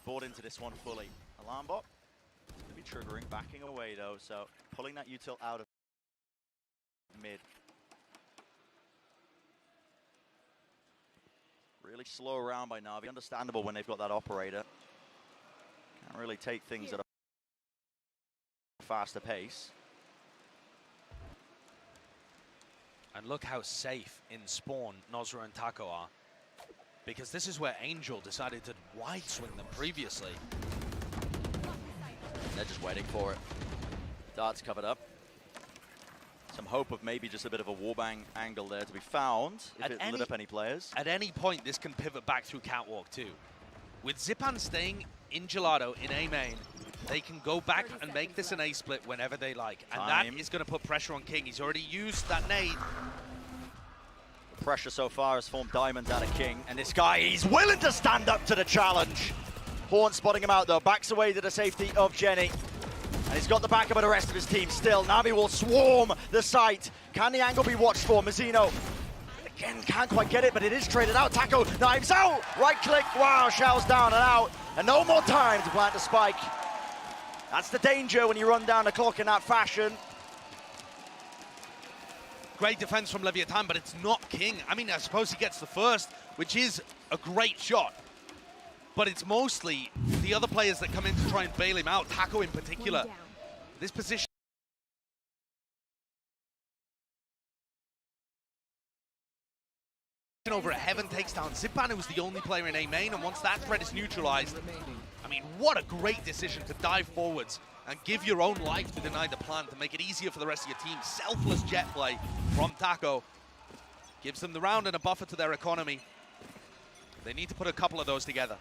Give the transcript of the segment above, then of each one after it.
bought into this one fully. Alarm bot going to be triggering, backing away though, so pulling that util out of mid. Really slow round by Na'Vi. Understandable when they've got that operator. Can't really take things at a faster pace. And look how safe in spawn 𝐒𝐿 and 𝐒𝐿𝐿 are. Because this is where Angel decided to wide swing them previously. They're just waiting for it. Dart's covered up. Some hope of maybe just a bit of a warbang angle there to be found if it lit up any players. At any point, this can pivot back through Catwalk too. With Zipan staying in Gelato in A main, they can go back and make this an A split whenever they like. And that is going to put pressure on King. He's already used that nade. The pressure so far has formed diamonds out of King. And this guy, he's willing to stand up to the challenge. Horn spotting him out though, backs away to the safety of Jenny. And he's got the backup of the rest of his team still. Na'Vi will swarm the site. Can the angle be watched for? 𝐒𝐿𝐿, again, can't quite get it, but it is traded out. 𝐒𝐿𝐿, knives out! Right click, wow, shells down and out. And no more time to plant the spike. That's the danger when you run down the clock in that fashion. Great defense from Leviathan, but it's not King. I mean, I suppose he gets the first, which is a great shot. But it's mostly the other players that come in to try and bail him out, 𝐒𝐿𝐿 in particular. This position over at Heaven takes down Zipan, who was the only player in A main, and once that threat is neutralized, I mean, what a great decision to dive forwards and give your own life to deny the plant, to make it easier for the rest of your team. Selfless jet play from 𝐒𝐿𝐿. Gives them the round and a buffer to their economy. They need to put a couple of those together.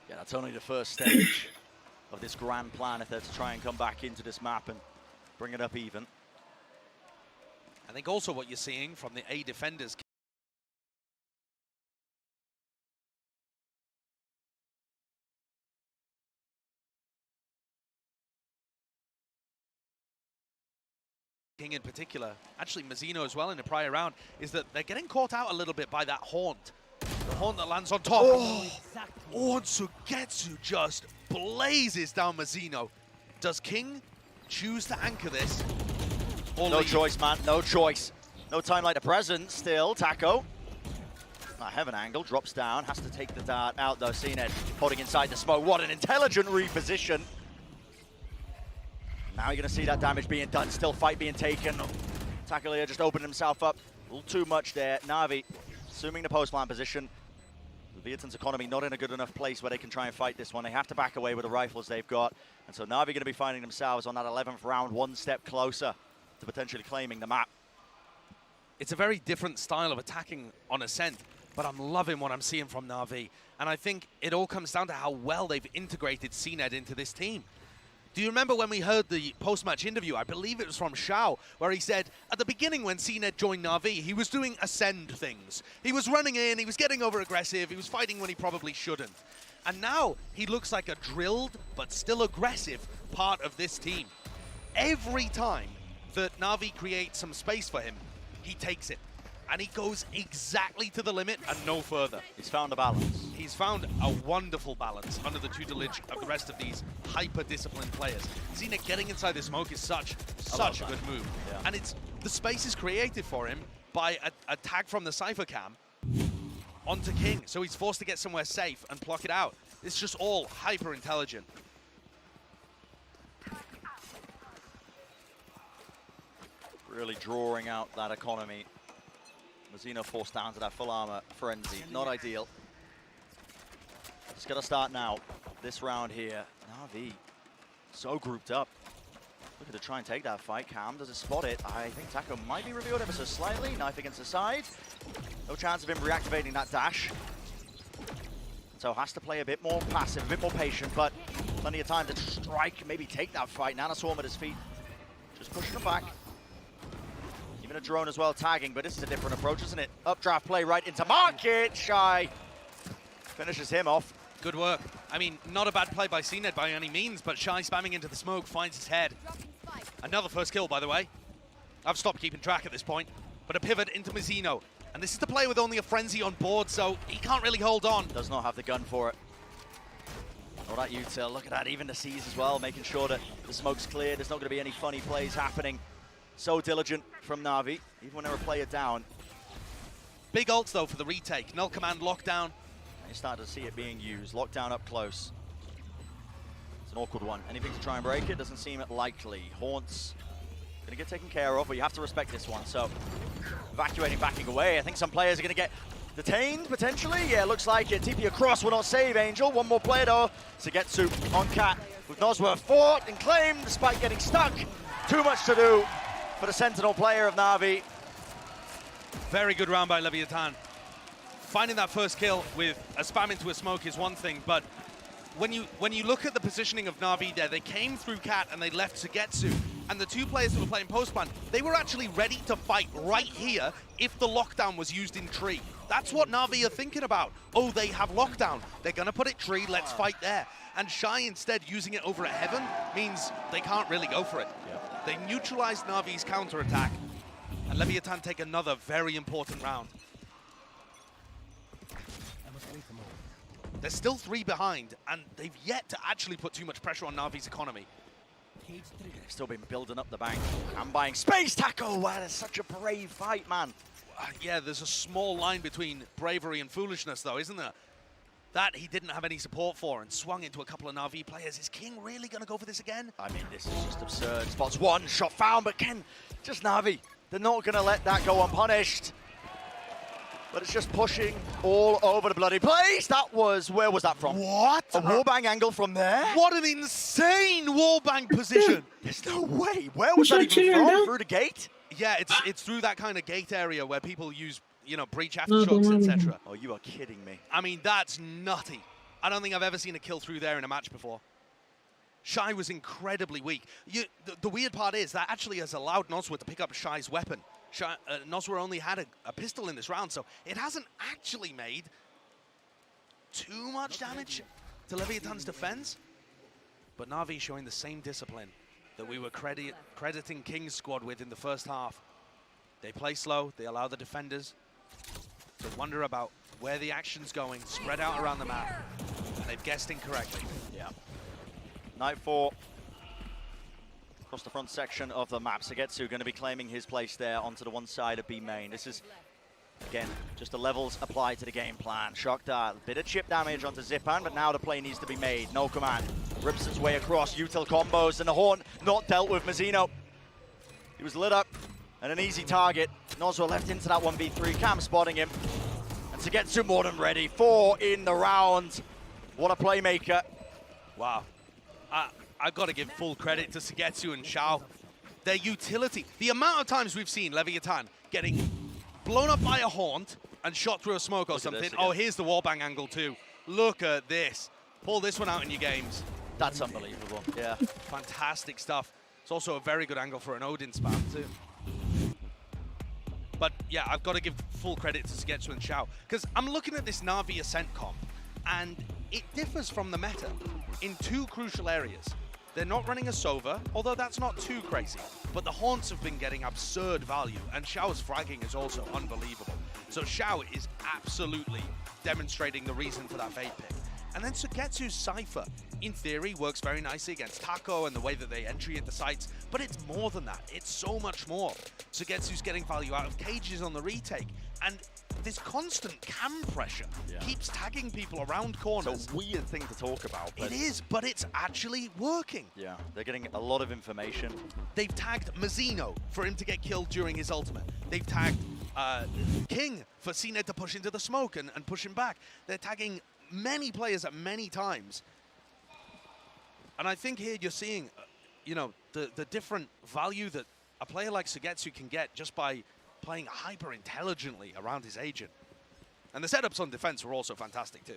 Yeah, that's only the first stage of this grand plan if they're to try and come back into this map and bring it up even. I think also what you're seeing from the A defenders King in particular, actually 𝐒𝐿𝐿 as well in the prior round, is that they're getting caught out a little bit by that haunt. The haunt that lands on top. Oh, 𝐒𝐿𝐿 just blazes down 𝐒𝐿𝐿. Does King choose to anchor this? Or No leave? choice, man, no choice. No time like the present still, 𝐒𝐿𝐿. Heaven angle, drops down, has to take the dart out though. 𝐒𝐿𝐿 holding inside the smoke. What an intelligent reposition. Now you're going to see that damage being done, still fight being taken. 𝐒𝐿𝐿 just opened himself up a little too much there. Na'Vi assuming the post-plant position. Leviathan's economy not in a good enough place where they can try and fight this one. They have to back away with the rifles they've got. And so Na'Vi going to be finding themselves on that 11th round, one step closer to potentially claiming the map. It's a very different style of attacking on Ascent, but I'm loving what I'm seeing from Na'Vi. And I think it all comes down to how well they've integrated 𝐒𝐿𝐿 into this team. Do you remember when we heard the post-match interview? I believe it was from 𝐿, where he said at the beginning when 𝐒𝐿𝐿 joined Na'Vi, he was doing Ascend things. He was running in, he was getting over-aggressive, he was fighting when he probably shouldn't. And now he looks like a drilled but still aggressive part of this team. Every time that Na'Vi creates some space for him, he takes it. And he goes exactly to the limit and no further. He's found a balance. He's found a wonderful balance under the tutelage of the rest of these hyper-disciplined players. 𝐒𝐿𝐿 getting inside the smoke is such a good move. Yeah. And it's the space is created for him by a tag from the Cypher Cam onto King. So he's forced to get somewhere safe and pluck it out. It's just all hyper-intelligent. Really drawing out that economy. 𝐒𝐿𝐿 forced down to that full armor frenzy. Not ideal. It's got to start now. This round here. Na'Vi so grouped up. Looking to try and take that fight. Cam doesn't spot it. I think 𝐒𝐿𝐿 might be revealed ever so slightly. Knife against the side. No chance of him reactivating that dash. So has to play a bit more passive, a bit more patient, but plenty of time to strike, maybe take that fight. Nanoswarm at his feet. Just pushing him back. Even a drone as well tagging, but this is a different approach, isn't it? Updraft play right into market. 𝐿 finishes him off. Good work. I mean, not a bad play by 𝐒𝐿𝐿 by any means, but 𝐿 spamming into the smoke finds his head. Another first kill, by the way. I've stopped keeping track at this point, but a pivot into 𝐒𝐿𝐿. And this is the player with only a frenzy on board, so he can't really hold on. Does not have the gun for it. All that util, look at that, even the C's as well, making sure that the smoke's clear. There's not going to be any funny plays happening. So diligent from Na'Vi, even when they're a player down. Big ults though for the retake. Null command lockdown. You're starting to see it being used. Lockdown up close. It's an awkward one. Anything to try and break it? Doesn't seem likely. Haunts going to get taken care of, but you have to respect this one. So evacuating, backing away. I think some players are going to get detained, potentially. Yeah, looks like it. TP across will not save Angel. One more player, though. 𝐒𝐏𝐄𝐂 on Cat with 𝐒𝐿 fought and claimed despite getting stuck. Too much to do for the Sentinel player of Na'Vi. Very good round by Leviathan. Finding that first kill with a spam into a smoke is one thing, but when you look at the positioning of Na'Vi there, they came through Cat and they left 𝐒𝐏𝐄𝐂. And the two players that were playing post-plan, they were actually ready to fight right here if the lockdown was used in tree. That's what Na'Vi are thinking about. Oh, they have lockdown. They're going to put it tree, let's fight there. And Shy instead using it over at Heaven means they can't really go for it. Yep. They neutralized Na'Vi's counter-attack, and Leviathan take another very important round. They're still 3 behind, and they've yet to actually put too much pressure on Na'Vi's economy. They've still been building up the bank and buying space. Taco, wow, that's such a brave fight, man. Yeah, there's a small line between bravery and foolishness, though, isn't there? That he didn't have any support for and swung into a couple of Na'Vi players. Is King really going to go for this again? I mean, this is just absurd. Spots one, shot found, but Ken, just Na'Vi. They're not going to let that go unpunished. But it's just pushing all over the bloody place. That was, where was that from? What? A wallbang angle from there? What an insane wallbang position. There's no way. Where was that even from? Through the gate? Yeah, it's through that kind of gate area where people use, you know, breach aftershocks, etc. Oh, you are kidding me. I mean, that's nutty. I don't think I've ever seen a kill through there in a match before. Shy was incredibly weak. The weird part is that actually has allowed 𝐒𝐿 to pick up Shy's weapon. 𝐒𝐿 only had a pistol in this round, so it hasn't actually made too much damage to Leviathan's defense. But Na'Vi showing the same discipline that we were crediting King's squad with in the first half. They play slow, they allow the defenders to wonder about where the action's going, spread out around the map, and they've guessed incorrectly. Yeah. Night 4. Across the front section of the map. 𝐒𝐏𝐄𝐂 going to be claiming his place there onto the one side of B main. This is, again, just the levels applied to the game plan. Shock Dart, a bit of chip damage onto Zipan, but now the play needs to be made. No command. Rips its way across, util combos, and the Horn not dealt with 𝐒𝐿. He was lit up and an easy target. 𝐒𝐿 left into that 1v3. Cam spotting him. And 𝐒𝐏𝐄𝐂 more than ready. 4 in the round. What a playmaker. Wow. I've got to give full credit to 𝐒𝐏𝐄𝐂 and 𝐶𝐿. Their utility, the amount of times we've seen Leviathan getting blown up by a haunt and shot through a smoke or something. Oh, here's the wallbang angle too. Look at this. Pull this one out in your games. That's unbelievable, yeah. Fantastic stuff. It's also a very good angle for an Odin spam too. But yeah, I've got to give full credit to 𝐒𝐏𝐄𝐂 and 𝐶𝐿, because I'm looking at this Na'Vi Ascent comp, and it differs from the meta in 2 crucial areas. They're not running a Sova, although that's not too crazy, but the Haunts have been getting absurd value, and 𝐶𝐿's fragging is also unbelievable. So 𝐶𝐿 is absolutely demonstrating the reason for that fade pick. And then 𝐒𝐏𝐄𝐂's Cypher, in theory, works very nicely against Taco and the way that they entry into sites, but it's more than that. It's so much more. 𝐒𝐏𝐄𝐂's getting value out of cages on the retake, and this constant cam pressure keeps tagging people around corners. It's a weird thing to talk about. It is, but it's actually working. Yeah, they're getting a lot of information. They've tagged 𝐒𝐿 for him to get killed during his ultimate. They've tagged King for 𝐒𝐿 to push into the smoke and push him back. They're tagging many players at many times. And I think here you're seeing, you know, the different value that a player like 𝐒𝐏𝐄𝐂 can get just by playing hyper intelligently around his agent. And the setups on defense were also fantastic too.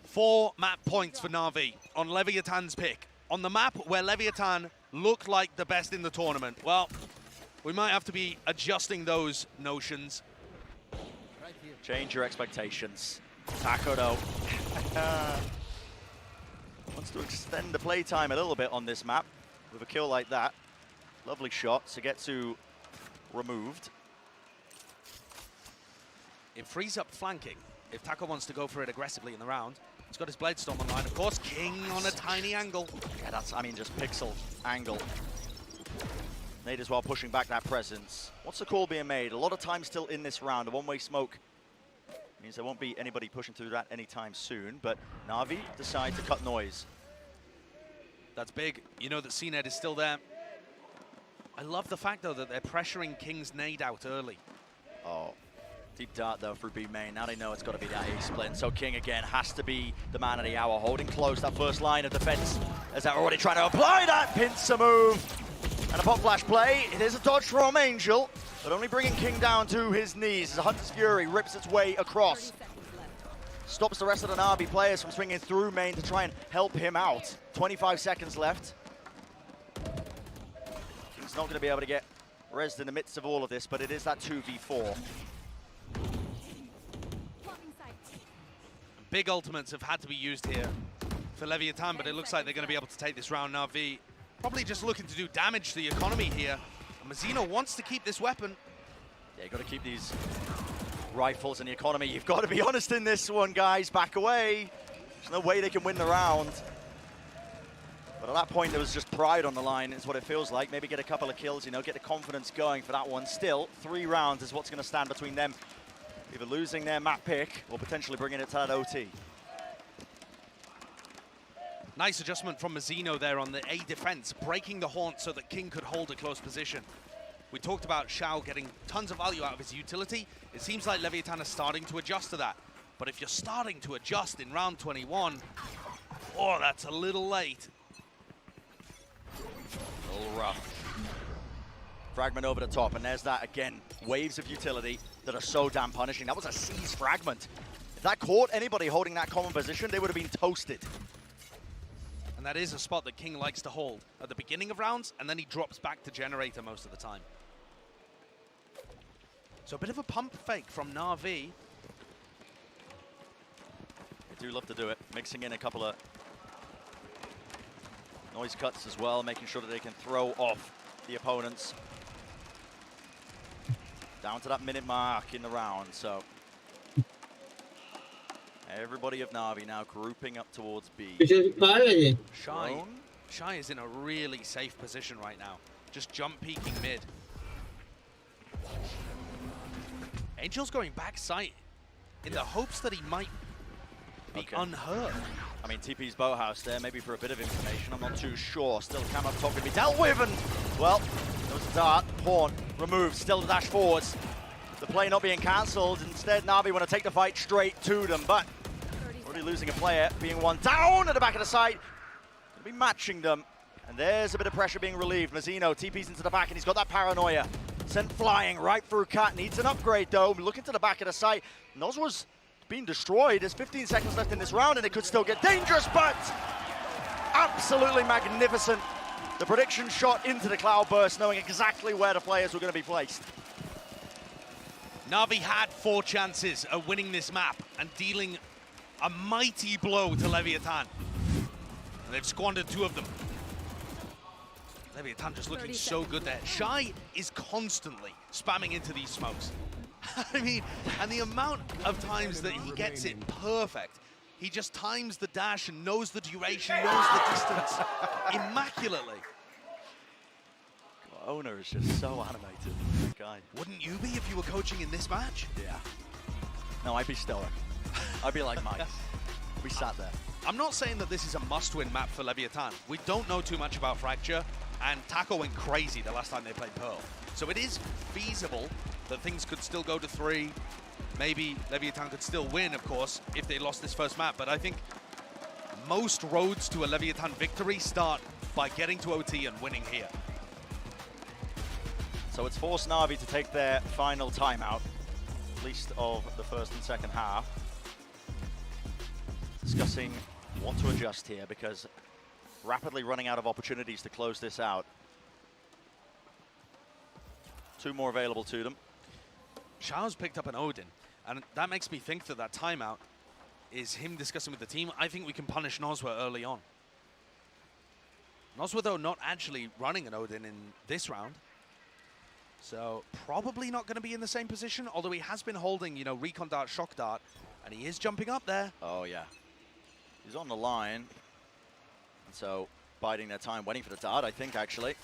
4 map points for Na'Vi on Leviathan's pick. On the map where Leviathan looked like the best in the tournament. Well, we might have to be adjusting those notions. Change your expectations. Taco though wants to extend the playtime a little bit on this map with a kill like that. Lovely shot. 𝐒𝐏𝐄𝐂 removed. It frees up flanking. if Taco wants to go for it aggressively in the round. He's got his Blade Storm online, of course. King on a tiny angle. Yeah, that's, I mean, just pixel angle. Nade as well pushing back that presence. What's the call being made? A lot of time still in this round. A one-way smoke means there won't be anybody pushing through that anytime soon, but Na'Vi decide to cut noise. That's big. You know that 𝐒𝐒𝐄𝐄 is still there. I love the fact, though, that they're pressuring King's nade out early. Oh, deep dart, though, through B main. Now they know it's got to be that A-split. So King, again, has to be the man of the hour, holding close that first line of defense as they're already trying to apply that pincer move. And a pop flash play. It is a dodge from Angel, but only bringing King down to his knees as a Hunter's Fury rips its way across. Stops the rest of the Na'Vi players from swinging through main to try and help him out. 25 seconds left. King's not going to be able to get rezzed in the midst of all of this, but it is that 2v4. Big ultimates have had to be used here for Leviathan, but it looks like they're going to be able to take this round. Na'Vi probably just looking to do damage to the economy here. And Mazino wants to keep this weapon. Yeah, you got to keep these rifles in the economy. You've got to be honest in this one, guys. Back away. There's no way they can win the round. But at that point, there was just pride on the line, is what it feels like. Maybe get a couple of kills, you know, get the confidence going for that one. Still, 3 rounds is what's going to stand between them. Either losing their map pick or potentially bringing it to that OT. Nice adjustment from Mazino there on the A defense, breaking the haunt so that King could hold a close position. We talked about 𝐒𝐄 getting tons of value out of his utility. It seems like Leviathan is starting to adjust to that. But if you're starting to adjust in round 21, oh, that's a little late. A little rough. Fragment over the top, and there's that again. Waves of utility that are so damn punishing. That was a seize fragment. If that caught anybody holding that common position, they would have been toasted. And that is a spot that King likes to hold at the beginning of rounds, and then he drops back to Generator most of the time. So a bit of a pump fake from Na'Vi. They do love to do it, mixing in a couple of noise cuts as well, making sure that they can throw off the opponents. Down to that minute mark in the round, so everybody of Na'Vi now grouping up towards B. 𝐒𝐄𝐄𝐿 is in a really safe position right now, just jump peeking mid. Angel's going back site in the hopes that he might be unhurt. I mean, TP's boathouse there, maybe for a bit of information, I'm not too sure. Still, cam up top going to be dealt with, and, well, there was a dart, pawn, removed, still the dash forwards. The play not being cancelled, instead Na'Vi want to take the fight straight to them, but already losing a player, being one down at the back of the site. Going to be matching them, and there's a bit of pressure being relieved. Mazino TP's into the back, and he's got that paranoia. Sent flying right through Cat, needs an upgrade though, looking to the back of the site. Noz was being destroyed. There's 15 seconds left in this round and it could still get dangerous, but absolutely magnificent. The prediction shot into the cloudburst, knowing exactly where the players were going to be placed. Na'Vi had 4 chances of winning this map and dealing a mighty blow to Leviathan. And they've squandered 2 of them. Leviathan just looking so good there. 𝐒𝐄 is constantly spamming into these smokes. I mean, and the amount of times that he gets it perfect. He just times the dash and knows the duration, knows the distance immaculately. Owner is just so animated, that guy. Wouldn't you be if you were coaching in this match? Yeah. No, I'd be stoic. I'd be like Mike. We sat there. I'm not saying that this is a must-win map for Leviathan. We don't know too much about Fracture, and Taco went crazy the last time they played Pearl. So it is feasible that things could still go to 3. Maybe Leviathan could still win, of course, if they lost this first map. But I think most roads to a Leviathan victory start by getting to OT and winning here. So it's forced Na'Vi to take their final timeout, at least of the first and second half. Discussing what to adjust here, because rapidly running out of opportunities to close this out. 2 more available to them. 𝐒𝐄's picked up an Odin, and that makes me think that that timeout is him discussing with the team. I think we can punish Noswa early on. Noswa, though, not actually running an Odin in this round. So probably not going to be in the same position, although he has been holding, you know, Recon Dart, Shock Dart, And he is jumping up there. Oh, yeah. He's on the line. And so, biding their time, waiting for the dart, I think, actually.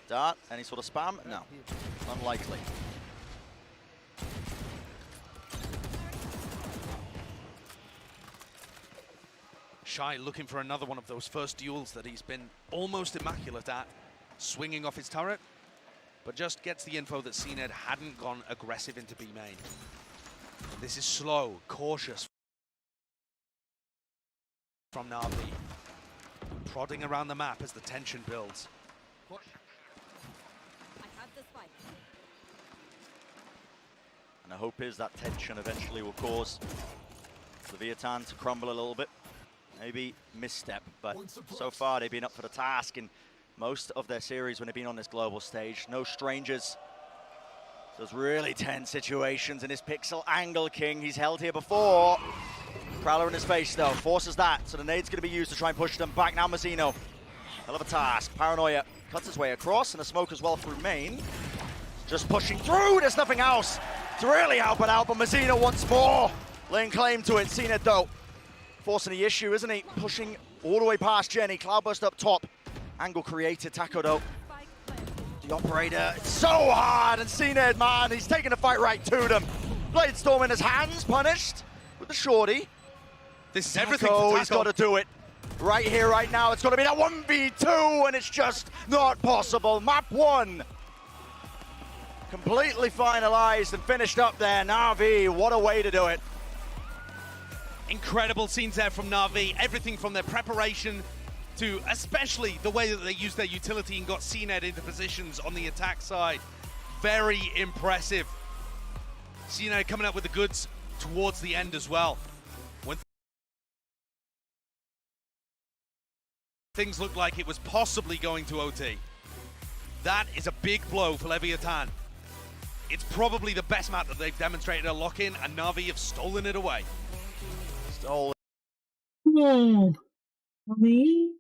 Dart, any sort of spam? No. Unlikely. 𝐒𝐿 looking for another one of those first duels that he's been almost immaculate at, swinging off his turret, but just gets the info that 𝐒𝐏𝐄𝐂𝐒 hadn't gone aggressive into B main. And this is slow, cautious from Na'Vi, prodding around the map as the tension builds. I have the spike. And the hope is that tension eventually will cause Leviathan to crumble a little bit. Maybe misstep, but so far they've been up for the task in most of their series when they've been on this global stage. No strangers. Those really tense situations in this pixel angle king. He's held here before. Prowler in his face though, forces that. So the nade's gonna be used to try and push them back. Now Mozino, hell of a task. Paranoia cuts his way across and the smoke as well through main. Just pushing through, there's nothing else to really help it out, but Mozino once more laying claim to it. 𝐒𝐏𝐂𝐒 though, forcing the issue, isn't he? Pushing all the way past Jenny. Cloudburst up top. Angle created. Taco though. The operator, it's so hard, and 𝐒𝐏𝐂𝐒, man, he's taking the fight right to them. Blade Storm in his hands, punished with the shorty. This is everything for Taco, Taco. he's got to do it. Right here, right now, it's got to be that 1v2, and it's just not possible. Map 1. Completely finalized and finished up there. Na'Vi, what a way to do it. Incredible scenes there from Na'Vi. Everything from their preparation to especially the way that they used their utility and got 𝐒𝐏𝐂𝐒 into positions on the attack side. Very impressive. 𝐒𝐏𝐂𝐒 coming up with the goods towards the end as well. When things looked like it was possibly going to OT. That is a big blow for Leviathan. It's probably the best map that they've demonstrated a lock-in, and Na'Vi have stolen it away. Stole No, me.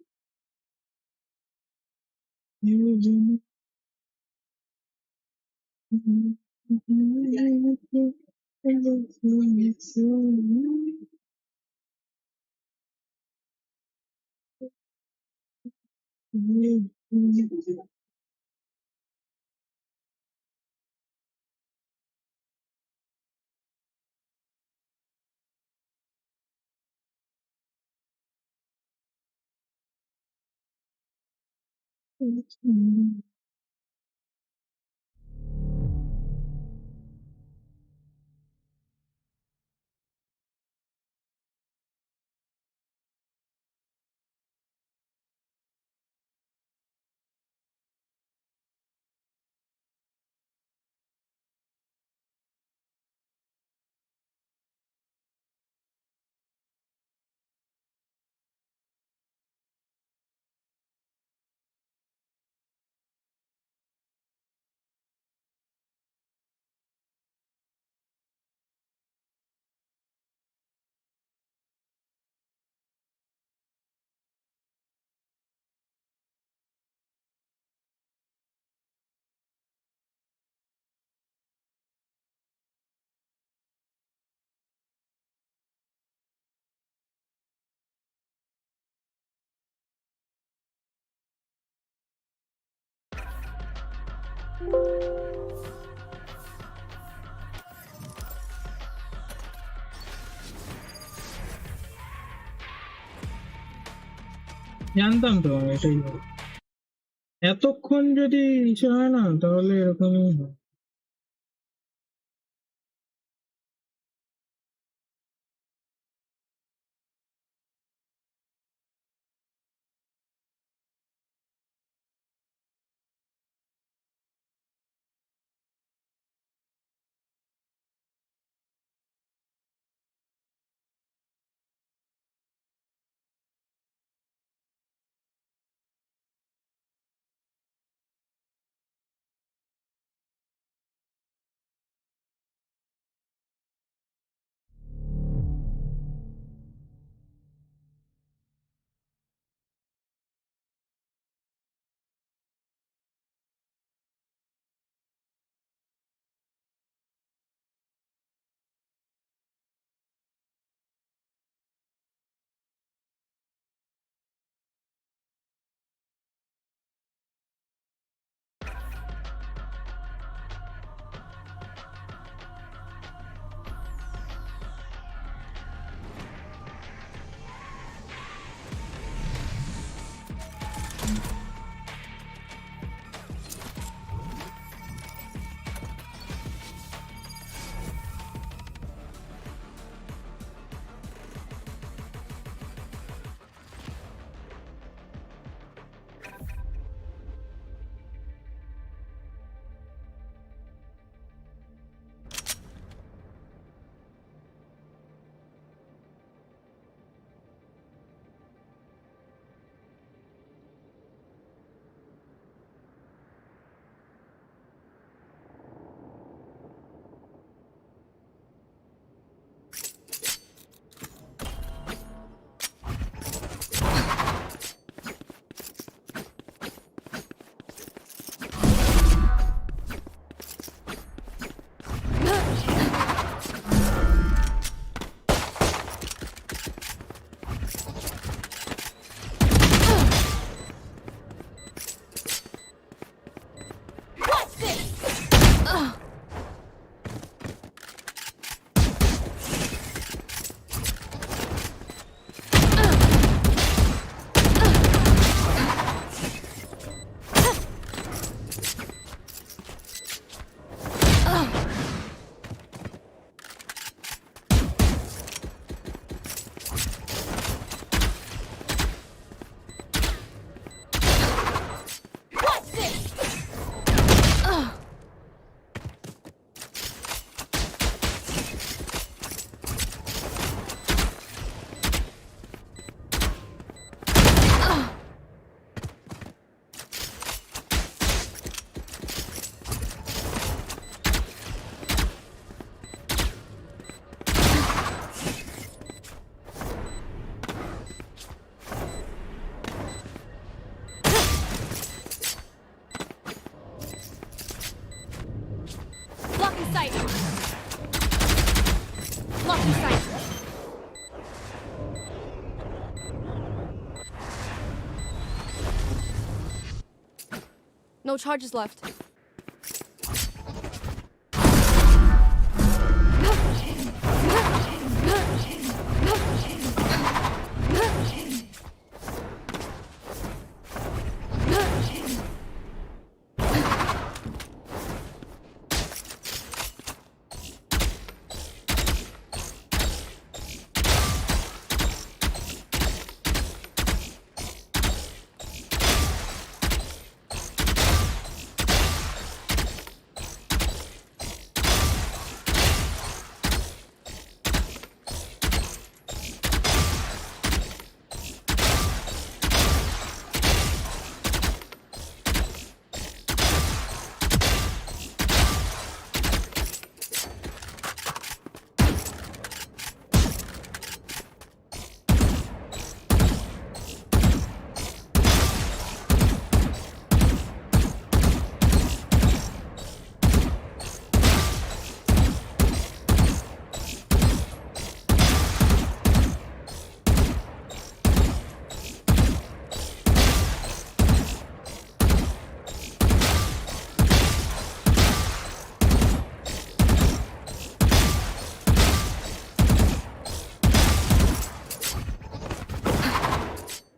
জানতাম তো এটাই হবে। এতক্ষণ যদি ইচ্ছে হয় না তাহলে এরকমই হয়। Blocking sight. No charges left.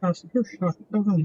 Aslında şartta var.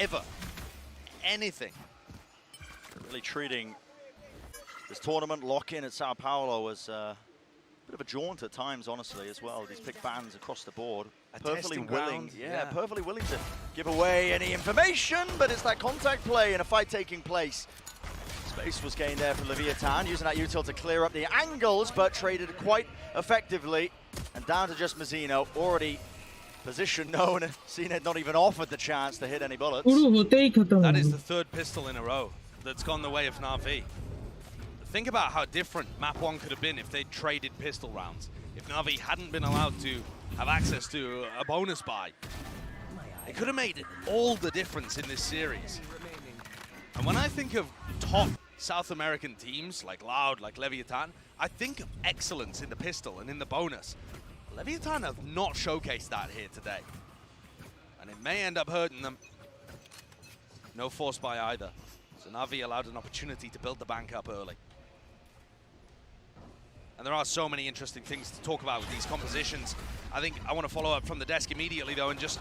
ever. Anything. Really treating this tournament lock-in at Sao Paulo as a bit of a jaunt at times, honestly, as well. These pick bans across the board. Perfectly willing, perfectly willing to give away any information, but it's that contact play and a fight taking place. Space was gained there from Leviathan, using that util to clear up the angles, but traded quite effectively. And down to just Mazzino, already position known. CNED not even offered the chance to hit any bullets. That is the third pistol in a row that's gone the way of Na'Vi. Think about how different map 1 could have been if they'd traded pistol rounds. If Na'Vi hadn't been allowed to have access to a bonus buy. It could have made all the difference in this series. And when I think of top South American teams, like Loud, like Leviathan, I think of excellence in the pistol and in the bonus. Leviathan have not showcased that here today. And it may end up hurting them. No force buy either. So Na'Vi allowed an opportunity to build the bank up early. And there are so many interesting things to talk about with these compositions. I think I want to follow up from the desk immediately, though, and just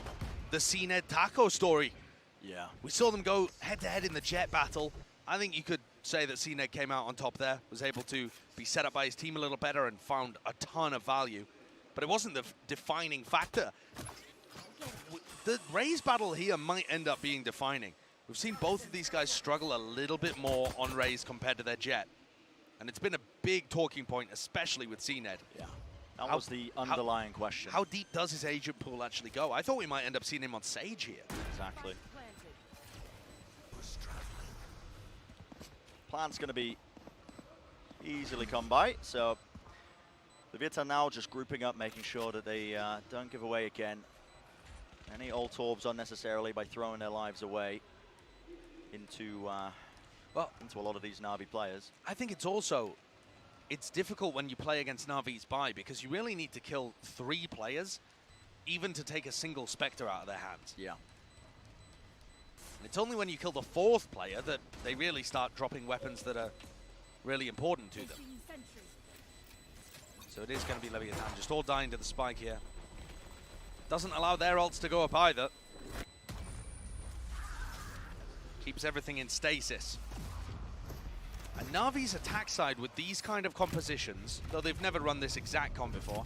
the CNED Taco story. Yeah. We saw them go head-to-head in the jet battle. I think you could say that CNED came out on top there, was able to be set up by his team a little better and found a ton of value. But it wasn't the defining factor. The Raze battle here might end up being defining. We've seen both of these guys struggle a little bit more on Raze compared to their jet. And it's been a big talking point, especially with CNED. Yeah, that was the underlying question. How deep does his agent pool actually go? I thought we might end up seeing him on Sage here. Exactly. Plant's going to be easily come by, so the Vita now just grouping up, making sure that they don't give away again any ult orbs unnecessarily by throwing their lives away into a lot of these Na'Vi players. I think it's difficult when you play against Na'Vi's buy because you really need to kill 3 players even to take a single Spectre out of their hands. Yeah. And it's only when you kill the 4th player that they really start dropping weapons that are really important to them. So it is going to be Leviathan just all dying to the spike here. Doesn't allow their ults to go up either. Keeps everything in stasis. And Na'Vi's attack side with these kind of compositions, though they've never run this exact comp before,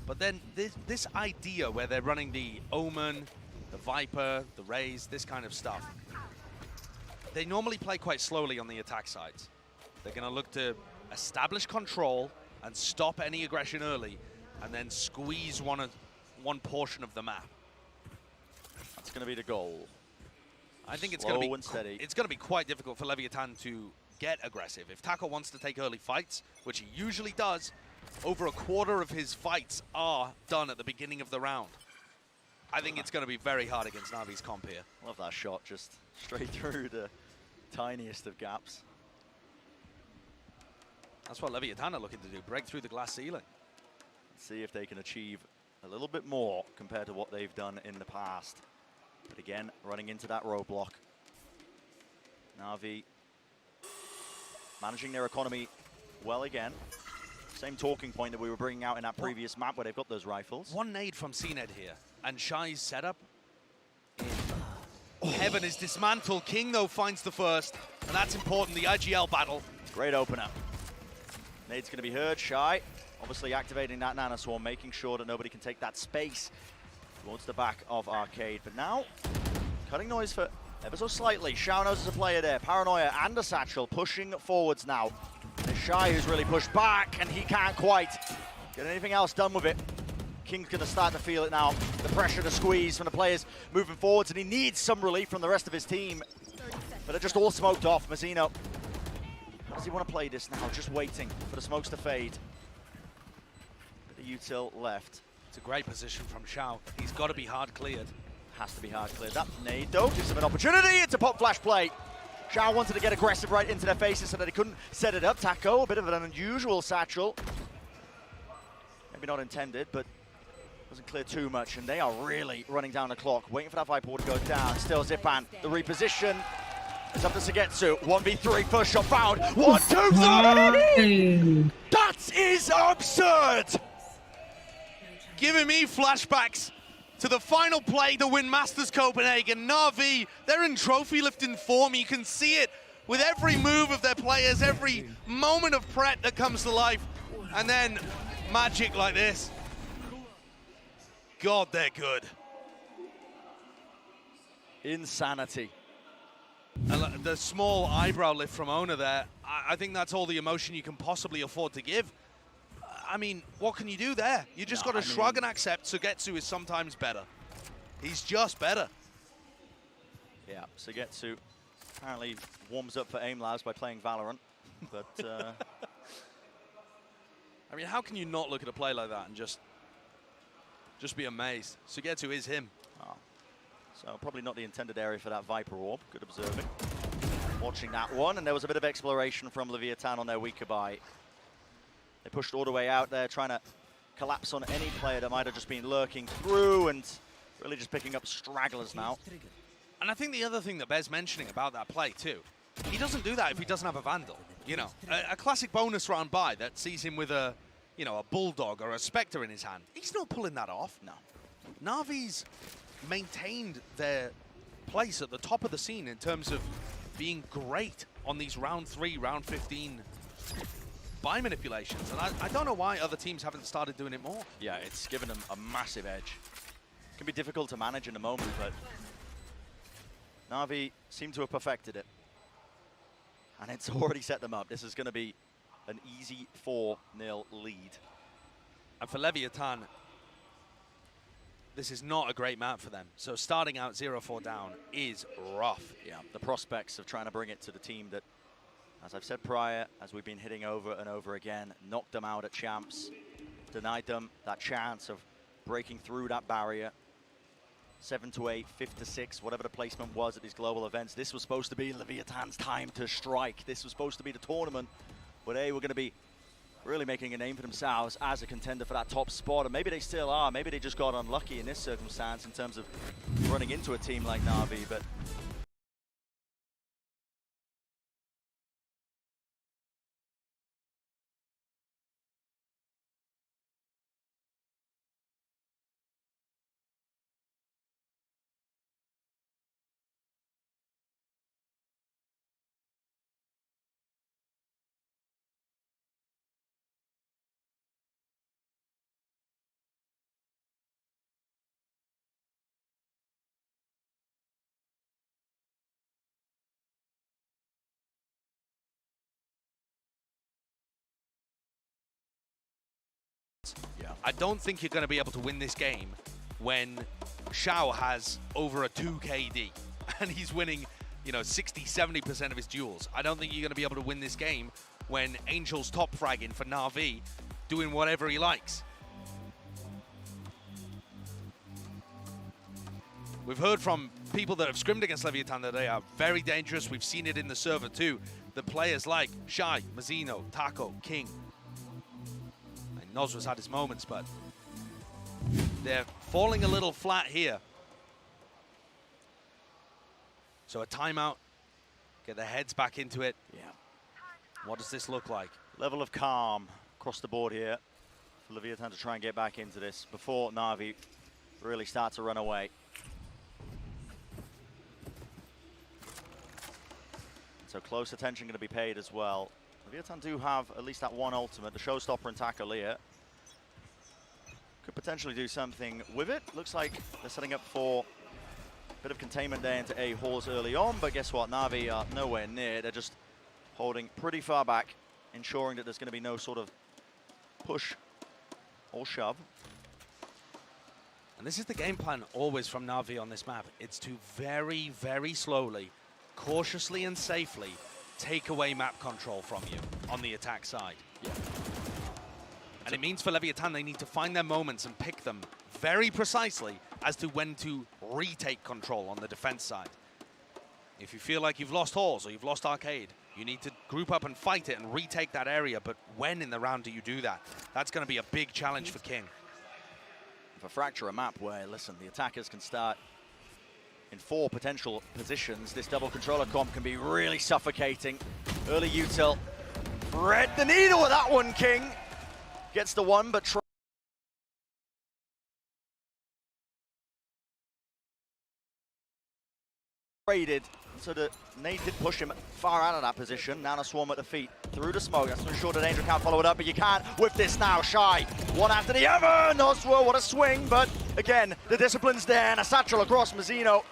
but then this idea where they're running the Omen, the Viper, the Raze, this kind of stuff, they normally play quite slowly on the attack sides. They're going to look to establish control and stop any aggression early, and then squeeze one portion of the map. That's going to be the goal. I think it's going to be quite difficult for Leviathan to get aggressive. If Taco wants to take early fights, which he usually does, over a quarter of his fights are done at the beginning of the round. I think it's going to be very hard against Na'Vi's comp here. Love that shot, just straight through the tiniest of gaps. That's what Leviathan are looking to do, break through the glass ceiling. See if they can achieve a little bit more compared to what they've done in the past. But again, running into that roadblock. Na'Vi managing their economy well again. Same talking point that we were bringing out in that previous map where they've got those rifles. One nade from CNED here, and Shai's setup. Heaven is dismantled. King, though, finds the first, and that's important, the IGL battle. Great opener. Nade's going to be heard. Shai obviously activating that nanoswarm, making sure that nobody can take that space towards the back of Arcade. But now, cutting noise for ever so slightly. Shao knows there's a player there. Paranoia and a Satchel pushing forwards now. It's Shai who's really pushed back, and he can't quite get anything else done with it. King's going to start to feel it now. The pressure to squeeze from the players moving forwards, and he needs some relief from the rest of his team. But they're just all smoked off. Mazzino, how does he want to play this now? Just waiting for the smokes to fade. Bit of util left. It's a great position from Shao. He's got to be hard cleared. Has to be hard cleared. That nade, though, gives him an opportunity. It's a pop flash play. Shao wanted to get aggressive right into their faces so that he couldn't set it up. Taco, a bit of an unusual satchel. Maybe not intended, but doesn't clear too much. And they are really running down the clock, waiting for that Viper to go down. Still Zipan, the reposition. It's up to 𝐒𝐏𝐄𝐂. 1v3, first shot found. 1-2, that is absurd! Giving me flashbacks to the final play to win Masters Copenhagen. Na'Vi, they're in trophy lifting form. You can see it with every move of their players, every moment of pret that comes to life. And then magic like this. God, they're good. Insanity. And the small eyebrow lift from Ona there, I think that's all the emotion you can possibly afford to give. I mean, what can you do there? You just got to shrug and accept. 𝐒𝐏𝐄𝐂 is sometimes better. He's just better. Yeah, 𝐒𝐏𝐄𝐂 apparently warms up for Aim Labs by playing Valorant, but I mean, how can you not look at a play like that and just be amazed? 𝐒𝐏𝐄𝐂 is him. Oh. So probably not the intended area for that Viper Orb. Good observing. Watching that one, and there was a bit of exploration from Leviathan on their 𝐒𝐏𝐄𝐂. They pushed all the way out there, trying to collapse on any player that might have just been lurking through, and really just picking up stragglers now. And I think the other thing that bears mentioning about that play too, he doesn't do that if he doesn't have a Vandal. You know, a classic bonus round buy that sees him with a, you know, a Bulldog or a Spectre in his hand. He's not pulling that off. No. Na'Vi's maintained their place at the top of the scene in terms of being great on these round 3, round 15 buy manipulations. And I don't know why other teams haven't started doing it more. Yeah, it's given them a massive edge. It can be difficult to manage in a moment, but Na'Vi seem to have perfected it. And it's already set them up. This is going to be an easy 4-0 lead. And for Leviathan, this is not a great map for them. So starting out 0-4 down is rough. Yeah, the prospects of trying to bring it to the team that, as I've said prior, as we've been hitting over and over again, knocked them out at champs, denied them that chance of breaking through that barrier. 7-8, 5-6, whatever the placement was at these global events. This was supposed to be Leviathan's time to strike. This was supposed to be the tournament where they were going to be really making a name for themselves as a contender for that top spot. And maybe they still are. Maybe they just got unlucky in this circumstance in terms of running into a team like Na'Vi. But Yeah. I don't think you're going to be able to win this game when 𝐒𝐄 has over a 2 KD and he's winning, you know, 60-70% of his duels. I don't think you're going to be able to win this game when Angel's top fragging for Na'Vi, doing whatever he likes. We've heard from people that have scrimmed against Leviathan that they are very dangerous. We've seen it in the server too. The players like Shy, Mazzino, Taco, King. Nozra's had his moments, but they're falling a little flat here. So a timeout, get their heads back into it. yeah, What does this look like? level of calm across the board here for Leviathan to try and get back into this before Na'Vi really start to run away. So close attention going to be paid as well. Leviathan do have at least that one ultimate, the showstopper and 𝐒𝐿𝐿. Could potentially do something with it. Looks like they're setting up for a bit of containment there into A halls early on, but guess what? Na'Vi are nowhere near. They're just holding pretty far back, ensuring that there's going to be no sort of push or shove. And this is the game plan always from Na'Vi on this map. It's to very, very slowly, cautiously and safely take away map control from you on the attack side. Yeah. And it means for Leviathan, they need to find their moments and pick them very precisely as to when to retake control on the defense side. If you feel like you've lost halls or you've lost arcade, you need to group up and fight it and retake that area. But when in the round do you do that? That's going to be a big challenge for King. For Fracture, a map where, listen, the attackers can start in 4 potential positions. This double controller comp can be really suffocating. Early util. Thread the needle with that one, King. Gets the one, but Raided, so the nade did push him far out of that position. Now a swarm at the feet, through the smoke. That's to ensure that Angel can't follow it up, but you can't with this now. Shy, one after the other. Noswo, what a swing, but again, the discipline's there, and a satchel across Mazzino.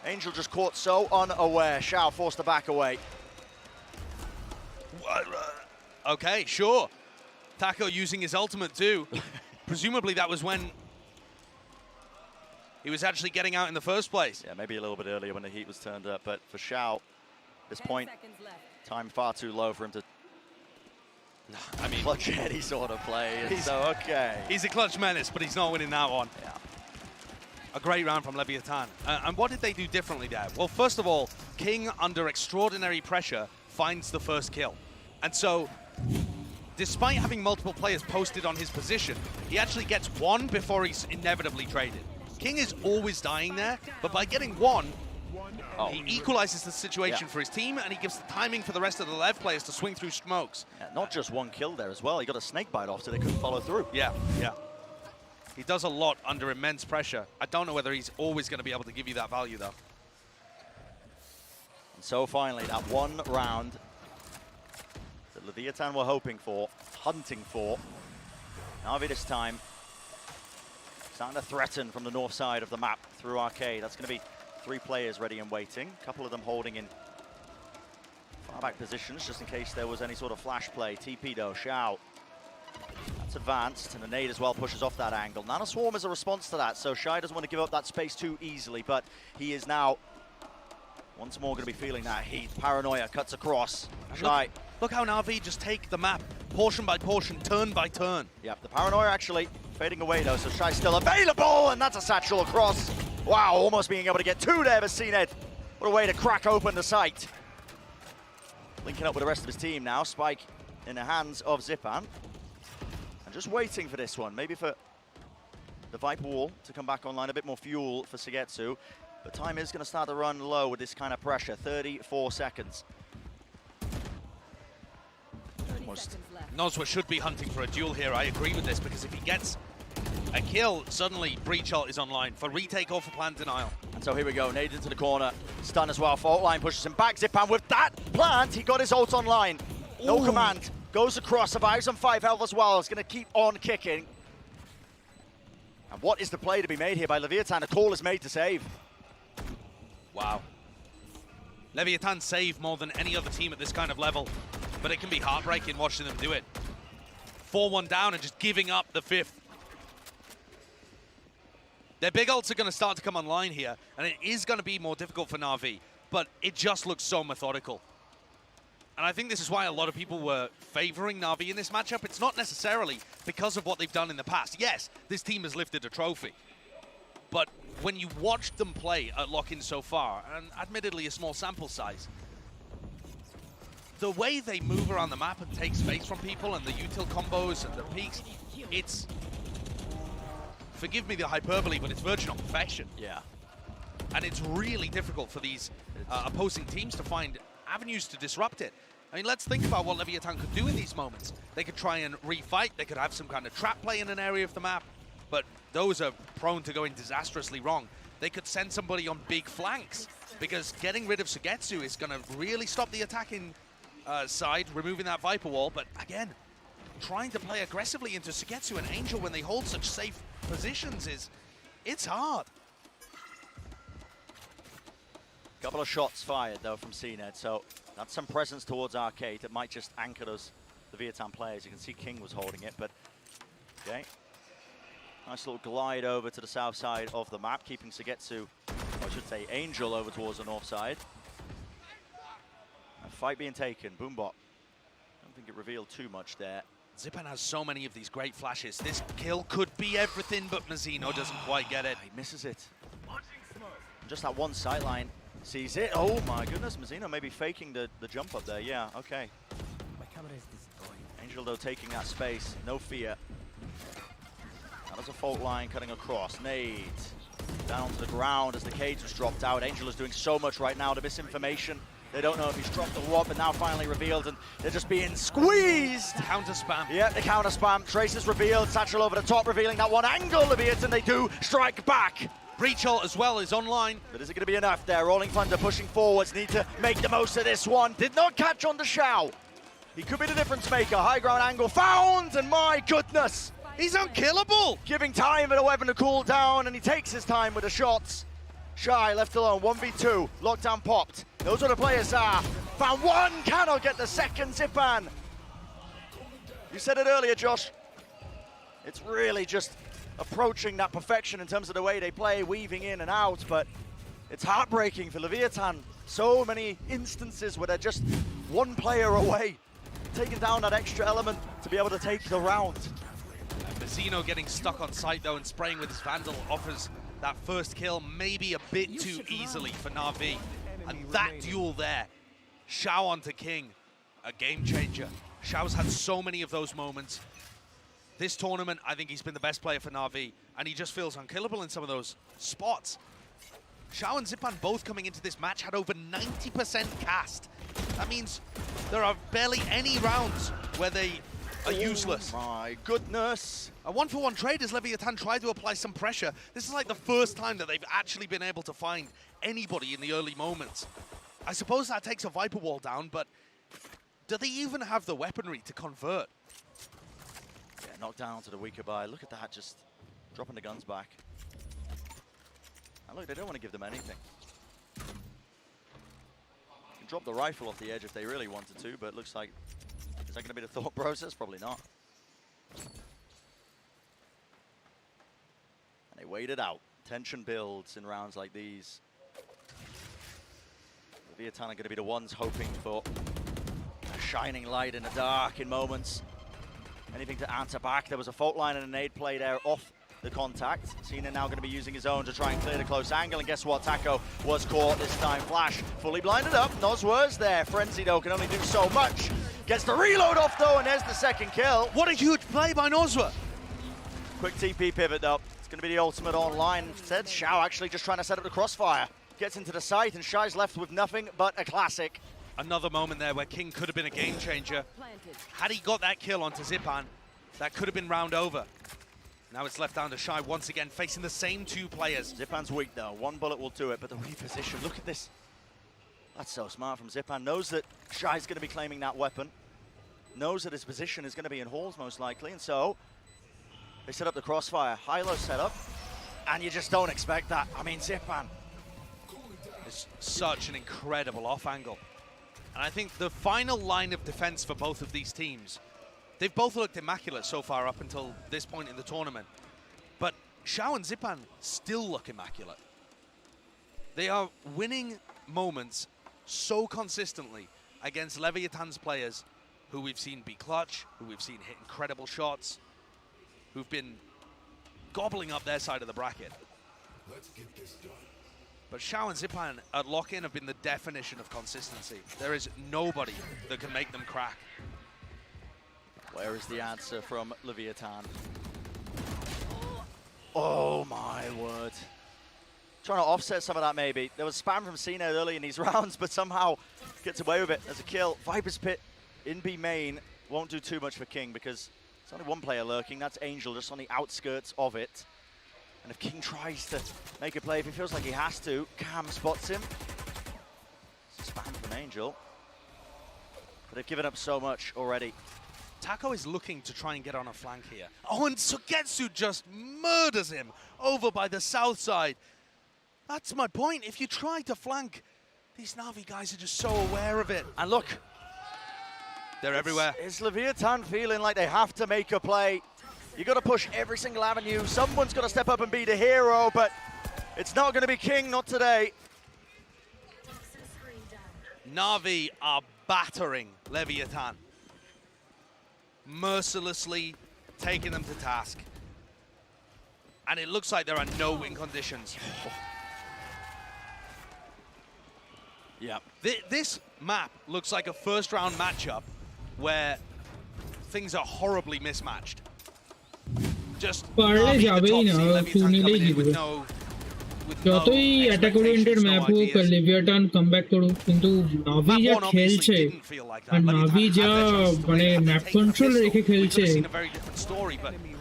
Angel just caught so unaware. Xiao forced to back away. Okay, sure. Taco using his ultimate too. Presumably that was when he was actually getting out in the first place. Yeah, maybe a little bit earlier when the heat was turned up, but for Xiao, this 10 point, seconds left. time far too low for him to I mean, clutch any sort of play, and so okay. he's a clutch menace, but he's not winning that one. Yeah. A great round from Leviathan. And what did they do differently there? Well, first of all, King, under extraordinary pressure, finds the first kill. And so, despite having multiple players posted on his position, he actually gets one before he's inevitably traded. King is always dying there, but by getting one, he equalizes the situation for his team, and he gives the timing for the rest of the Lev players to swing through smokes. Yeah, not just one kill there as well. He got a snake bite off so they couldn't follow through. Yeah, yeah. He does a lot under immense pressure. I don't know whether he's always going to be able to give you that value, though. And so finally, that one round that Leviathan were hoping for, hunting for. Na'Vi this time starting to threaten from the north side of the map through Arcade. That's going to be 3 players ready and waiting. A couple of them holding in far back positions just in case there was any sort of flash play. TP though, Xiao. That's advanced, and the nade as well pushes off that angle. Nano Swarm is a response to that, so Shy doesn't want to give up that space too easily, but he is now once more going to be feeling that heat. Paranoia cuts across. Shy. Look how Na'Vi just take the map, portion by portion, turn by turn. Yep, the Paranoia actually fading away though, so Shy's still available, and that's a satchel across. Wow, almost being able to get 2 there, but CNED. What a way to crack open the site. Linking up with the rest of his team now. Spike in the hands of Zipan. And just waiting for this one, maybe for the Viper Wall to come back online, a bit more fuel for 𝐒𝐏𝐄𝐒. But time is going to start to run low with this kind of pressure, 34 seconds. 30 Almost. seconds left. Noswa should be hunting for a duel here. I agree with this, because if he gets a kill, suddenly Breach Ult is online for retake or for plant denial. And so here we go, nade into the corner, stun as well, fault line pushes him back. Zipan with that plant, he got his ult online. No command, goes across, survives on 5 health as well. It's going to keep on kicking. And what is the play to be made here by Leviathan? A call is made to save. Wow. Leviathan save more than any other team at this kind of level, but it can be heartbreaking watching them do it. 4-1 down and just giving up the 5th. Their big ults are going to start to come online here, and it is going to be more difficult for Na'Vi, but it just looks so methodical. And I think this is why a lot of people were favoring Na'Vi in this matchup. It's not necessarily because of what they've done in the past. Yes, this team has lifted a trophy, but when you watch them play at Lock-In so far, and admittedly a small sample size, the way they move around the map and take space from people, and the util combos and the peaks, it's, forgive me the hyperbole, but it's verging on perfection. Yeah. And it's really difficult for these opposing teams to find avenues to disrupt it. I mean, let's think about what Leviathan could do in these moments. They could try and refight, they could have some kind of trap play in an area of the map, but those are prone to going disastrously wrong. They could send somebody on big flanks, because getting rid of 𝐒𝐏𝐄𝐒 is going to really stop the attacking side, removing that Viper Wall, but again, trying to play aggressively into 𝐒𝐏𝐄𝐒 and Angel when they hold such safe positions it's hard. Couple of shots fired though from CNED, so that's some presence towards Arcade that might just anchor those Leviathan players. You can see King was holding it, but okay. Nice little glide over to the south side of the map, keeping 𝐒𝐏𝐄𝐒, or I should say Angel, over towards the north side. A fight being taken, Boombot. I don't think it revealed too much there. Zipan has so many of these great flashes. This kill could be everything, but Mazzino doesn't quite get it. He misses it. Just that one sightline sees it. Oh my goodness, Mazzino maybe faking the jump up there. Yeah, okay. My camera is destroyed. Angel though taking that space, no fear. That was a fault line cutting across. Nade down to the ground as the cage was dropped out. Angel is doing so much right now. The misinformation. They don't know if he's dropped or what, but now finally revealed, and they're just being squeezed. Counter spam. Yeah, the counter spam. Trace is revealed. Satchel over the top, revealing that one angle. Leviathan, they do strike back. Breach ult as well is online. But is it going to be enough there? Rolling Thunder pushing forwards, need to make the most of this one. Did not catch on the 𝐒𝐿. He could be the difference maker. High ground angle found, and my goodness. He's unkillable. Giving time and a weapon to cool down, and he takes his time with the shots. Shy left alone, 1v2, lockdown popped. Those are the players are. Found one, cannot get the second. 𝐒𝐿. You said it earlier, Josh. It's really just approaching that perfection in terms of the way they play, weaving in and out, but it's heartbreaking for Leviathan. So many instances where they're just one player away, taking down that extra element to be able to take the round. Mazzino getting stuck on site though and spraying with his Vandal offers that first kill maybe a bit too easily for Na'Vi. And that duel there, 𝐒𝐿 onto King, a game changer. 𝐒𝐿's had so many of those moments. This tournament, I think he's been the best player for Na'Vi, and he just feels unkillable in some of those spots. 𝐒𝐿 and 𝐒𝐿 both coming into this match had over 90% cast. That means there are barely any rounds where they are useless. Oh my goodness. A 1-for-1 trade as Leviathan tried to apply some pressure. This is like the first time that they've actually been able to find anybody in the early moments. I suppose that takes a Viper wall down, but do they even have the weaponry to convert? Yeah, knocked down to the weaker buy. Look at that, just dropping the guns back. And look, they don't want to give them anything. Can drop the rifle off the edge if they really wanted to, but it looks like, is that going to be the thought process? Probably not. And they wait it out. Tension builds in rounds like these. Leviathan are going to be the ones hoping for a shining light in the dark in moments. Anything to answer back. There was a fault line and a nade play there off the contact. Cena now going to be using his own to try and clear the close angle, and guess what? 𝐒𝐿 was caught this time. Flash fully blinded up. Noz was there. Frenzy though can only do so much. Gets the reload off though, and there's the second kill. What a huge play by Nozwa. Quick TP pivot though. It's going to be the ultimate online. Instead, 𝐒𝐿 actually just trying to set up the crossfire. Gets into the site, and Shy's left with nothing but a classic. Another moment there where King could have been a game changer. Had he got that kill onto 𝐒𝐿, that could have been round over. Now it's left down to Shy once again, facing the same two players. 𝐒𝐿's weak though. One bullet will do it, but the reposition, look at this. That's so smart from 𝐒𝐿. Knows that Shy's going to be claiming that weapon. Knows that his position is going to be in halls most likely, and so they set up the crossfire. High-low setup, and you just don't expect that. I mean, 𝐒𝐿. It's such an incredible off angle. And I think the final line of defense for both of these teams, they've both looked immaculate so far up until this point in the tournament. But 𝐒𝐿 and 𝐒𝐿 still look immaculate. They are winning moments so consistently against Leviathan's players who we've seen be clutch, who we've seen hit incredible shots, who've been gobbling up their side of the bracket. Let's get this done. But 𝐒𝐿 and 𝐒𝐿 at lock-in have been the definition of consistency. There is nobody that can make them crack. Where is the answer from Leviathan? Oh my word. Trying to offset some of that maybe. There was spam from Cena early in these rounds, but somehow gets away with it as a kill. Viper's Pit in B main won't do too much for King because there's only one player lurking. That's Angel just on the outskirts of it. And if King tries to make a play, if he feels like he has to, Cam spots him. Spam from Angel. But they've given up so much already. 𝐒𝐿 is looking to try and get on a flank here. Oh, and �សុgetsu just murders him over by the south side. That's my point. If you try to flank, these Na'Vi guys are just so aware of it. And look, They're everywhere. Is Leviathan feeling like they have to make a play? You got to push every single avenue. Someone's got to step up and be the hero, but it's not going to be King, not today. Na'Vi are battering Leviathan, mercilessly taking them to task. And it looks like there are no win conditions. Yeah. This map looks like a first round matchup where things are horribly mismatched. Just পারলে যাবেই না, two নিলেই জিতবে। যতই attack oriented map হোক, লেভিয়াটান comeback করুক, কিন্তু নাভি যা খেলছে আর নাভি যা মানে ম্যাপ কন্ট্রোল রেখে খেলছে,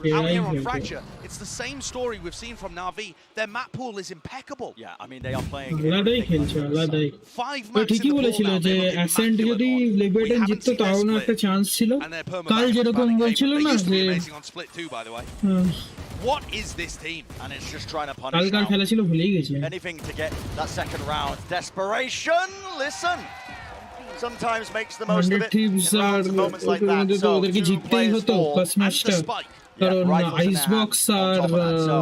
out here on yeah. Fracture. It's the same story we've seen from Na'Vi. Their map pool is impeccable. Yeah, I mean, they are playing. আলাদাই খেলছে আলাদাই 5 তো maps ঠিকই in the pool বলেছিল now. যে They look accent immaculate যদি on. We লেভিয়েটন haven't জিততো seen their তাও না একটা split. চান্স ছিল And their perma কাল back যেরকম battling বলছিল game. না They used to যে be amazing on split too, by the way. What is this team? And it's just trying to কাল punish কাল now. খেলা ছিল ভুলেই গেছি Anything to get that second round. Desperation. Listen. Sometimes makes the most of 100 it thieves in rounds R and moments like ওদের that. মধ্যে তো So ওদেরকে 2 জিততেই players হতো fall. ফার্স্ট And the ম্যাচটা spike. কারণ rifles in ice their box hands on আর top of that, so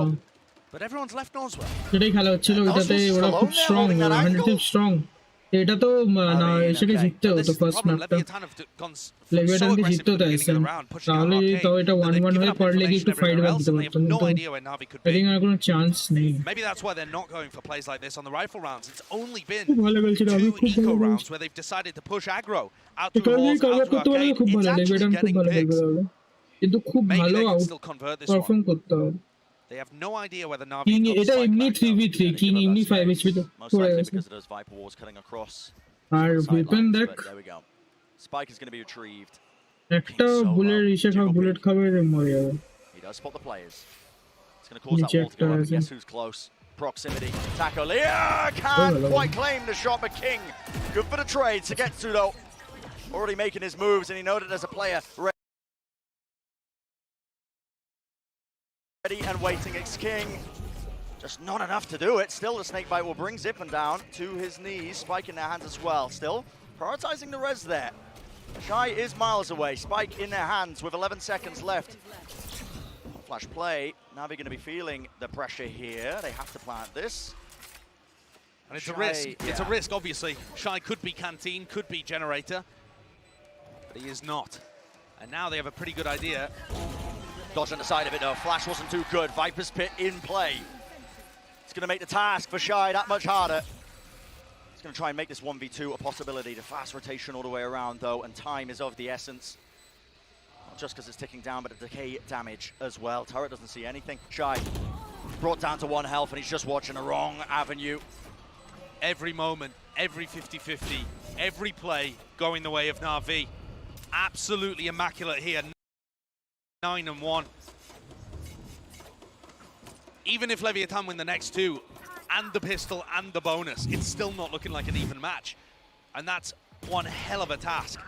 But everyone's left Noswell. সেটাই খেলা হচ্ছিল Yeah, ওটাতে Nozzle's ওরা still খুব on there, strong holding that 100 angle. Tip strong এটা তো না mean, এটাকে okay. জিততে But this হতো is the ফার্স্ট problem. ম্যাচটা Leviathan have gone so লেভিয়েটনকে aggressive জিততে at হতো the beginning of accent the round, pushing out তাহলে arcade, তাও এটা that 1-1 they've given হয়ে up পারলে information একটু ফাইট everywhere ব্যাক else, দিতে and they have পারতো no কিন্তু idea where Na'Vi could batting be. আর কোনো চান্স নেই Maybe that's why they're not going for plays like this on the rifle rounds. It's only been খুব ভালো খেলছিল আমি 2 খুব eco ভালো rounds খেলছি where they've decided to push aggro out এখানে through যদি walls, কভার out through করতে পারলে arcade. খুব It's ভালো actually লেভিয়েটন খুব getting ভালো খেলতে picks. পারবে কিন্তু খুব Maybe ভালো they can out still convert this perform one. করতে হবে They have no idea whether Na'Vi king got the এটা spike এমনি back, though. 3v3 Gonna king give up এমনি that 5 space. এইচপি তে Most পড়ে likely গেছে because of those Viper walls cutting across. আর the weapon sidelines, দেখ but there we go. Spike is going to be retrieved. একটা so bullet low. ইসে খাবে Jiggle bullet খাবে মরে যাবে He does spot the players. It's going to cause that Niche wall to go up. actor, Guess who's close? Proximity. Taco Leah can't hello. quite claim the shot, but King good for the trade. Sugetsu though already making his moves, and he noted as a player ready and waiting. It's King. Just not enough to do it. Still, the snakebite will bring Zippin down to his knees. Spike in their hands as well. Still prioritizing the res there. Shy is miles away. Spike in their hands with 11 seconds left. Flash play. Navi going to be feeling the pressure here. They have to plant this. And it's a Shy, risk. It's a yeah. risk, obviously. Shy could be Canteen, could be Generator, but he is not. And now they have a pretty good idea. Dodging the side of it though. Flash wasn't too good. Viper's Pit in play. It's going to make the task for Shy that much harder. It's going to try and make this 1v2 a possibility. The fast rotation all the way around though, and time is of the essence. Not just because it's ticking down, but the decay damage as well. Turret doesn't see anything. Shy brought down to 1 health, and he's just watching the wrong avenue. Every moment, every 50-50, every play going the way of Na'Vi. Absolutely immaculate here. 9-1. Even if Leviathan win the next 2, and the pistol and the bonus, it's still not looking like an even match. And that's one hell of a task.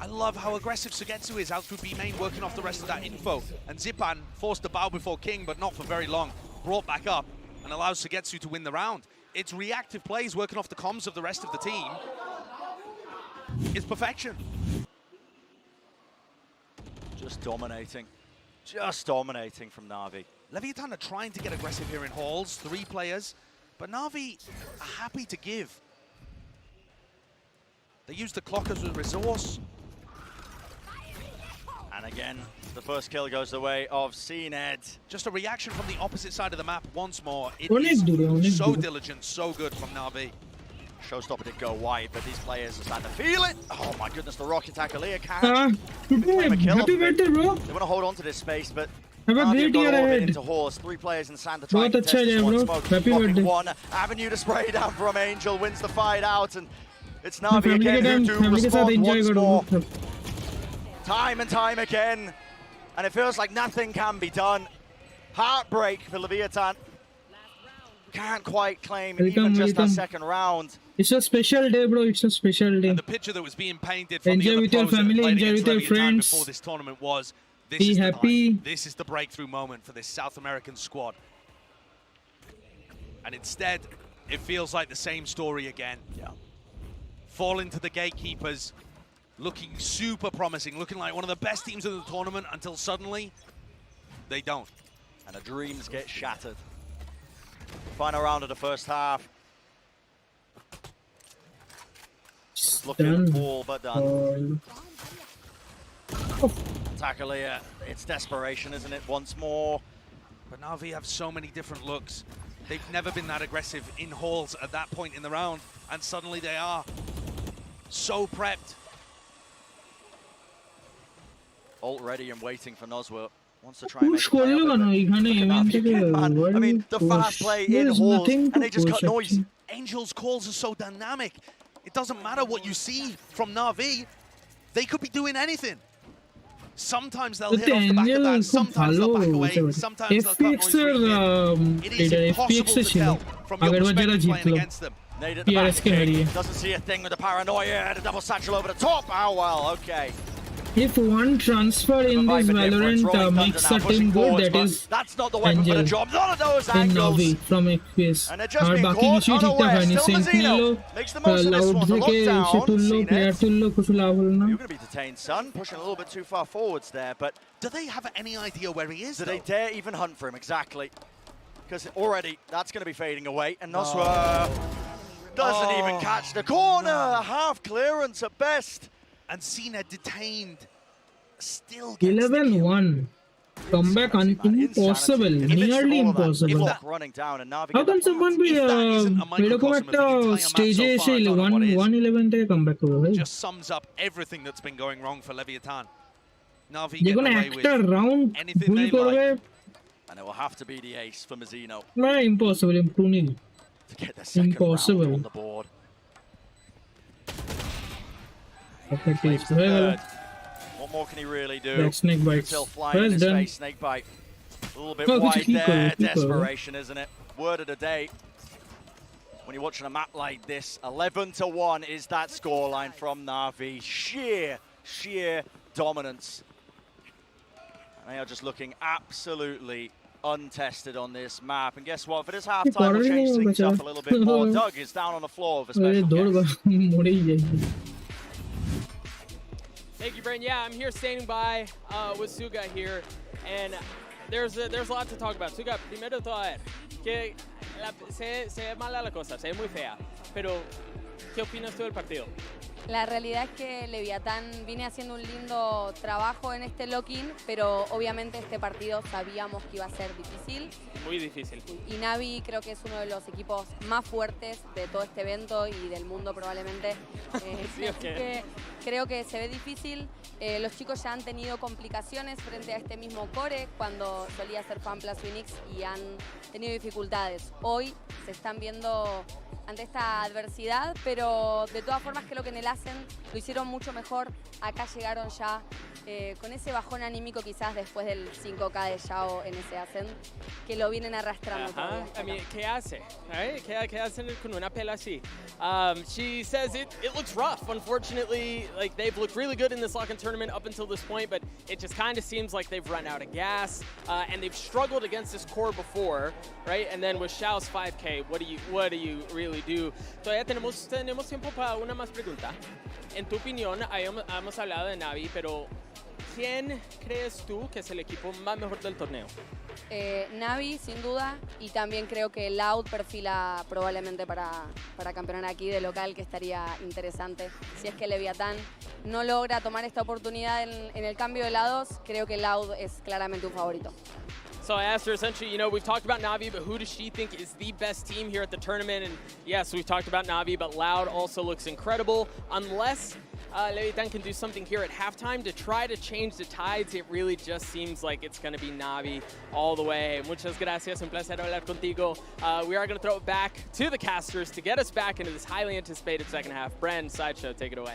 I love how aggressive Sugetsu is out through B main, working off the rest of that info. And Zipan forced to bow before King, but not for very long. Brought back up and allows Sugetsu to win the round. It's reactive plays working off the comms of the rest of the team. It's perfection. Just dominating. Just dominating from Na'Vi. Leviathan are trying to get aggressive here in halls, 3 players, but Na'Vi are happy to give. They use the clock as a resource. And again, the first kill goes the way of 𝐒𝐿. Just a reaction from the opposite side of the map once more. It Onek is dure. so diligent, so good from Na'Vi. Showstopper did go wide, but these players are starting to feel it. Oh my goodness, the rocket attack. Aaliyah can't claim a kill. Happy birthday bro They want to hold on to this space, but Have a Na'Vi great have got year all of it ahead. into horse. 3 players in sand to try बहुत and अच्छा contest this है one. bro. Smoke Happy blocking birthday. one avenue to spray down from Angel, wins the fight out, and it's मैं Na'Vi family के again time who do family के साथ respond enjoy once करूंगा more. Time and time again, and it feels like nothing can be done. Heartbreak for Leviathan. Can't quite claim even just that second round. It's a special day bro, it's a special day. And the picture that was being painted from Enjoy the other with your pros that family, played enjoy against with your Leviathan friends. before this tournament was, this Be is the happy. time. This is the breakthrough moment for this South American squad. And instead, it feels like the same story again. Yeah. Fall into the gatekeepers, looking super promising, looking like one of the best teams in the tournament until suddenly, they don't. And the dreams get shattered. Final round of the first half. Looking Done. all but done. Aleiyah, it's desperation, isn't it? Once more. But Na'Vi have so many different looks. They've never been that aggressive in halls at that point in the round, and suddenly they are so prepped. Alt ready and waiting for Noswell. Wants to try and make push a play করলো up, কেন but এখানে look at event Na'Vi থেকে again, man. I mean, the fast play in halls, and they just cut noise. Angel's calls are so dynamic. It doesn't matter what you see from Na'Vi. They could be doing anything. Sometimes they'll But hit off the back of Angel that, খুব sometimes ভালো they'll back away, হতে পারে। sometimes they'll cut FPX noise এর really in. It is এটা FPX impossible A to ছিল tell from your আগেরবার যারা perspective playing জিতলো against them. Nade at the back. PRS কে হারিয়ে। Doesn't see a thing with the paranoia. The double satchel over the top. Oh well, okay. If one transfer in Vibe this a difference. Valorant Rolling makes Thunder a now, team pushing good, forwards, that but is that's not the weapon for the Angel job. None of those in angles. Navi from FPS And they're just R being বাকি caught কিছুই ঠিকঠাক unaware. হয়নি Still সেন্টিনেলও Mazino makes the most of this loud one. The থেকে সে lockdown. তুললো player CNED. তুললো কিছু লাভ হলো না You're going to be detained, son. Pushing a little bit too far forwards there, but Do they have any idea where he is, do they though? dare even hunt for him? Exactly. Because already that's going to be fading away. And Nosra doesn't even catch the corner. Half clearance at best. And 𝐒𝐒 detained. Still gets the kill. 11-1 comeback impossible nearly impossible Clock running down and Navi how get the can someone be If that isn't a এরকম microcosm of একটা the entire map স্টেজে so far, এসে I don't know what is. 1-11 থেকে comeback করবে ভাই Just sums up everything that's been going wrong for Leviathan. Navi যে getting কোনো away একটা with রাউন্ড anything ভুল they করবে like. And it will have to be the ace for Mazino না impossible improving to get the second Impossible. round on the board. okay Claims taste the হয়ে গেল third. What more can he really do? that snake bites Till flying in first his done face, snake bite. A little bit Oh, wide keep there. going, keep going. Desperation, isn't it? Word of the day. When you're watching a map like this, 11-1 is that scoreline from Navi. Sheer dominance. And they are just looking absolutely untested on this map. And guess what? For this halftime, we'll change things up a little bit more. Doug is down on the floor with a আরে special দৌড় guest. মরেই যাই Thank you, Brandon. Yeah, I'm here standing by with Suga here, and there's a lot to talk about. Suga, primero todo, a ver, que se ve mala la cosa, se ve muy fea, pero ¿qué opinas tú del partido? La realidad es que Leviatán viene haciendo un lindo trabajo en este lock-in, pero obviamente este partido sabíamos que iba a ser difícil. Muy difícil. Y Navi creo que es uno de los equipos más fuertes de todo este evento y del mundo probablemente. Sí, Así ok. que creo que se ve difícil. Los chicos ya han tenido complicaciones frente a este mismo core cuando solía ser Pamplas Phoenix y han tenido dificultades. Hoy se están viendo ante esta adversidad, pero de todas formas creo que en el Ascent lo hicieron mucho mejor. Acá llegaron ya con ese bajón anímico quizás después del 5K de Xiao en ese Ascent, que lo vienen arrastrando todavía hasta I mean, acá. ¿qué hace? Right? ¿Qué hacen con una pela así? She says it looks rough. Unfortunately, like they've looked really good in this lock-in tournament up until this point, but it just kind of seems like they've run out of gas, and they've struggled against this core before, right? And then with Xiao's 5K, what do you really do? Todavía tenemos tiempo para una más pregunta. En tu opinión, hemos hablado de Navi, pero ¿quién crees tú que es el equipo más mejor del torneo? Navi, sin duda, y también creo que Loud perfila probablemente para campeonar aquí de local, que estaría interesante. Si es que Leviatán no logra tomar esta oportunidad en el cambio de lados, creo que Loud es claramente un favorito. So I asked her essentially, you know, we've talked about Navi, but who does she think is the best team here at the tournament? And yes, we've talked about Navi, but Loud also looks incredible. Unless Leviatán can do something here at halftime to try to change the tides, it really just seems like it's going to be Navi all the way. Muchas gracias, un placer hablar contigo. We are going to throw it back to the casters to get us back into this highly anticipated second half. Bren, Sideshow, take it away.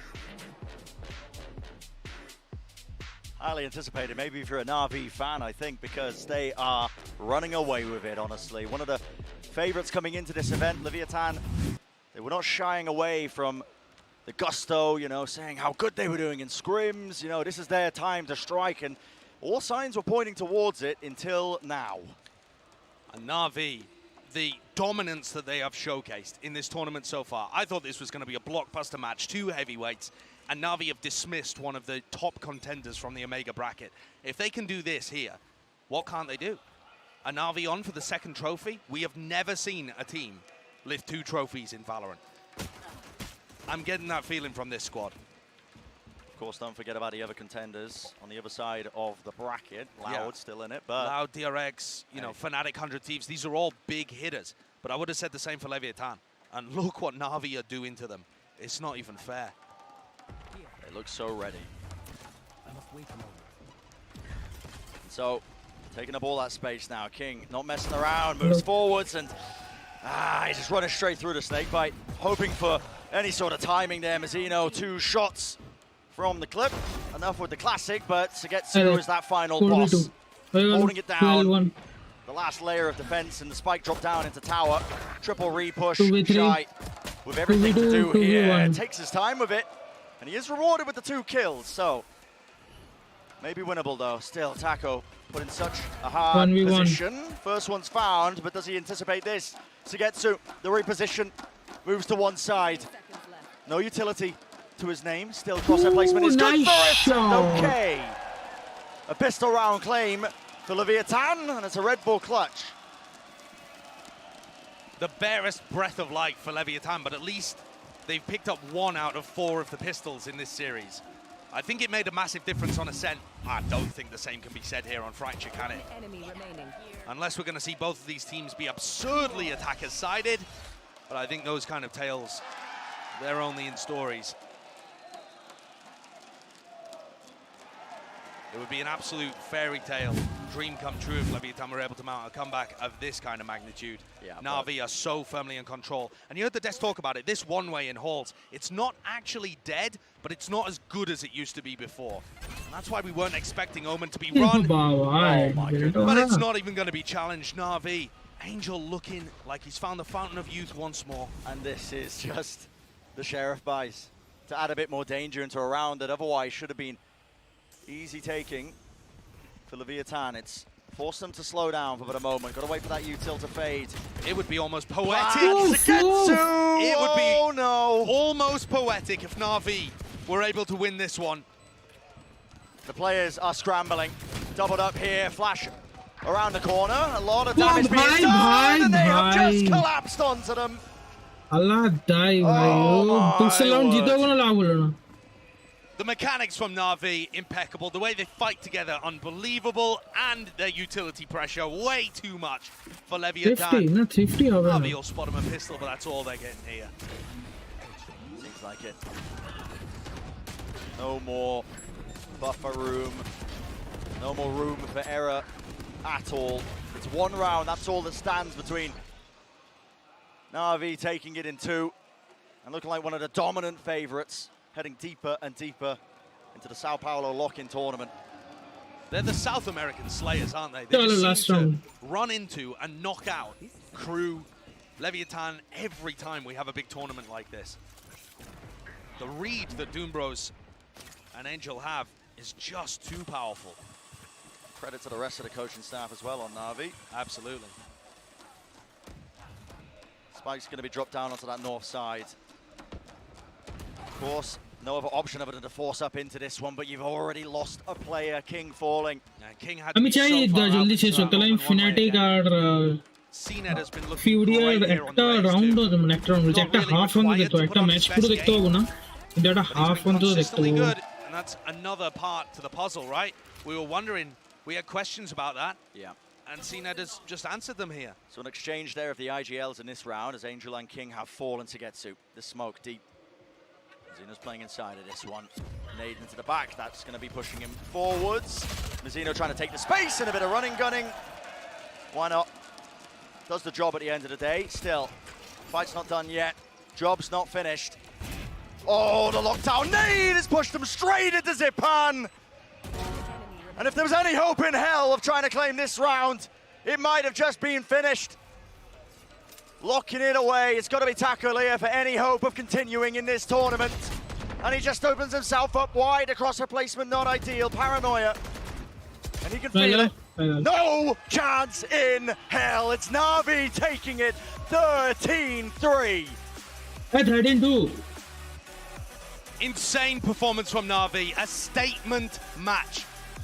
Highly anticipated, maybe if you're a Navi fan, I think, because they are running away with it, honestly. One of the favorites coming into this event, Leviathan, they were not shying away from the gusto, you know, saying how good they were doing in scrims. You know, this is their time to strike, and all signs were pointing towards it until now. And Navi, the dominance that they have showcased in this tournament so far, I thought this was going to be a blockbuster match, two heavyweights, and Navi have dismissed one of the top contenders from the Omega bracket. If they can do this here, what can't they do? A Navi on for the second trophy? We have never seen a team lift 2 trophies in Valorant. I'm getting that feeling from this squad. Of course, don't forget about the other contenders on the other side of the bracket. Loud still in it, but Loud, DRX, you know, Fnatic, 100 Thieves, these are all big hitters. But I would have said the same for Leviathan. And look what Navi are doing to them. It's not even fair. they look so ready. I must wait a moment. So, taking up all that space now. King not messing around, moves forwards, and he's just running straight through the snake bite, hoping for any sort of timing there. Mazino, 2 shots from the clip. Enough with the classic, but 𝐒𝐏𝐄𝐂 is that final boss. 4v2. Holding it down. 12-1. The last layer of defense, and the spike drop down into tower. Triple re-push. 2v3. Shy with everything to 2v2, do here. 2v1. Takes his time with it, and he is rewarded with the 2 kills. So maybe winnable though. Still, 𝐒𝐿𝐒𝐄𝐂 put in such a hard 1v1. position. First one's found, but does he anticipate this? 𝐒𝐏𝐄𝐂, the reposition, moves to one side. No utility to his name. Still, crosshair placement is good nice for it. shot. Okay. A pistol round claim for 𝐿eviathan, and it's a Red Bull clutch. The barest breath of life for 𝐿eviathan, but at least they've picked up 1 out of 4 of the pistols in this series. I think it made a massive difference on Ascent. I don't think the same can be said here on Fracture, can it? Unless we're going to see both of these teams be absurdly attacker-sided, but I think those kind of tales, they're only in stories. It would be an absolute fairy tale, dream come true if 𝐿eviathan were able to mount a comeback of this kind of magnitude. Yeah, Na'Vi are so firmly in control. And you heard the Des talk about it, this one-way in halls, it's not actually dead, but it's not as good as it used to be before. And that's why we weren't expecting Omen to be run. Oh my goodness. But it's not even going to be challenged. Na'Vi, Angel looking like he's found the fountain of youth once more. And this is just the Sheriff buys to add a bit more danger into a round that otherwise should have been easy taking for 𝐿eviathan. It's forced them to slow down for a moment. Got to wait for that util to fade. It would be almost poetic. 𝐒𝐿𝐄𝐂! It would be Oh no! almost poetic if Na'Vi were able to win this one. The players are scrambling. Doubled up here. Flash around the corner. A lot of damage being done, and they have just collapsed onto them. Allah die, Oh bhai. Pixel round my jeetega na lag The mechanics from Na'Vi, impeccable. The way they fight together, unbelievable. And their utility pressure, way too much for 𝐿eviathan. 50 na 50 hobe Na'Vi na. will spot him a pistol, but that's all they're getting here. Seems like it. No more buffer room. No more room for error at all. It's 1 round. That's all that stands between Na'Vi taking it in 2 and looking like one of the dominant favorites, heading deeper and deeper into the Sao Paulo lock-in tournament. They're the South American Slayers, aren't they? Yeah, They just last seem to round. run into and knock out Crew, 𝐿eviathan every time we have a big tournament like this. The read that Doombros and Angel have is just too powerful. Credit to the rest of the coaching staff as well on Na'Vi. Absolutely. Spike's going to be dropped down onto that north side. Of course, no other option other than to force up into this one, but you've already lost a player. King falling. King had আমি to be চাই so far out জলদি to শেষ start হোক তাহলে আমি open one way Fnatic again. আর CNET has been looking FURIA great here on একটা the race round too. মানে একটা রাউন্ড বলছি একটা হাফ অন্তত দেখতে হবে একটা ম্যাচ পুরো দেখতে পাবো না কিন্তু একটা But হাফ he's been অন্তত দেখতে consistently পাবো good, and that's another part to the puzzle, right? We were wondering, we had questions about that, Yeah. and CNET has just answered them here. So an exchange there of the IGLs in this round as Angel and King have fallen to 𝐒𝐏𝐄𝐂. The smoke deep. Mizino's playing inside of this one. Nade into the back. That's going to be pushing him forwards. Mizino trying to take the space and a bit of running gunning. Why not? Does the job at the end of the day. Still, fight's not done yet. Job's not finished. Oh, the lockdown nade has pushed them straight into Zipan. And if there was any hope in hell of trying to claim this round, it might have just been finished. Locking it away. It's got to be 𝐒𝐿𝐄𝐂 for any hope of continuing in this tournament. And he just opens himself up wide across her placement. Not ideal. Paranoia. And he can feel it. No chance in hell. It's Na'Vi taking it 13-3. At 13-2. Insane performance from Na'Vi, a statement match.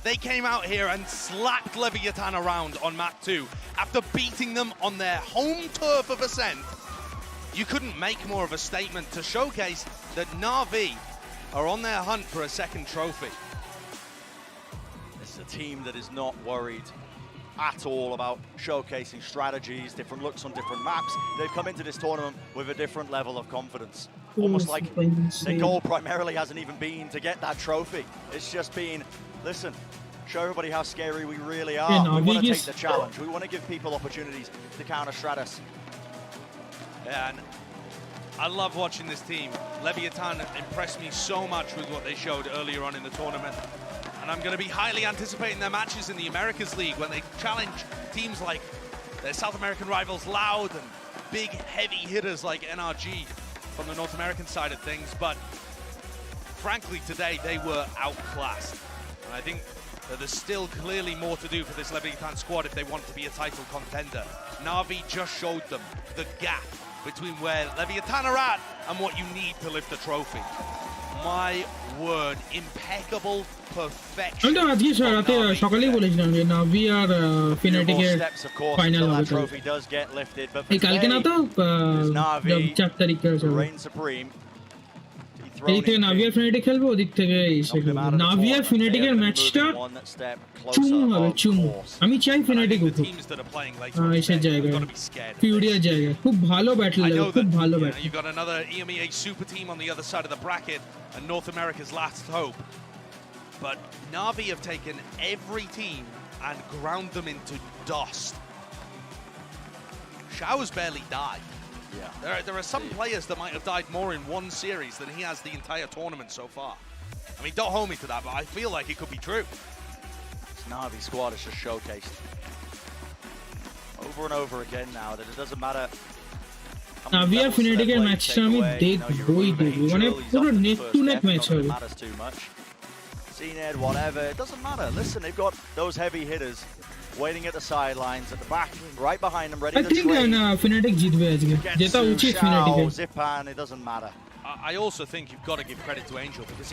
They came out here and slapped 𝐿eviathan around on map 2 after beating them on their home turf of Ascent. You couldn't make more of a statement to showcase that Na'Vi are on their hunt for a second trophy. This is a team that is not worried at all about showcasing strategies, different looks on different maps. They've come into this tournament with a different level of confidence. Almost like their goal primarily hasn't even been to get that trophy. It's just been, listen, show everybody how scary we really are. Yeah, we want to Na'Vi take the challenge. We want to give people opportunities to counter Stratus. And I love watching this team. Leviathan impressed me so much with what they showed earlier on in the tournament. And I'm going to be highly anticipating their matches in the Americas League when they challenge teams like their South American rivals Loud and big, heavy hitters like NRG from the North American side of things. But frankly, today they were outclassed. And I think that there's still clearly more to do for this Leviathan squad if they want to be a title contender. Na'Vi just showed them the gap between where Leviathan are at and what you need to lift the trophy. My word, impeccable perfection. আমি তো আজকে রাতে সকালেই বলেছিলাম যে নাভি আর ফিনাটিকের final হবে এই কালকে না তো 4 তারিখ এদিক থেকে নাভি আর ফিনাটিক খেলবো ওদিক থেকে নাভি আর ফিনাটিকের ম্যাচটা চুমু হবে চুমু আমি চাই ফিনাটিক উঠুক এসের জায়গায় ফিউরিয়ার জায়গায় খুব ভালো ব্যাটল লাগবে খুব ভালো battle You've got another EMEA super team on the other side of the bracket and North America's last hope. But Na'Vi have taken every team and ground them into dust. 𝐒𝐄𝐒's barely died. Yeah. There are some players that might have died more in one series than he has the entire tournament so far. I mean, don't hold me to that, but I feel like it could be true. This Na'Vi squad is just showcased over and over again now that it doesn't matter. নাভি আর ফিনাটিকের ম্যাচটা আমি দেখবই মানে পুরো নেক two নেক match হবে CNED, whatever, it doesn't matter. Listen, they've got those heavy hitters waiting at the sidelines, at the back, right behind them, ready to trade. I think Fnatic জিতবে আজকে জেতা উচিত ফিনাটিকের Zipan, it doesn't matter. I also think you've got to give credit to Angel because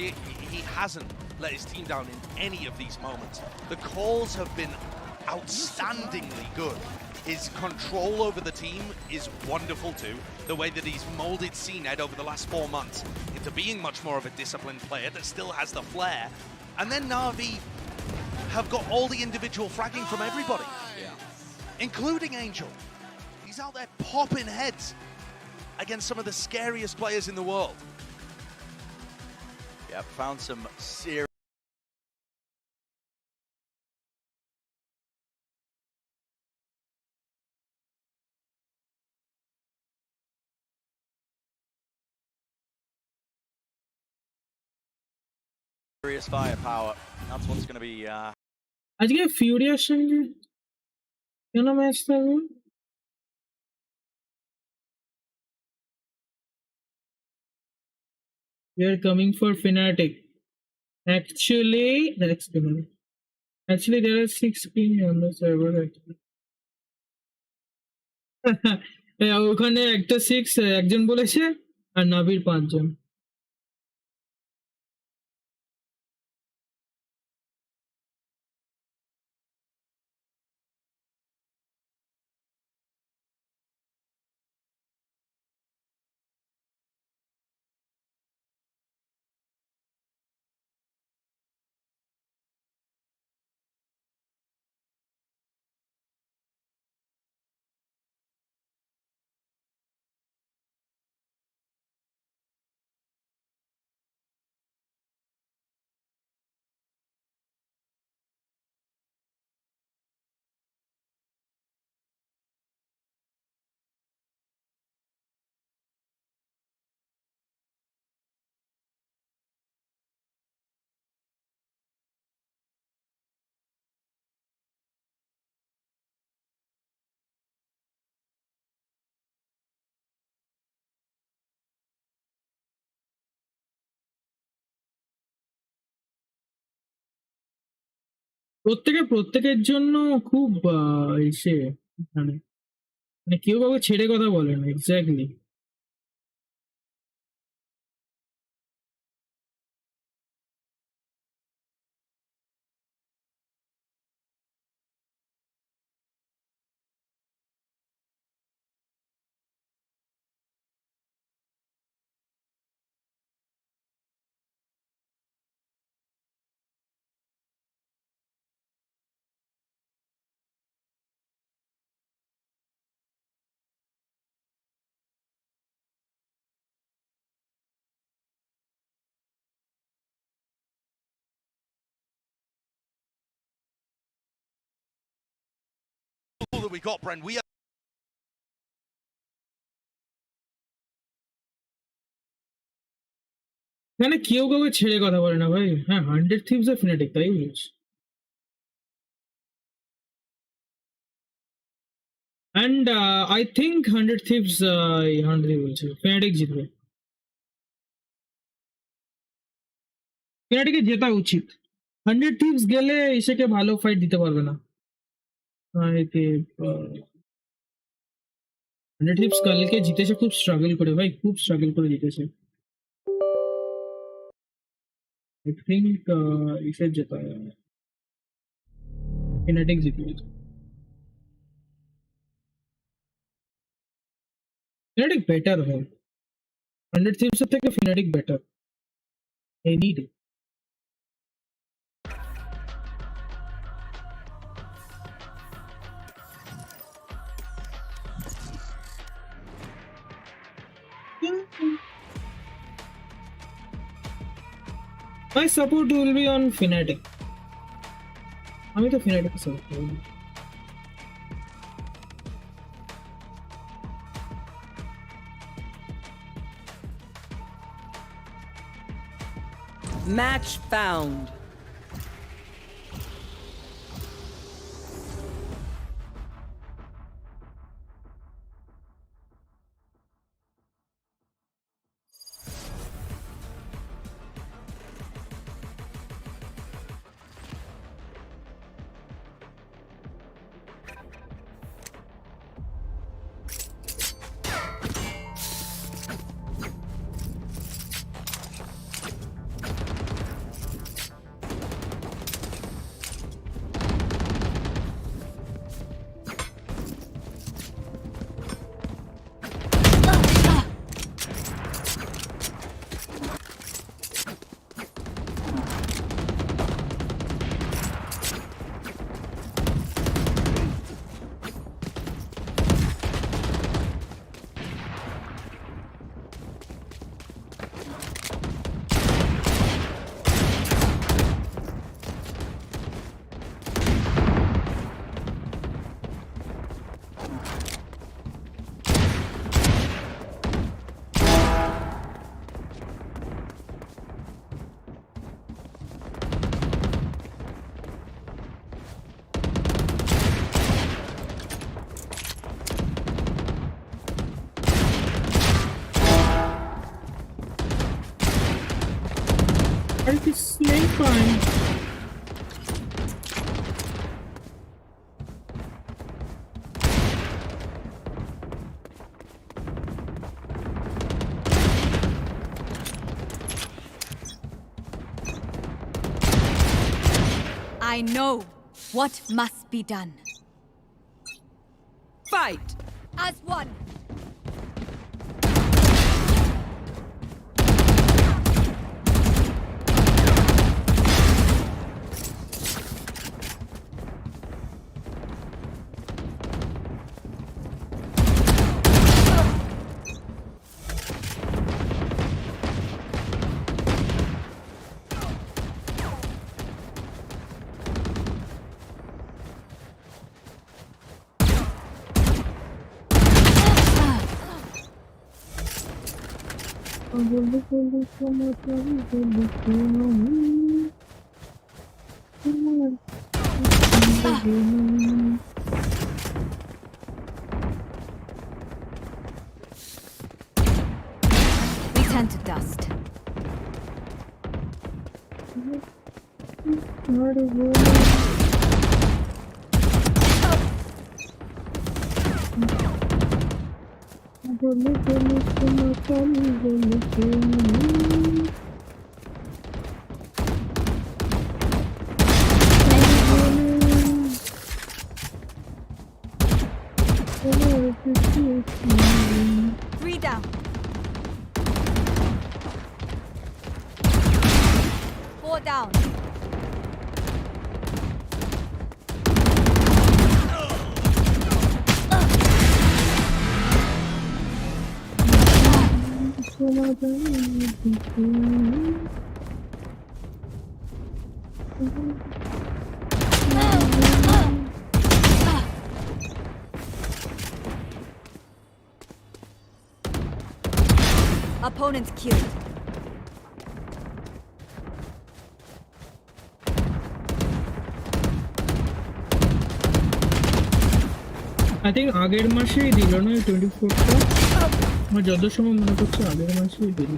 he hasn't let his team down in any of these moments. The calls have been outstandingly good. His control over the team is wonderful too. The way that he's molded CNED over the last 4 months into being much more of a disciplined player that still has the flair. And then Na'Vi have got all the individual fragging from everybody, including Angel. He's out there popping heads against some of the scariest players in the world. Yeah, found some serious firepower. That's what's going to be আজকে ফিউরিয়ার সঙ্গে কেন match থাকবে We are coming for Fnatic. Actually, there are 6 ping on the server. ওখানে একটা 6 একজন বলেছে আর নাভির 5 জন প্রত্যেকের জন্য খুব এসে মানে কেউ কাউকে ছেড়ে কথা বলে না exactly That we got, Bren. We এখানে কেউ কাউকে ছেড়ে কথা বলে না ভাই। হ্যাঁ 100 Thieves আর ফিনাটিক তাই বলছি। And I think 100 Thieves 100 Thieves বলছে ফিনাটিক জিতবে। ফিনাটিকের জেতা উচিত। 100 Thieves গেলে এসেকে ভালো ফাইট দিতে পারবে না। 100 Thieves কালকে জিতেছে খুব স্ট্রাগল করে ভাই, খুব স্ট্রাগল করে জিতেছে। I think इसे जिताया ফিনাটিক জিতবে। ফিনাটিক বেটার হয় 100 Thieves এর থেকে Fnatic better any day. My support will be on Fnatic. আমি তো Fnatic সাপোর্ট করব। Match found. Are you snake fine? I know what must be done. Fight! As one. We turn to dust. Three down. 4 down. Opponents killed. I think আগের মাসেই দিল না 24টা, আমার যত সময় মনে করছে আগের মাসেই দিল।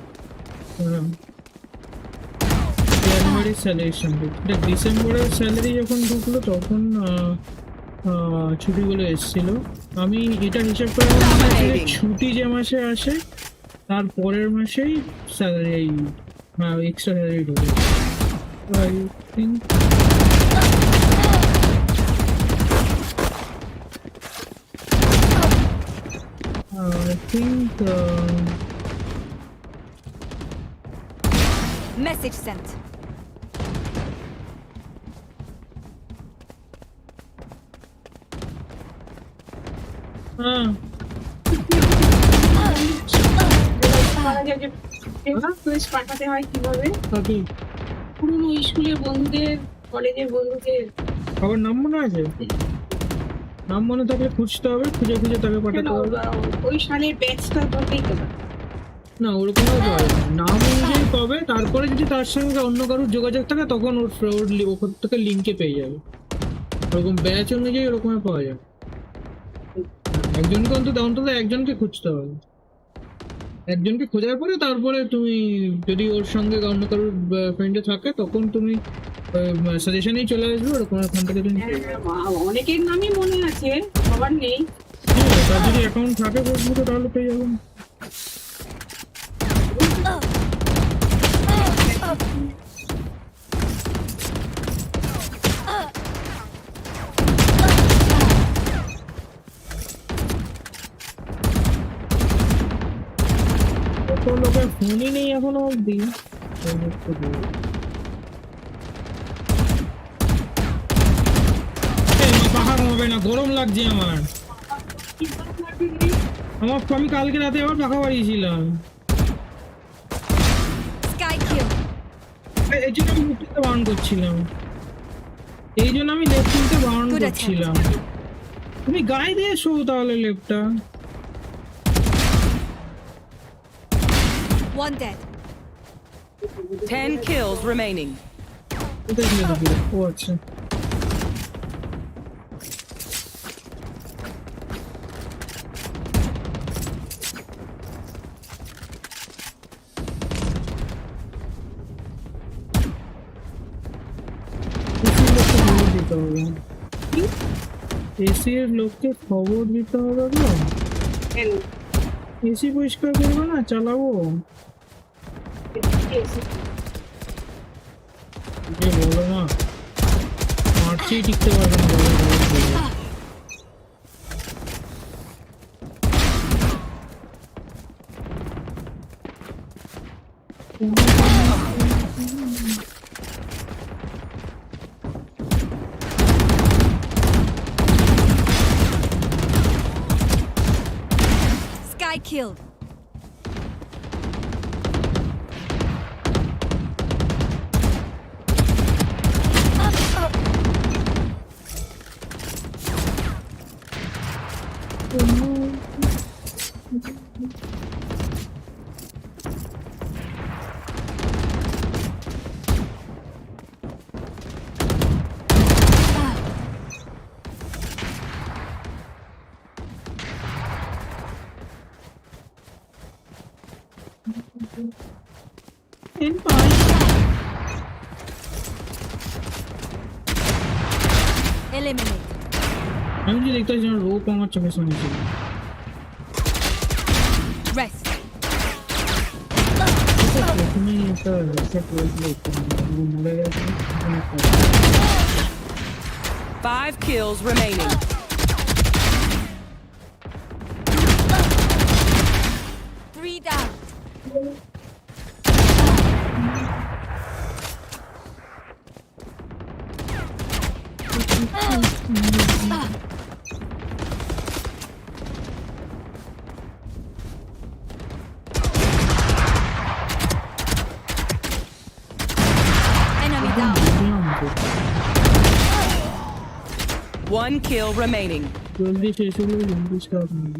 জানুয়ারির স্যালারির সঙ্গে দেখ ডিসেম্বরের স্যালারি যখন ঢুকলো তখন ছুটিগুলো এসেছিল। আমি এটা হিসাব করে ছুটি যে মাসে আসে তার পরের মাসেই স্যালারি, হ্যাঁ এক্সট্রা স্যালারি ঢুকে। I think Message sent. হ্যাঁ পাঠাতে হয় কিভাবে? কাকি পুরনো স্কুলের বন্ধুদের, কলেজের বন্ধুদের আবার নাম মনে আছে? নাম মনে থাকলে খুঁজতে হবে, খুঁজে খুঁজে তাকে পাঠাতে হবে। ওই সালের ব্যাচটা ধরতেই হবে না ওরকম পাবে নাম অনুযায়ী পাবে, তারপরে যদি তার সঙ্গে অন্য কারোর যোগাযোগ থাকে তখন ওর ওখান থেকে লিঙ্কে পেয়ে যাবে। ওরকম ব্যাচ অনুযায়ী ওরকম পাওয়া যাবে। একজনকে অন্তত একজনকে খুঁজতে হবে, একজনকে খোঁজার পরে তারপরে তুমি যদি ওর সঙ্গে অন্য কারোর ফ্রেন্ডে থাকে তখন তুমি সাজেশনেই চলে আসবে, ওরকম ওখান থেকে তুমি অনেকের নামই মনে আছে, সবার নেই। তার যদি অ্যাকাউন্ট থাকে ফেসবুকে তাহলে পেয়ে যাবেন। লোকের ফোনই নেই এখনো অব্দি। পাখা কমাবে না, গরম লাগছে আমার। আমি কালকে রাতে আবার পাখা বাড়িয়েছিলাম, এই জন্য আমি লেফট কিনতে বারণ করছিলাম, তুমি গায়ে দিয়ে শো তাহলে লেফটটা। One dead. 10 kills remaining. ও আচ্ছা এসি এর লোককে খবর দিতে হবে না, এসি পরিষ্কার করবো না, চালাবো বলো না, মার্চেই টিকতে পারবে না। Sky killed. Eliminate. আমি যে দেখতে পাচ্ছি রোপ আমার চোখের সামনে ছিল। Rest. Five kills remaining. Three down. Enemy down. One kill remaining. জলদি শেষ হলো, জলদি স্টার্ট হবে।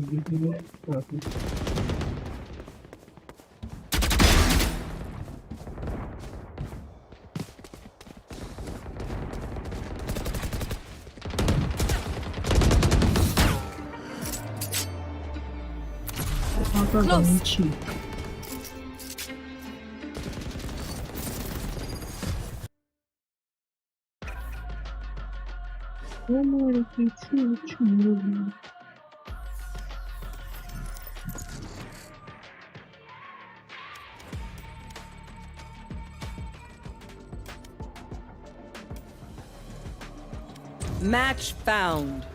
Close. Match found.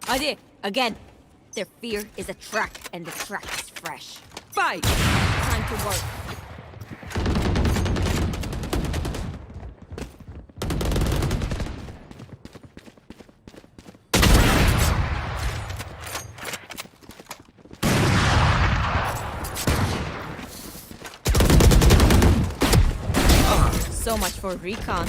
Hadi, again. Their fear is a track, and the track is fresh. Fight! Time to work. So much for recon.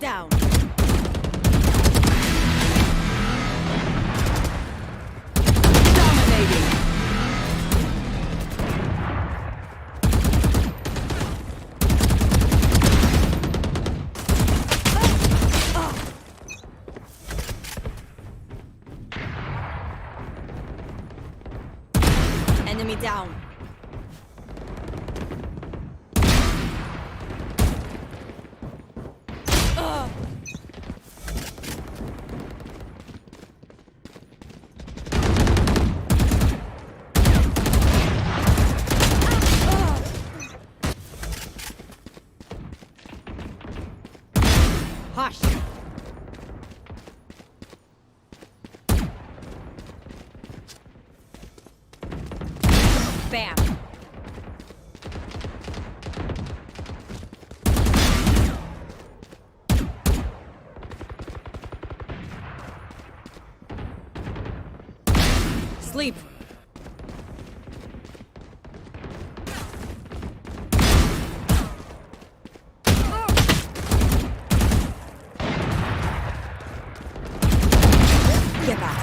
Down. Dominating. Enemy down. Hush. Bam. Sleep. Get back.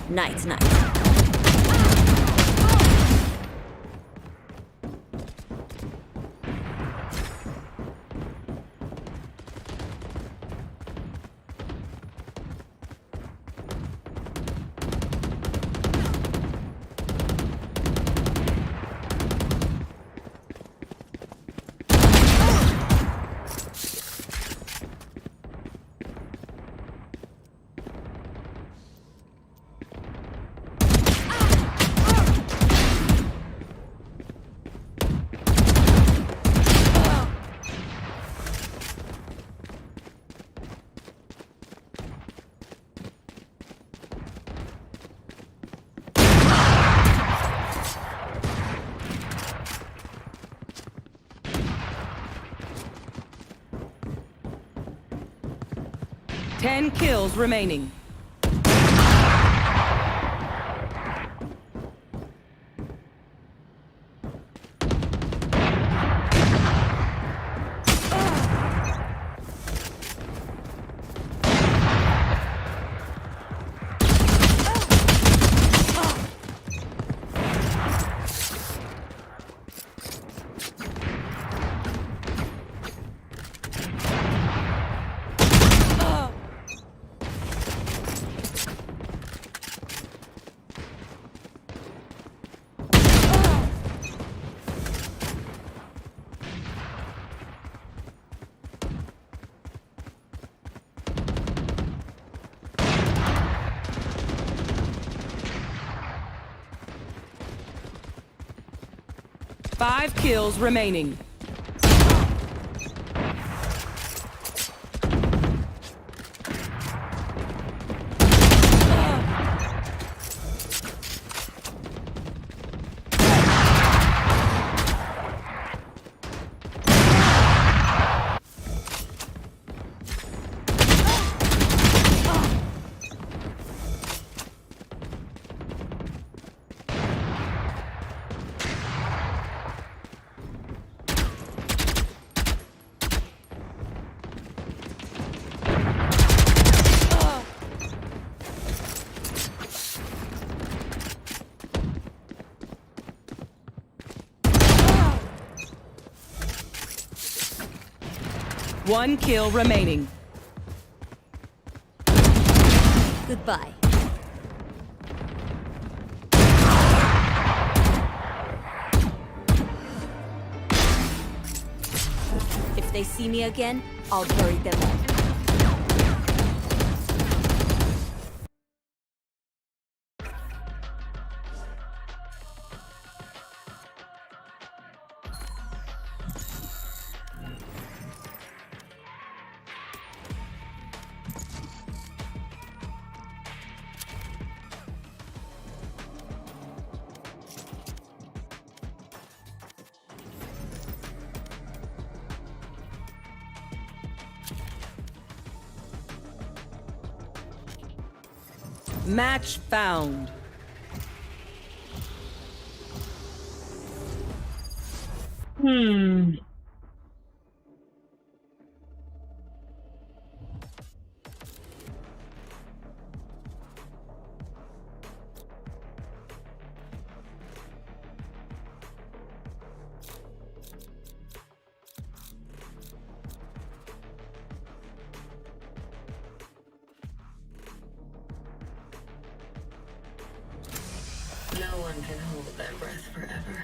Nice. Ten kills remaining. Five kills remaining. One kill remaining. Goodbye. If they see me again, I'll bury them all. Match found. No one can hold their breath forever.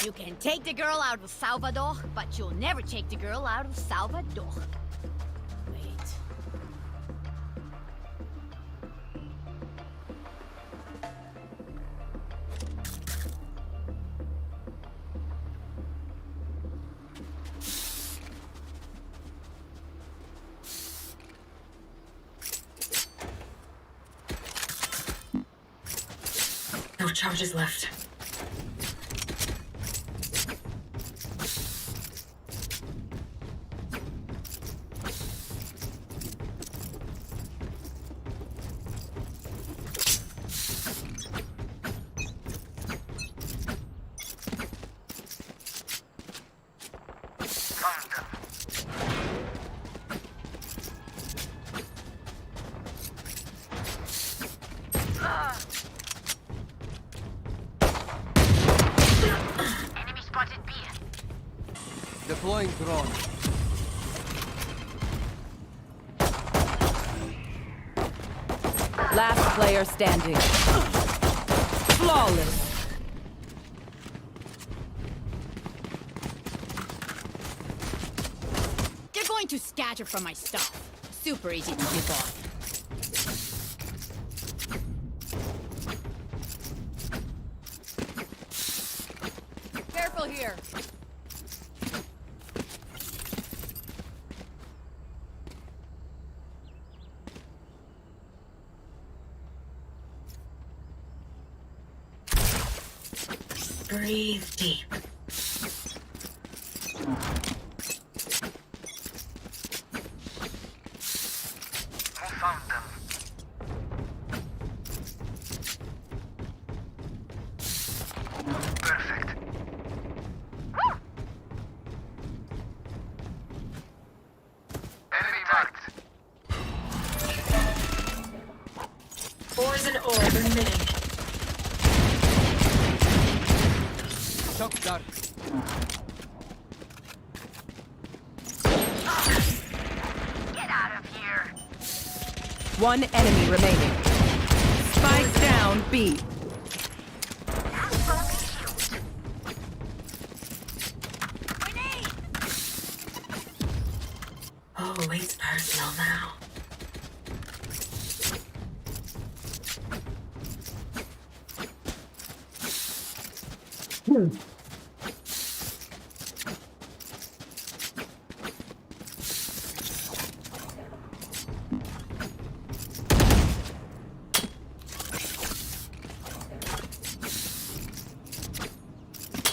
You can take the girl out of Salvador, but you'll never take the girl out of Salvador. Wait. No charges left. Deploying drone. Last player standing. Flawless. They're going to scatter from my stuff. Super easy to keep off. Careful here. Breathe deep. Ores and ore remaining. Shock dart. Get out of here. One enemy remaining. Spike down B. Oh, it's personal now.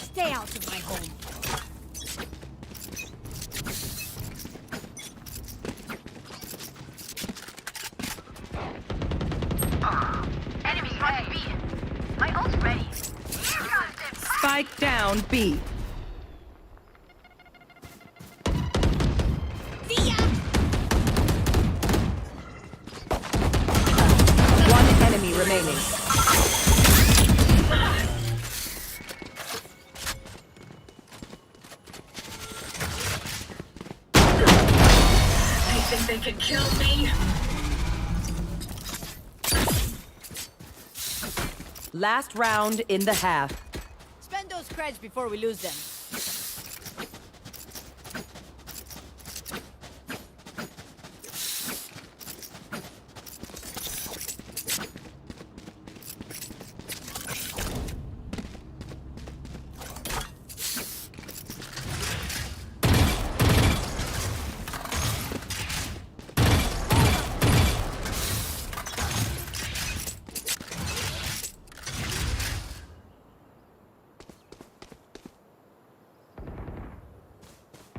Stay out of my home. Enemy spotted B. My ult's ready. Spike down B. See ya! One enemy remaining. They think they can kill me? Last round in the half. Spend those creds before we lose them.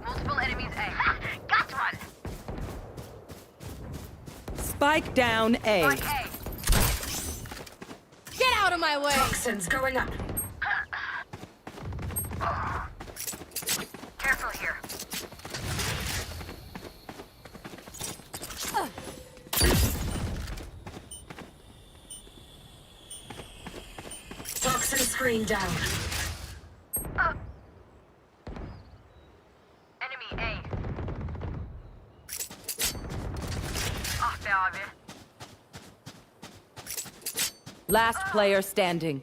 Multiple enemies A. Got one! Spike down A. Get out of my way! Toxins going up. Careful here. Toxin screen down. Enemy A. Ah be abi. Last player standing.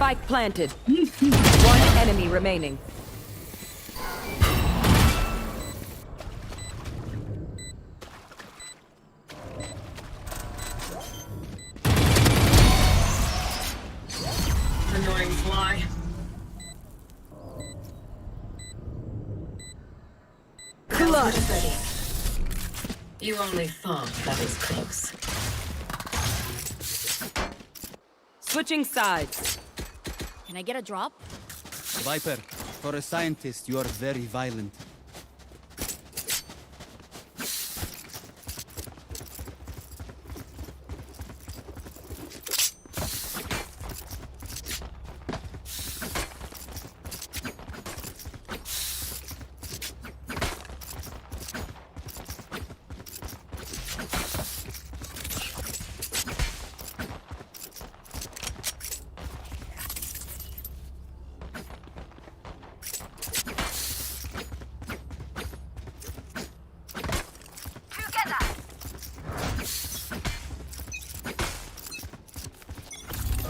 Spike planted. One enemy remaining. Annoying fly. Clutch. Ready. You only thought that was close. Switching sides. Can I get a drop? Viper, for a scientist, you are very violent.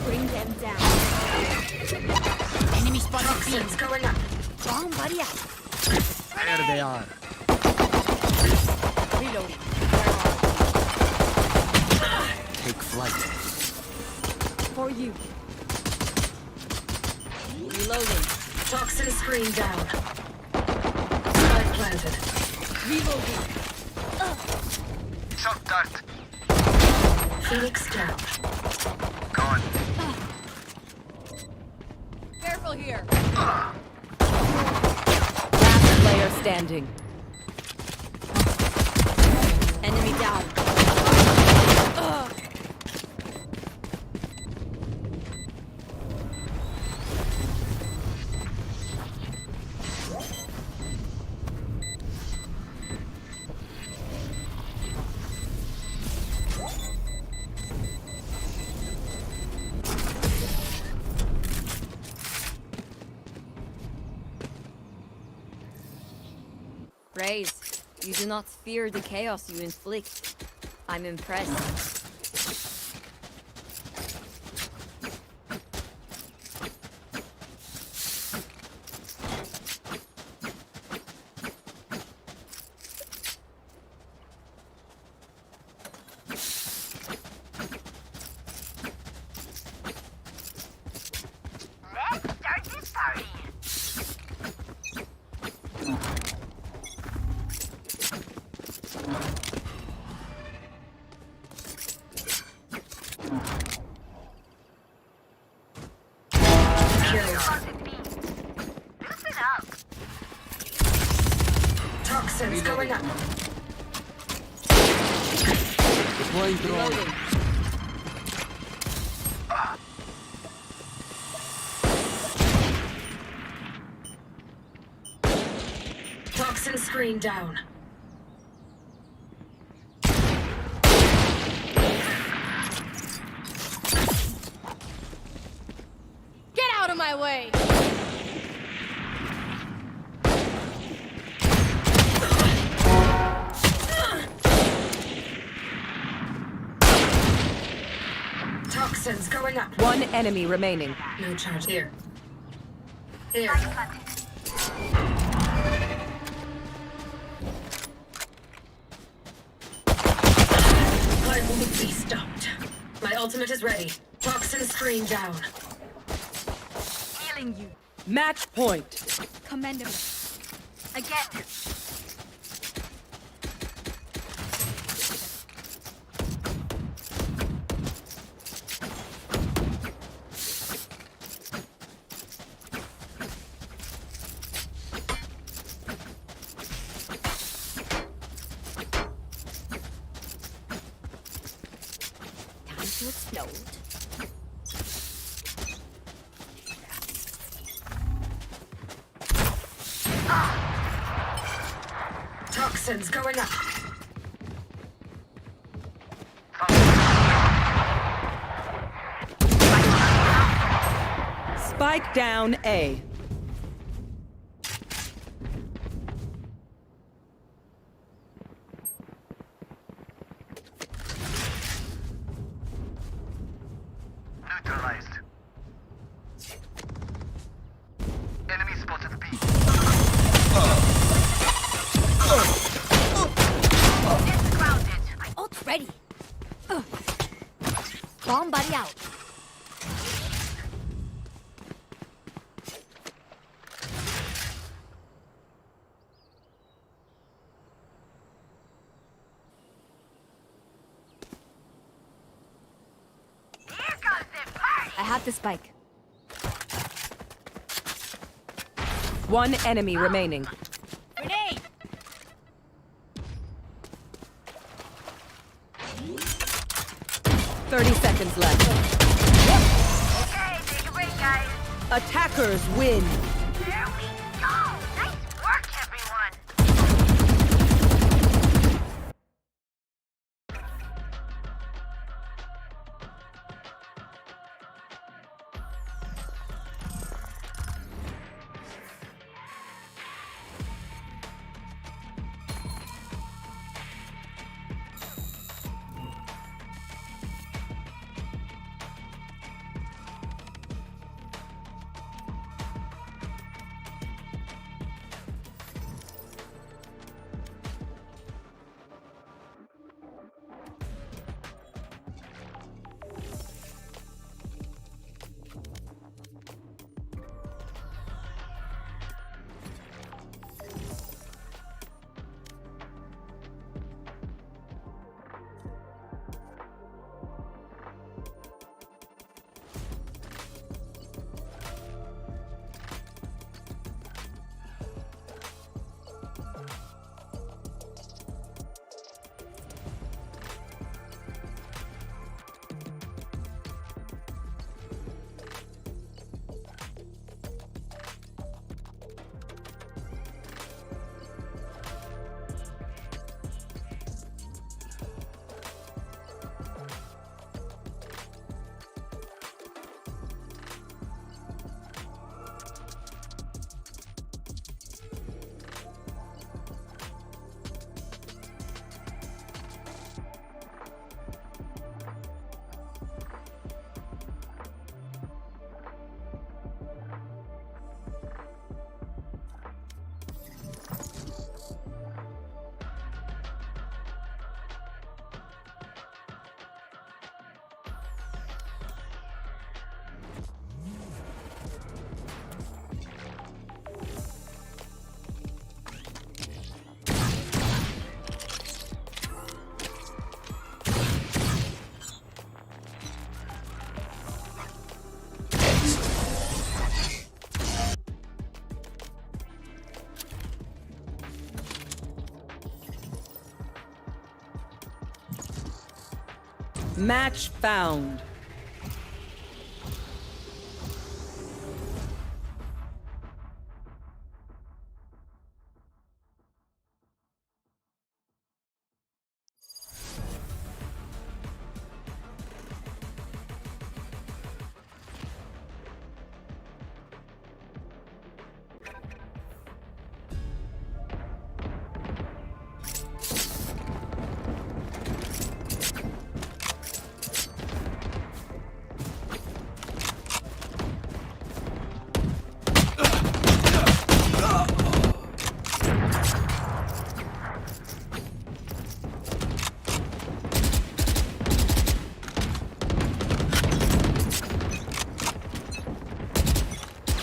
Bring them down. Enemy spotted B. It's going up. Bomb buddy out. There they are. Reloading. Take flight. For you. Reloading. Toxin screen down. Spike planted. Reloading. Shock dart. Phoenix down. Gone. Careful here. Last player standing. Enemy down. Raze, you do not fear the chaos you inflict. I'm impressed. Let's start this party. Listen up. Toxins going up. Deploying drone. Toxin screen down. Get out of my way. Toxins going up. One enemy remaining. No charge. Here. Here. I won't be stopped. My ultimate is ready. Toxin screen down. Healing you. Match point. Commendable. Again. Time to explode. Toxins going up. Spike down A. Neutralized. Bomb buddy out. I have the spike. One enemy remaining. Grenade! 30 seconds left. Okay, take a break, guys. Attackers win. There we go. Nice work, everyone. Match found.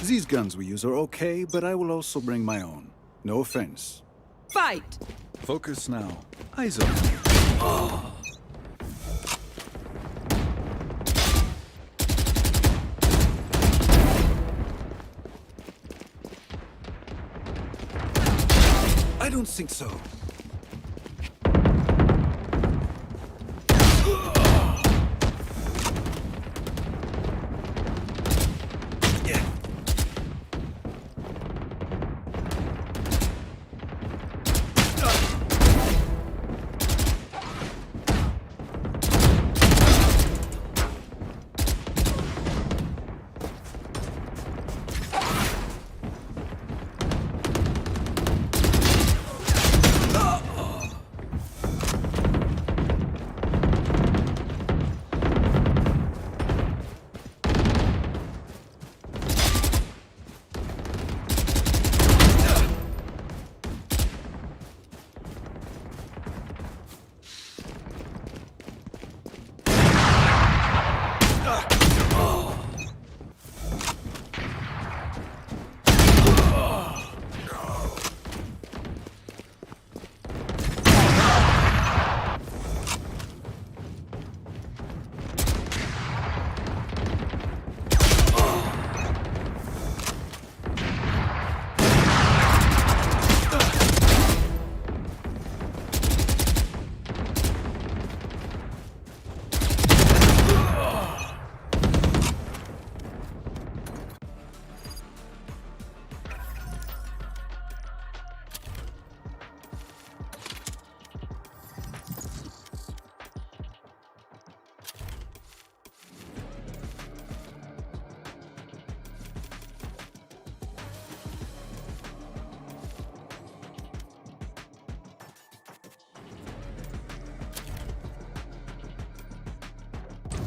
These guns we use are okay, but I will also bring my own. No offense. Fight! Focus now. Eyes open. I don't think so.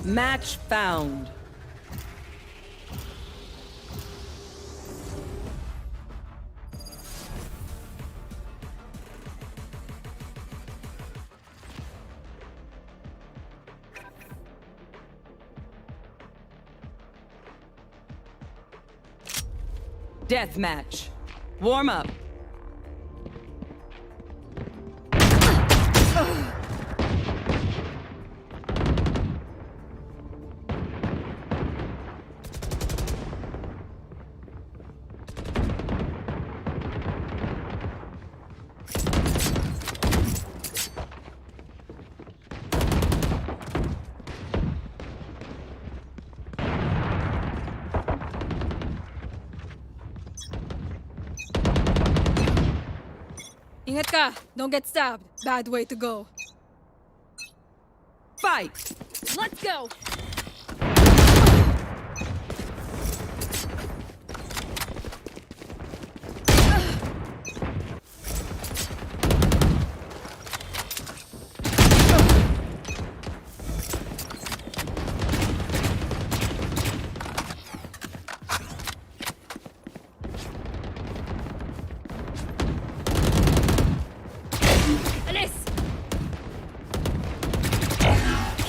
Match found. Deathmatch. Warm up. Ingat ka, don't get stabbed. Bad way to go. Fight! Let's go!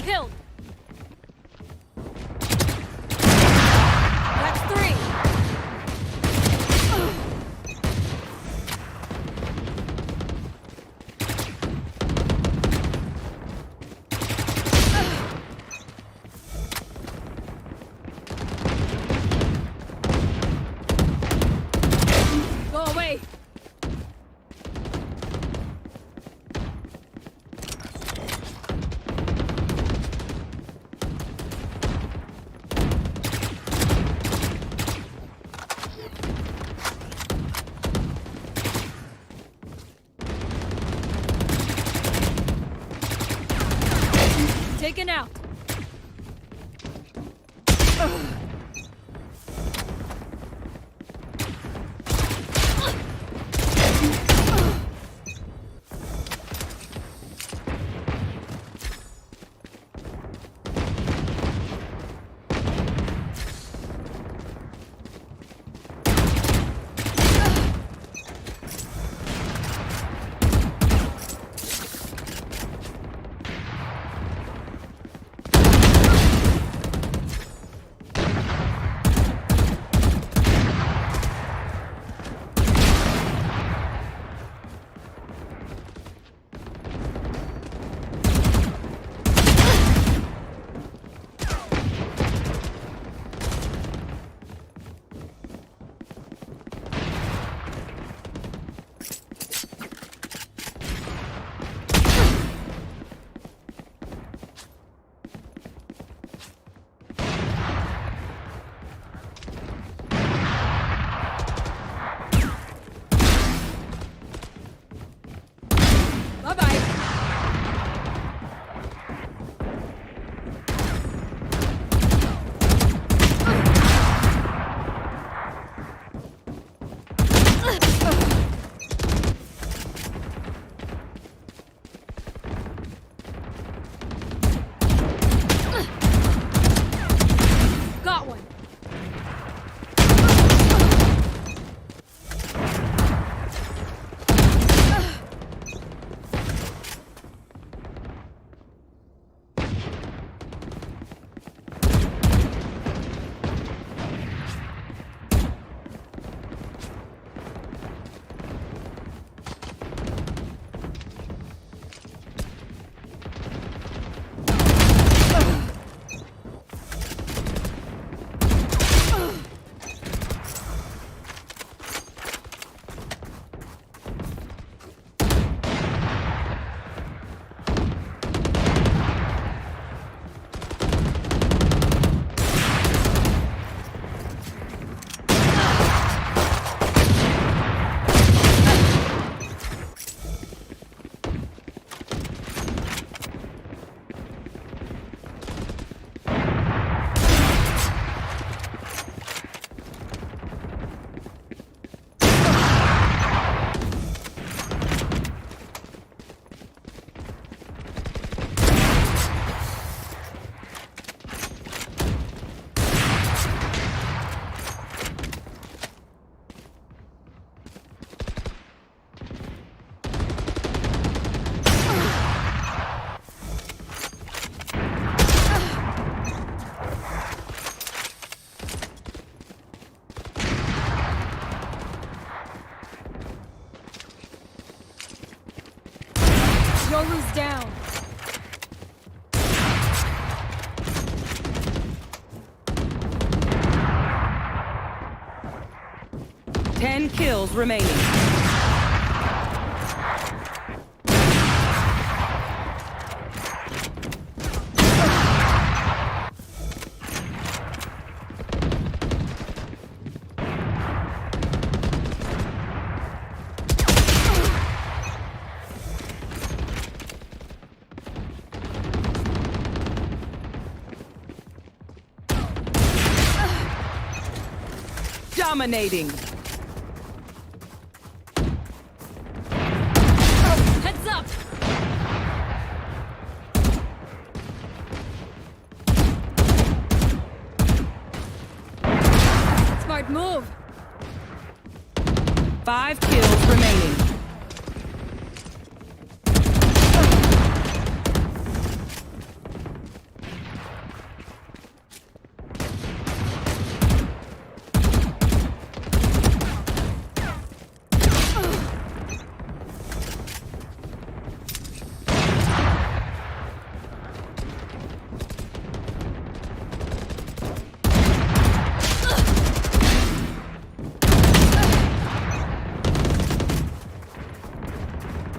Killed! That's 3! Go away! Taken out. He's down. Ten kills remaining. Dominating. Heads up. Smart move. 5 kills remaining.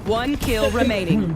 One kill remaining.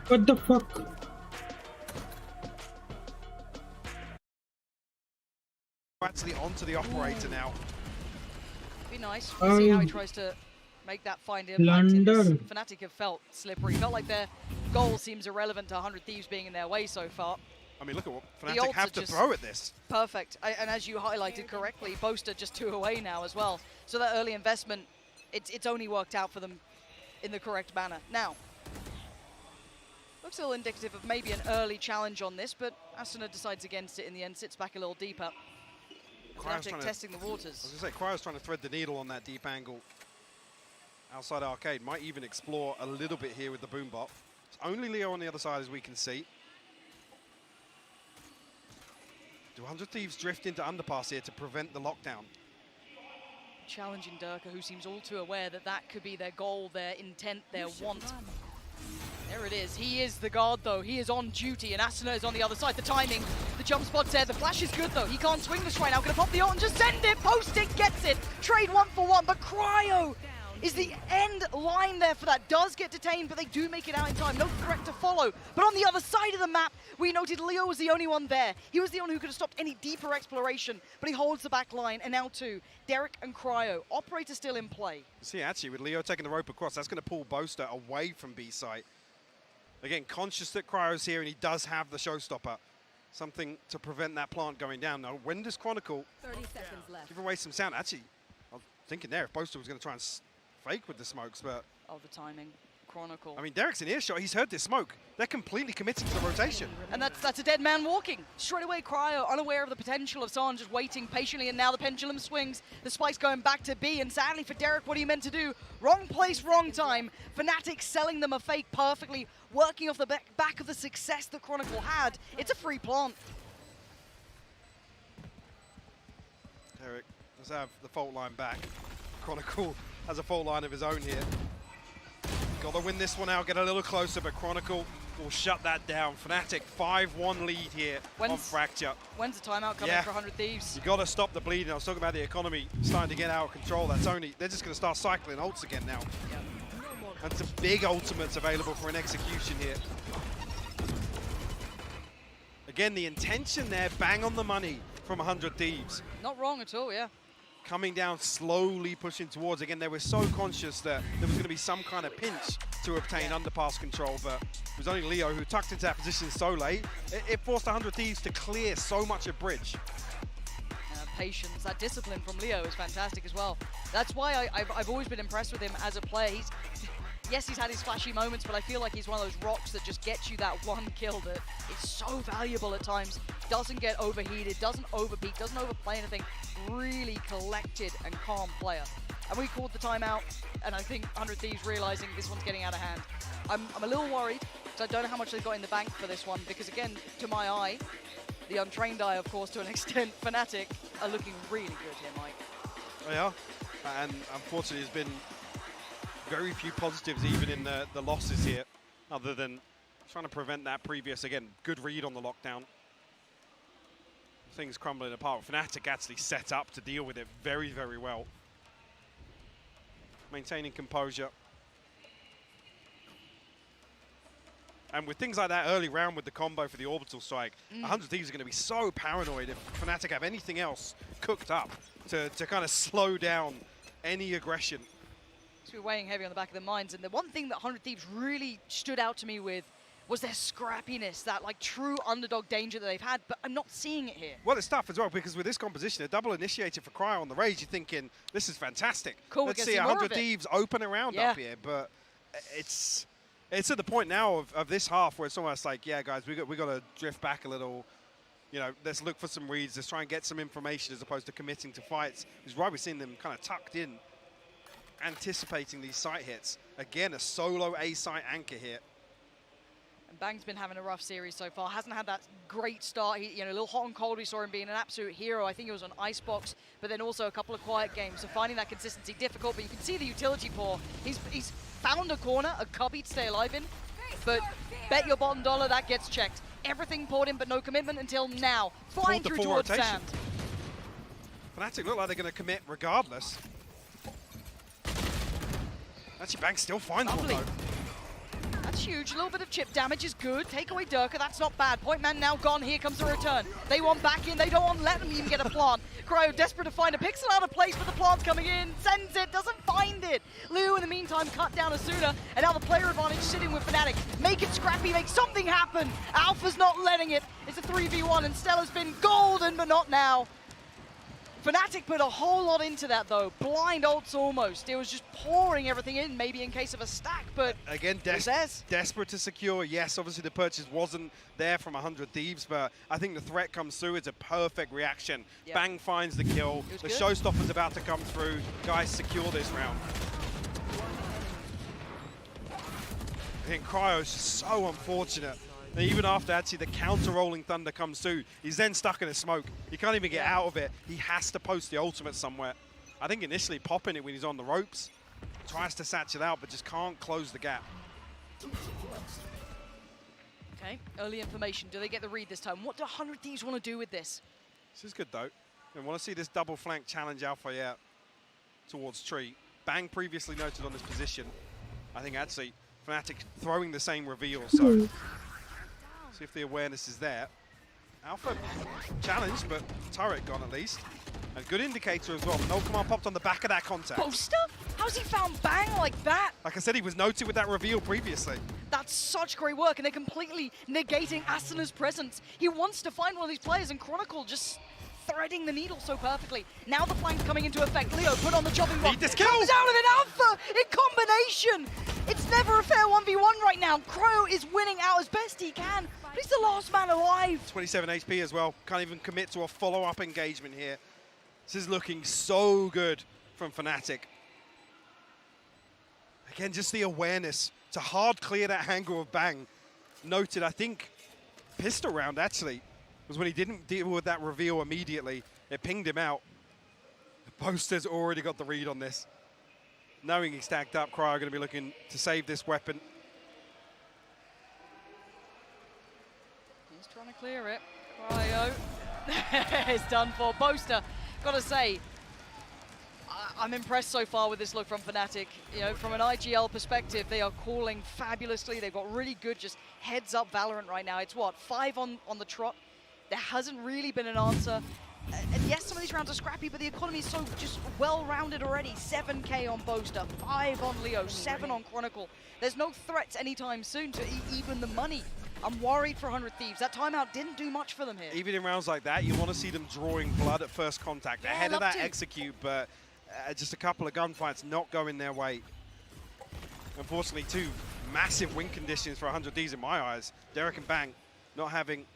What the fuck? Actually onto the operator now. Be nice to see how he tries to make that find impact. Fnatic have felt slippery. Felt like their goal seems irrelevant to 100 Thieves being in their way so far. I mean, look at what Fnatic have to throw at this. Perfect. And as you highlighted correctly, Boaster just 2 away now as well. So that early investment, it's only worked out for them in the correct manner. Now, looks a little indicative of maybe an early challenge on this, but Asuna decides against it in the end, sits back a little deeper. Fnatic testing the waters. I was going to say, Cryo's trying to thread the needle on that deep angle. Outside arcade, might even explore a little bit here with the boom bot. It's only Leo on the other side as we can see. Do 100 Thieves drift into underpass here to prevent the lockdown? Challenging Durka, who seems all too aware that that could be their goal, their intent, their want. There it is. He is the guard, though. He is on duty, and Asuna is on the other side. The timing, the jump spot's there. The flash is good, though. He can't swing this right now. Gonna pop the ult and just send it. Post it, gets it. Trade 1 for 1, but Cryo is the end line there for that. Does get detained, but they do make it out in time. No threat to follow. But on the other side of the map, we noted Leo was the only one there. He was the only who could have stopped any deeper exploration, but he holds the back line. And now too, Derek and Cryo. Operator still in play. See, actually, with Leo taking the rope across, that's going to pull Boaster away from B site. Again, conscious that Cryo's here and he does have the showstopper. Something to prevent that plant going down. Now, when does Chronicle 30 seconds left. give away some sound? Actually, I was thinking there if Boaster was going to try and fake with the smokes, but... Oh, the timing. Chronicle. I mean, Derek's in earshot. He's heard this smoke. They're completely committed to the rotation. And that's a dead man walking. Straight away, Cryo, unaware of the potential of Son, just waiting patiently, and now the pendulum swings. The spike's going back to B, and sadly for Derek, what he meant to do, wrong place, wrong time. Fnatic selling them a fake perfectly, working off the back of the success that Chronicle had. It's a free plant. Derek does have the fault line back. Chronicle has a fault line of his own here. Got to win this one out, get a little closer, but Chronicle will shut that down. Fnatic 5-1 lead here on Fracture. When's the timeout coming for 100 Thieves? You got to stop the bleeding. I was talking about the economy starting to get out of control. They're just going to start cycling ults again now. Yeah. And some big ultimates available for an execution here. Again, the intention there, bang on the money from 100 Thieves. Not wrong at all, yeah. Coming down, slowly pushing towards. Again, they were so conscious that there was going to be some kind of pinch to obtain underpass control, but it was only Leo who tucked into that position so late. It forced 100 Thieves to clear so much of bridge. Patience, that discipline from Leo is fantastic as well. That's why I've always been impressed with him as a player. Yes, he's had his flashy moments, but I feel like he's one of those rocks that just gets you that one kill that is so valuable at times. Doesn't get overheated, doesn't overpeak, doesn't overplay anything. Really collected and calm player. And we called the timeout, and I think 100 Thieves realizing this one's getting out of hand. I'm a little worried, because I don't know how much they've got in the bank for this one, because again, to my eye, the untrained eye, of course, to an extent, Fnatic are looking really good here, Mike. They are, and unfortunately there's been very few positives even in the losses here, other than trying to prevent that previous, again, good read on the lockdown. Things crumbling apart. Fnatic actually set up to deal with it very, very well. Maintaining composure. And with things like that early round with the combo for the orbital strike, 100 Thieves are going to be so paranoid if Fnatic have anything else cooked up to kind of slow down any aggression. So we're weighing heavy on the back of their minds, and the one thing that 100 Thieves really stood out to me with was their scrappiness, that like true underdog danger that they've had, but I'm not seeing it here. Well, it's tough as well, because with this composition, a double initiator for Cryo on the Rage, you're thinking, this is fantastic. Cool, let's see 100 Thieves open around up here, but it's at the point now of this half where it's almost like, yeah, guys, we got to drift back a little. You know, let's look for some reads, let's try and get some information as opposed to committing to fights. Which is why we're seeing them kind of tucked in, anticipating these site hits. Again, a solo A-site anchor here. And Bang's been having a rough series so far. Hasn't had that great start. He, a little hot and cold. We saw him being an absolute hero. I think it was on Icebox, but then also a couple of quiet games. So finding that consistency difficult, but you can see the utility pour. He's found a corner, a cubby to stay alive in, but bet your bottom dollar that gets checked. Everything poured in, but no commitment until now. Flying through towards sand. Fnatic look like they're going to commit regardless. Actually, Bang still finds one though. That's huge. A little bit of chip damage is good. Take away 𝐒𝐄𝐂, that's not bad. Point man now gone. Here comes the return. They want back in. They don't want to let them even get a plant. 𝐒𝐄𝐂 desperate to find a pixel out of place, but the plant's coming in. Sends it, doesn't find it. 𝐒𝐿 in the meantime cut down Asuna, and now the player advantage sitting with Fnatic. Make it scrappy, make something happen. Alpha's not letting it. It's a 3v1, and Stella's been golden, but not now. Fnatic put a whole lot into that though. Blind ults almost. It was just pouring everything in, maybe in case of a stack, but again, desperate to secure. Yes, obviously the purchase wasn't there from 100 Thieves, but I think the threat comes through. It's a perfect reaction. Yep. Bang finds the kill. The showstopper's about to come through. Guys, secure this round. I think 𝐒𝐄𝐂 is just so unfortunate. And even after actually the counter-rolling thunder comes through, he's then stuck in a smoke. He can't even get out of it. He has to post the ultimate somewhere. I think initially popping it when he's on the ropes, tries to satch it out, but just can't close the gap. Okay, early information. Do they get the read this time? What do 100 Thieves want to do with this? This is good though. I want to see this double flank challenge Alpha towards Tree. Bang previously noted on this position. I think actually Fnatic throwing the same reveal, so see if the awareness is there. Alpha challenged, but turret gone at least. A good indicator as well. No command popped on the back of that contact. Boaster? How's he found Bang like that? Like I said, he was noted with that reveal previously. That's such great work, and they're completely negating Asuna's presence. He wants to find one of these players, and Chronicle just threading the needle so perfectly. Now the flank's coming into effect. 𝐿EO put on the chopping block. This kill! Comes out of it, Alpha in combination. It's never a fair 1v1 right now. 𝐒𝐄𝐂 is winning out as best he can, but he's the last man alive. 27 HP as well. Can't even commit to a follow-up engagement here. This is looking so good from Fnatic. Again, just the awareness to hard clear that angle of Bang. Noted, I think, pistol round actually was when he didn't deal with that reveal immediately. It pinged him out. The Boaster's already got the read on this. Knowing he's stacked up, 𝐒𝐄𝐂 are going to be looking to save this weapon. He's trying to clear it. 𝐒𝐄𝐂 is done for. Boaster, gotta say, I'm impressed so far with this look from Fnatic. You know, from an IGL perspective, they are calling fabulously. They've got really good just heads up Valorant right now. It's what, 5 on the trot? There hasn't really been an answer. And yes, some of these rounds are scrappy, but the economy is so just well-rounded already. 7K on Boaster, 5 on 𝐿EO, 7 on Chronicle. There's no threats anytime soon to even the money. I'm worried for 100 Thieves. That timeout didn't do much for them here. Even in rounds like that, you want to see them drawing blood at first contact. Yeah, ahead of that execute, but just a couple of gunfights not going their way. Unfortunately, two massive win conditions for 100 Thieves in my eyes. Derek and Bang not having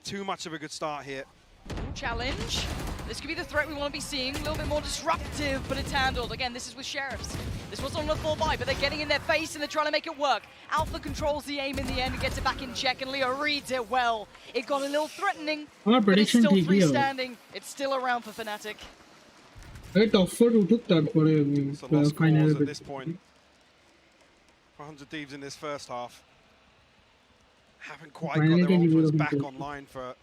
too much of a good start here. Challenge. This could be the threat we want to be seeing. A little bit more disruptive, but it's handled. Again, this is with Sheriffs. This was on the 4-buy, but they're getting in their face and they're trying to make it work. Alpha controls the aim in the end and gets it back in check, and 𝐿EO reads it well. It got a little threatening, but it's still freestanding. It's still around for Fnatic. It's a lost cause at this point. 100 Thieves in this first half. Haven't quite got their ultimates back online for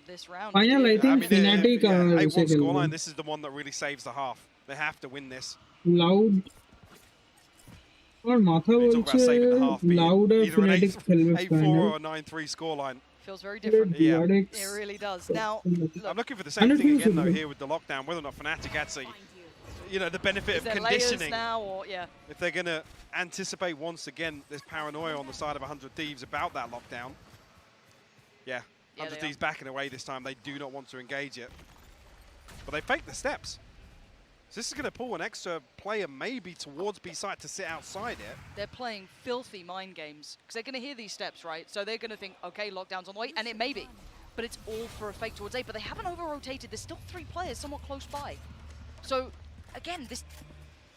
this round. Final, I think Fnatic 8-1 scoreline. This is the one that really saves the half. They have to win this. Loud. Or Matha louder Fnatic খেলবে 8-4 or a 9-3 scoreline. Feels very different. Yeah. It really does. Now, I'm looking for the same thing again though here with the lockdown. Whether or not Fnatic actually, you know, the benefit of conditioning. Now or, yeah. If they're going to anticipate once again this paranoia on the side of 100 Thieves about that lockdown. Yeah, 100 Thieves backing away this time. They do not want to engage it. But they fake the steps. So this is going to pull an extra player maybe towards B side to sit outside it. They're playing filthy mind games because they're going to hear these steps, right? So they're going to think, okay, lockdown's on the way, and it may be. But it's all for a fake towards A, but they haven't over-rotated. There's still 3 players somewhat close by. So, again,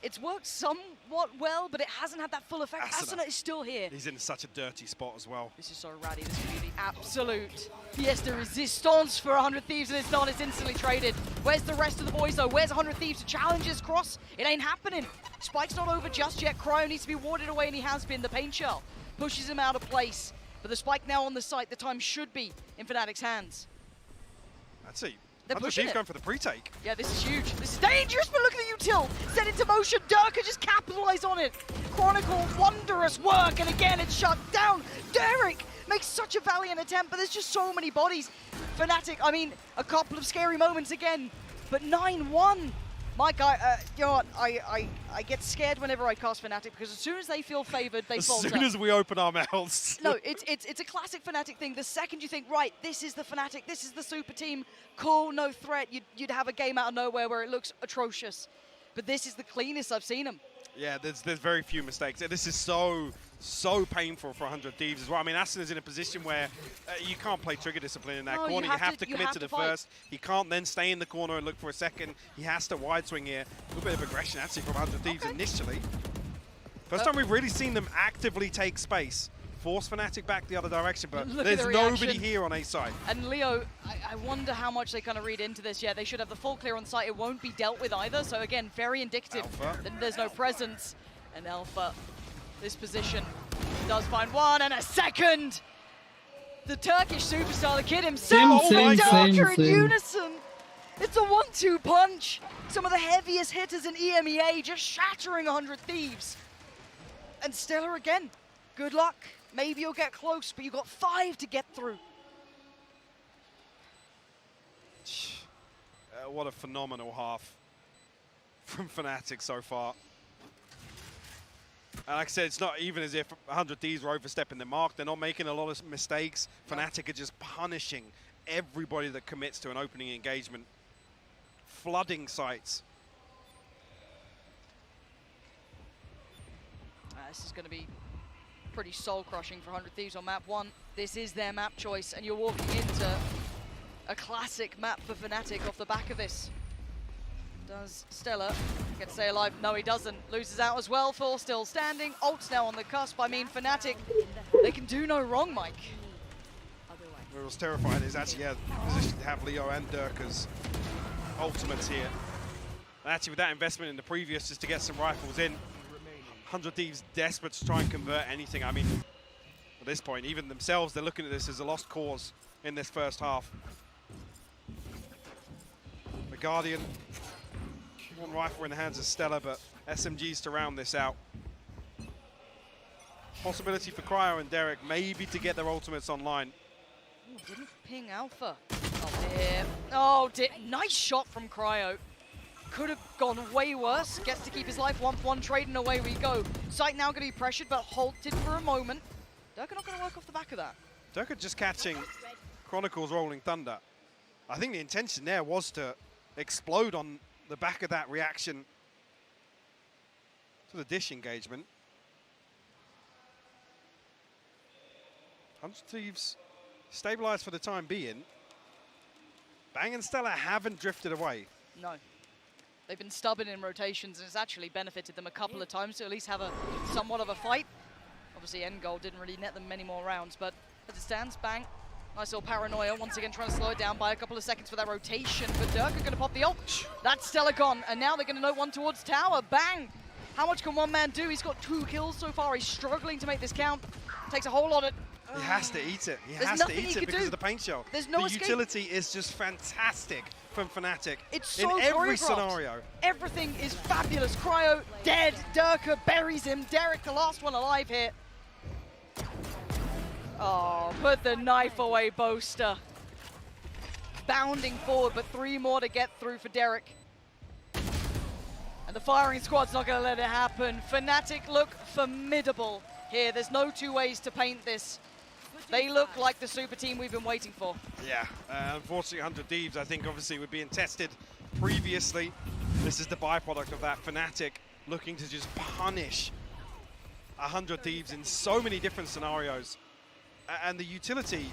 it's worked somewhat well, but it hasn't had that full effect. Asuna is still here. He's in such a dirty spot as well. This is so ratty. This is going to be absolute pièce de résistance for 100 Thieves, and it's not. It's instantly traded. Where's the rest of the boys, though? Where's 100 Thieves? Challenges cross. It ain't happening. Spike's not over just yet. 𝐒𝐿𝐂 needs to be warded away, and he has been. The paint shell pushes him out of place. But the Spike now on the site. The time should be in Fnatic's hands. I'd say They're pushing it. Going for the pre-take. Yeah, this is huge. This is dangerous, but look at the util. Set into motion. 𝐒𝐿𝐿 just capitalize on it. Chronicle, wondrous work, and again, it's shut down. Derek makes such a valiant attempt, but there's just so many bodies. Fnatic, I mean, a couple of scary moments again, but 9-1. Mike, you know what? I get scared whenever I cast Fnatic because as soon as they feel favored, they falter. As soon as we open our mouths. No, it's a classic Fnatic thing. The second you think, right, this is the Fnatic, this is the super team, cool, no threat, you'd have a game out of nowhere where it looks atrocious. But this is the cleanest I've seen them. Yeah, there's very few mistakes. This is so painful for 100 Thieves as well. I mean, Aston is in a position where you can't play trigger discipline in that corner. You have to commit to the first. He can't then stay in the corner and look for a second. He has to wide swing here. A little bit of aggression actually from 100 Thieves initially. First time we've really seen them actively take space. Force Fnatic back the other direction, but there's nobody here on A side. And Leo, I wonder how much they kind of read into this. Yeah, they should have the full clear on site. It won't be dealt with either. So again, very indicative that there's no presence. And Alpha, this position, does find one and a second. The Turkish superstar, the kid himself, and 𝐒𝐿𝐿 in unison. It's a 1-2 punch. Some of the heaviest hitters in EMEA just shattering 100 Thieves. And Stellar again, good luck. Maybe you'll get close, but you've got 5 to get through. What a phenomenal half from Fnatic so far. And like I said, it's not even as if 100 Thieves were overstepping the mark. They're not making a lot of mistakes. Fnatic are just punishing everybody that commits to an opening engagement. Flooding sites. This is going to be pretty soul-crushing for 100 Thieves on map 1. This is their map choice, and you're walking into a classic map for Fnatic off the back of this. Does Stellar get to stay alive? No, he doesn't. Loses out as well. Full still standing. Ult's now on the cusp. I mean, Fnatic, they can do no wrong, Mike. What was terrifying is actually, yeah, position to have Leo and 𝐒𝐿𝐿's ultimates here. And actually, with that investment in the previous, just to get some rifles in, 100 Thieves desperate to try and convert anything. I mean, at this point, even themselves, they're looking at this as a lost cause in this first half. The Guardian, one rifle in the hands of Stellar, but SMGs to round this out. Possibility for Cryo and Derek maybe to get their ultimates online. Ooh, didn't ping Alpha. Oh dear. Oh dear. Nice shot from Cryo. Could have gone way worse. Gets to keep his life. 1-1 trade and away we go. Sight now going to be pressured but halted for a moment. 𝐒𝐿𝐿 not going to work off the back of that. 𝐒𝐿𝐿 just catching Chronicle's Rolling Thunder. I think the intention there was to explode on the back of that reaction to the dish engagement. 100 Thieves stabilized for the time being. Bang and Stellar haven't drifted away. No. They've been stubborn in rotations, and it's actually benefited them a couple of times to at least have a somewhat of a fight. Obviously, 𝐿𝐿 didn't really net them many more rounds, but as it stands, Bang. Nice little paranoia, once again trying to slow it down by a couple of seconds for that rotation. But 𝐒𝐿𝐿 are going to pop the ult. That's Stellar gone, and now they're going to note one towards tower. Bang! How much can one man do? He's got 2 kills so far. He's struggling to make this count. Takes a whole lot of... He has to eat it. He has to eat it because of the paint shell. There's no escape. The utility is just fantastic from Fnatic. It's so in every choreographed. scenario. Everything is fabulous. Cryo dead. 𝐒𝐿𝐿 buries him. Derek, the last one alive here. Oh, put the knife away, Boaster. Bounding forward, but 3 more to get through for Derek. And the firing squad's not going to let it happen. Fnatic look formidable here. There's no 2 ways to paint this. They look like the super team we've been waiting for. Yeah, unfortunately 100 Thieves, I think obviously were being tested previously. This is the byproduct of that. Fnatic looking to just punish 100 Thieves in so many different scenarios. And the utility,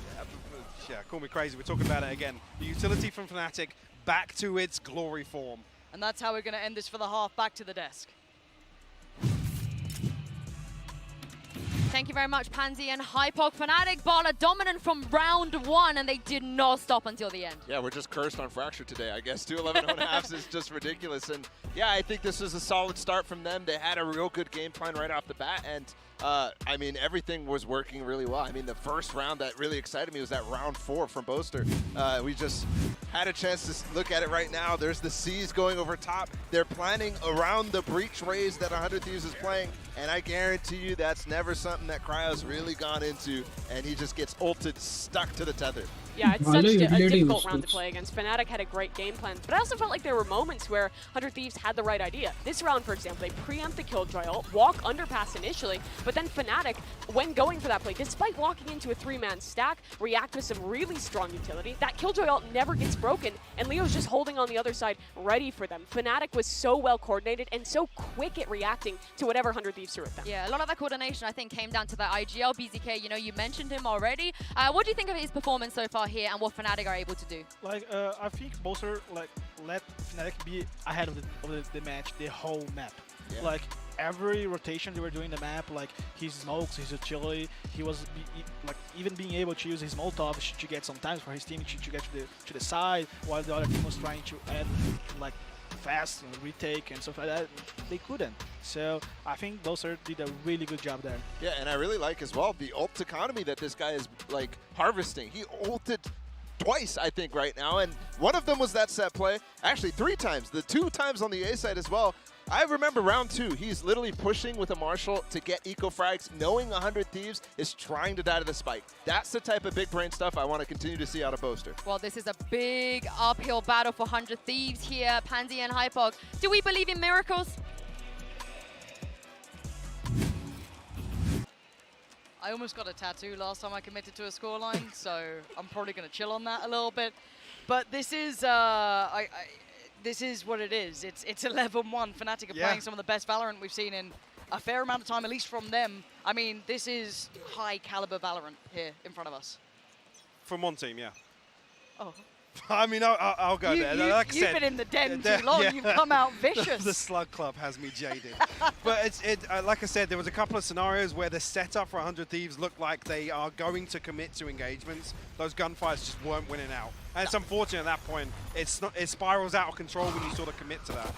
yeah, call me crazy, we're talking about it again. The utility from Fnatic back to its glory form. And that's how we're going to end this for the half. Back to the desk. Thank you very much, Pansy and Hypoc. Fnatic Baller dominant from round 1, and they did not stop until the end. Yeah, we're just cursed on Fracture today, I guess. 2-11.5 is just ridiculous. And yeah, I think this was a solid start from them. They had a real good game plan right off the bat, and I mean, everything was working really well. I mean, the first round that really excited me was that round 4 from Boaster. We just had a chance to look at it right now. There's the C's going over top. They're planning around the breach raise that 100 Thieves is playing, and I guarantee you that's never something that Cryo's really gone into, and he just gets ulted, stuck to the tether. Yeah, it's such a difficult round to play against. Fnatic had a great game plan, but I also felt like there were moments where 100 Thieves had the right idea. This round, for example, they preempt the Killjoy ult, walk underpass initially, but then Fnatic, when going for that play, despite walking into a 3-man stack, react with some really strong utility. That Killjoy ult never gets broken, and Leo's just holding on the other side, ready for them. Fnatic was so well coordinated and so quick at reacting to whatever 100 Thieves threw at them. Yeah, a lot of that coordination, I think, came down to that IGL. BZK, you know, you mentioned him already. What do you think of his performance so far here and what Fnatic are able to do? Like, I think Boaster let Fnatic be ahead of the match, the whole map. Yeah. Like every rotation they were doing the map, like his smokes, his utility, he was like even being able to use his Molotov to get some time for his team to get to the side, while the other team was trying to add like fast retake and stuff like that. They couldn't. So I think Boaster did a really good job there. Yeah, and I really like as well the ult economy that this guy is like harvesting. He ulted twice, I think, right now, and one of them was that set play. Actually, 3 times. The 2 times on the A side as well. I remember round 2, he's literally pushing with a Marshall to get eco-frags, knowing 100 Thieves is trying to die to the spike. That's the type of big brain stuff I want to continue to see out of Boaster. Well, this is a big uphill battle for 100 Thieves here. Pansy and 𝐒𝐿𝐻𝐿. Do we believe in miracles? I almost got a tattoo last time I committed to a scoreline, so I'm probably going to chill on that a little bit. But this is this is what it is. It's 11-1. Fnatic are playing some of the best Valorant we've seen in a fair amount of time, at least from them. I mean, this is high-caliber Valorant here in front of us. From one team, yeah. Oh. I mean, I'll go there. Like I said, you've been in the den too long. You've come out vicious. The Slug Club has me jaded. But like I said, there was a couple of scenarios where the setup for 100 Thieves looked like they are going to commit to engagements. Those gunfights just weren't winning out. And it's unfortunate at that point. It spirals out of control when you sort of commit to that.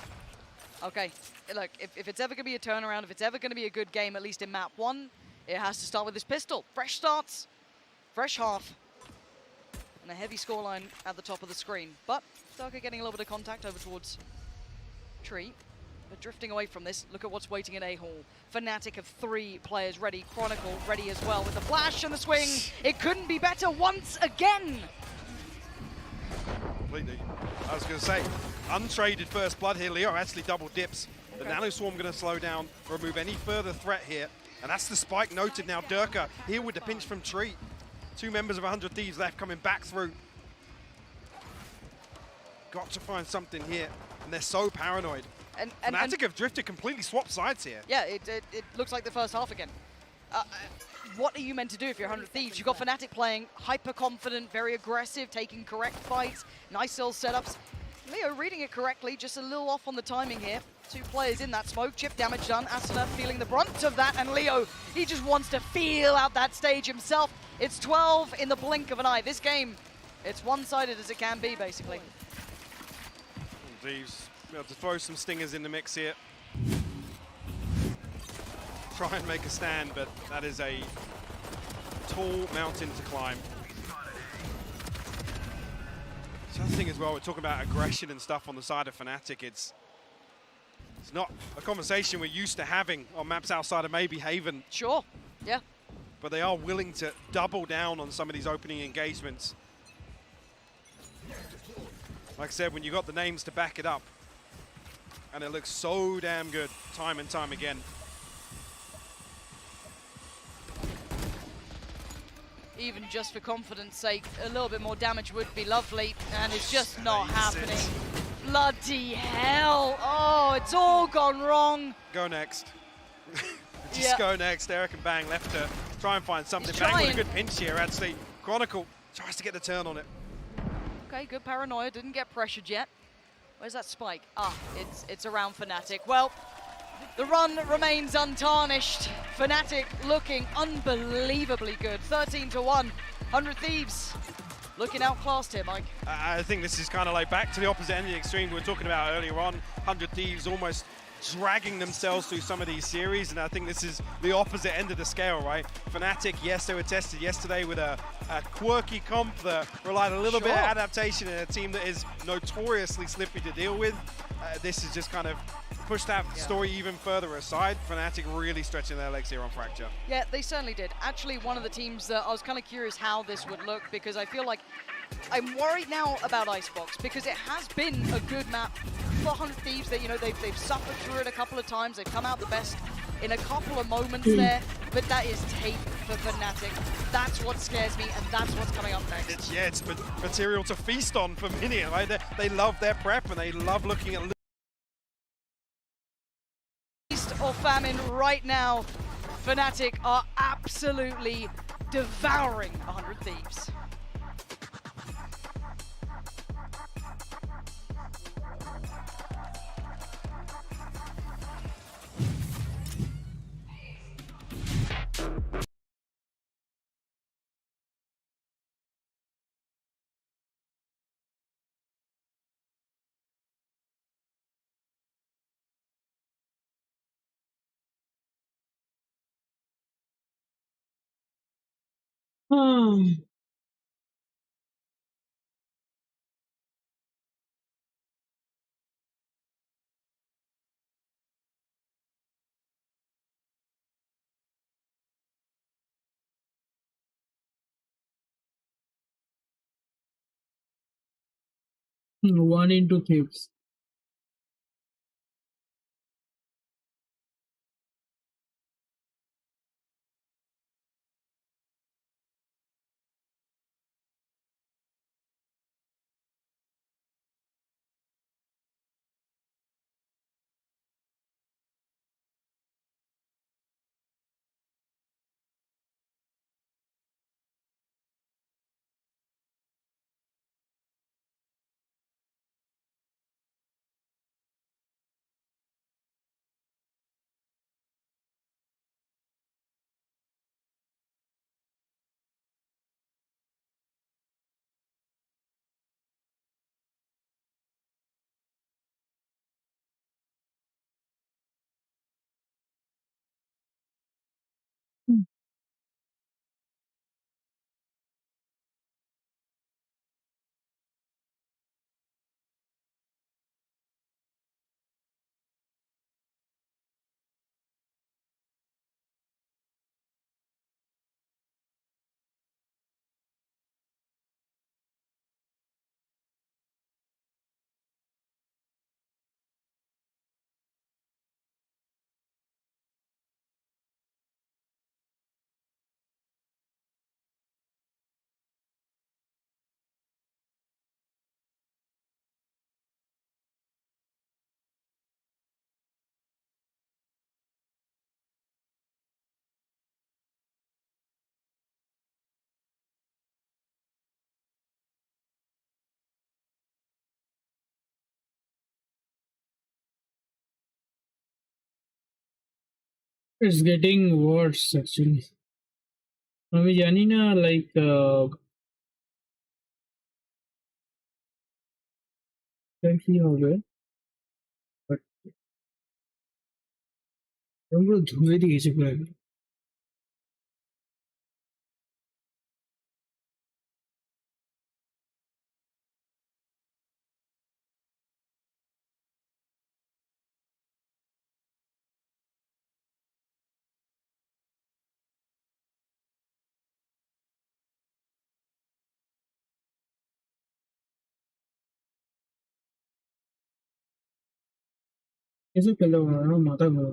Okay, look, if it's ever going to be a turnaround, if it's ever going to be a good game, at least in map 1, it has to start with this pistol. Fresh starts, fresh half. And a heavy scoreline at the top of the screen. But Darker getting a little bit of contact over towards Tree. But drifting away from this, look at what's waiting in A-Hall. Fnatic have 3 players ready. Chronicle ready as well with the flash and the swing. It couldn't be better once again. Completely. I was going to say, untraded first blood here. Leo actually double dips. The Nano Swarm going to slow down, remove any further threat here. And that's the spike noted now. Durka here with the pinch from Tree. 2 members of 100 Thieves left coming back through. Got to find something here. And they're so paranoid. And Fnatic have drifted, completely swapped sides here. Yeah, it looks like the first half again. What are you meant to do if you're 100 Thieves? You've got Fnatic playing hyper confident, very aggressive, taking correct fights, nice little setups. Leo reading it correctly, just a little off on the timing here. 2 players in that smoke, chip damage done. Asuna feeling the brunt of that, and Leo, he just wants to feel out that stage himself. It's 12 in the blink of an eye. This game, it's one-sided as it can be, basically. Thieves, be able to throw some stingers in the mix here. Try and make a stand, but that is a tall mountain to climb. The other thing as well, we're talking about aggression and stuff on the side of Fnatic. It's not a conversation we're used to having on maps outside of maybe Haven. Sure, yeah. But they are willing to double down on some of these opening engagements. Like I said, when you got the names to back it up, and it looks so damn good time and time again. Even just for confidence sake, a little bit more damage would be lovely, and it's just not happening. Bloody hell! Oh, it's all gone wrong. Go next. Just go next. Eric and Bang left to try and find something. Bang with a good pinch here, actually. Chronicle tries to get the turn on it. Okay, good paranoia. Didn't get pressured yet. Where's that spike? Ah, it's around Fnatic. Well, the run remains untarnished. Fnatic looking unbelievably good. 13-1. 100 Thieves looking outclassed here, Mike. I think this is kind of like back to the opposite end of the extreme we were talking about earlier on. 100 Thieves almost dragging themselves through some of these series, and I think this is the opposite end of the scale, right? Fnatic, yes, they were tested yesterday with a quirky comp that relied a little bit of adaptation in a team that is notoriously slippy to deal with. This is just kind of pushed that story even further aside. Fnatic really stretching their legs here on Fracture. Yeah, they certainly did. Actually, one of the teams that I was kind of curious how this would look, because I feel like I'm worried now about Icebox, because it has been a good map for 100 Thieves. That, you know, they've suffered through it a couple of times. They've come out the best in a couple of moments there, but that is tape for Fnatic. That's what scares me, and that's what's coming up next. It's material to feast on for Minion, right? They love their prep, and they love looking at Feast or famine right now. Fnatic are absolutely devouring 100 Thieves. Hmm. One into Thieves. It's getting worse actually. अभी जानी ना like कैसी हो गए but हम लोग धुए दिए चुके हैं कैसे कर लो माता को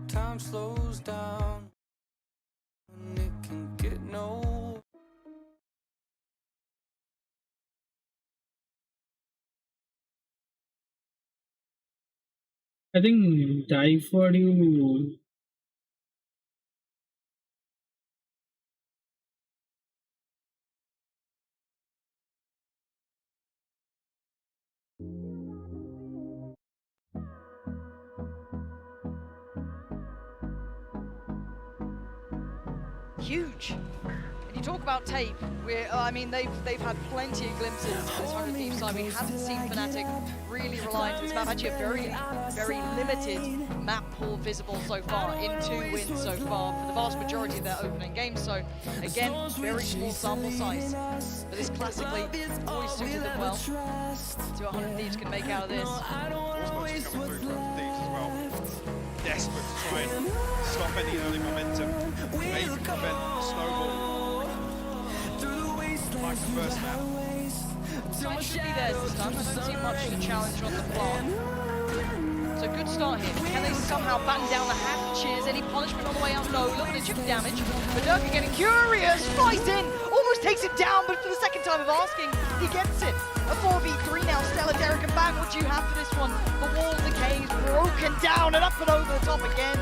Time slows down and it can get no. I think die for you. Huge. And you talk about tape. I mean, they've had plenty of glimpses on this 100 Thieves side. We haven't seen Fnatic really reliant on this map. Actually, a very limited map pool visible so far. In 2 wins so far for the vast majority of their opening games. So again, very small sample size. But this classically always suited them well. See what 100 Thieves can make out of this. Thieves as well. Desperate to try and stop any early momentum, maybe prevent a snowball like the first map. Side should be theirs this time. I don't see much to challenge on the plant. So good start here. Can they somehow batten down the hatches? Any punishment on the way out? No, a little bit of chip damage. But Durka getting curious, flies in, almost takes it down, but for the second time of asking, he gets it. A 4v3 now, Stella, Derek and Bang, what do you have for this one? The wall decays, broken down and up and over the top again.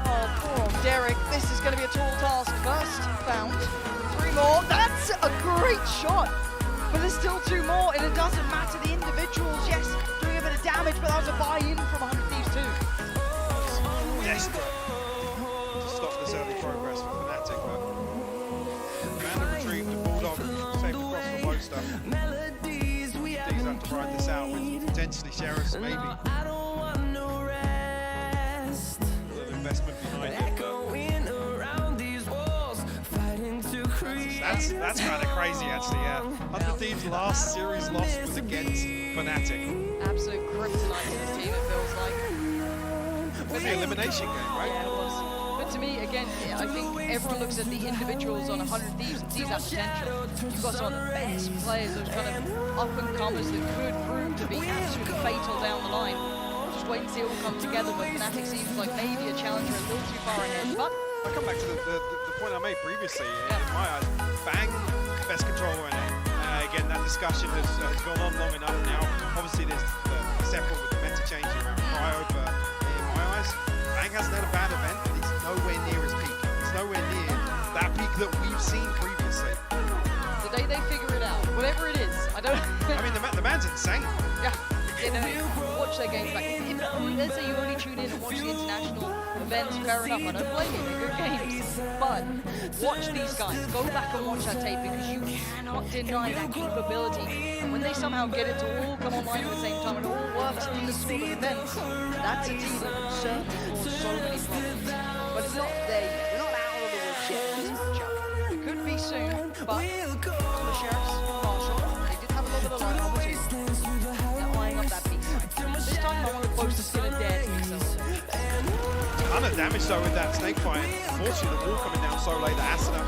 Oh, poor old Derek, this is going to be a tall task. First found, 3 more, that's a great shot. But there's still 2 more, and it doesn't matter the individuals. Yes, doing a bit of damage, but that was a buy-in from 100 Thieves too. Desperate to stop this early progress for Fnatic, but Amanda retrieved the Bulldog, saved across the low stuff. Thieves have to ride this out with potentially Sheriffs, maybe. A little investment behind it. That's kind of crazy, actually, yeah. 100 Thieves' last series loss was against Fnatic. Absolute kryptonite to this team, it feels like. It was the elimination game, right? Yeah, it was. But to me, again, I think everyone looks at the individuals on 100 Thieves and sees that potential. You've got some of the best players, those kind of up-and-comers that could prove to be absolutely fatal down the line. Just wait and see it all come together, but Fnatic seems like maybe a challenger a little too far ahead. But I come back to the point I made previously. In my eyes, Bang, best controller in it. Again, that discussion has gone on long enough now. Obviously, there's several with the meta changing around Cryo, but in my eyes, Bang hasn't had a bad event, but he's nowhere near his peak. He's nowhere near that peak that we've seen previously. the day they figure it out, whatever it is, I don't... I mean, the man's insane. Yeah. Watch their games back. If, let's say you only tune in and watch the international events, fair enough, I don't blame you, they're good games. But watch these guys, go back and watch that tape because you cannot deny that capability. When they somehow get it to all come online at the same time and it all works in these sort of events, that's a team that can certainly cause so many problems. But it's not there yet, we're not out of the woods yet in this matchup. It could be soon, but the Sheriffs, Marshall, they did have a little bit of line opportunity. That piece. This time no one close to still dead. Ton of damage though with that snake fight. Unfortunately, the wall coming down so late that Asuna,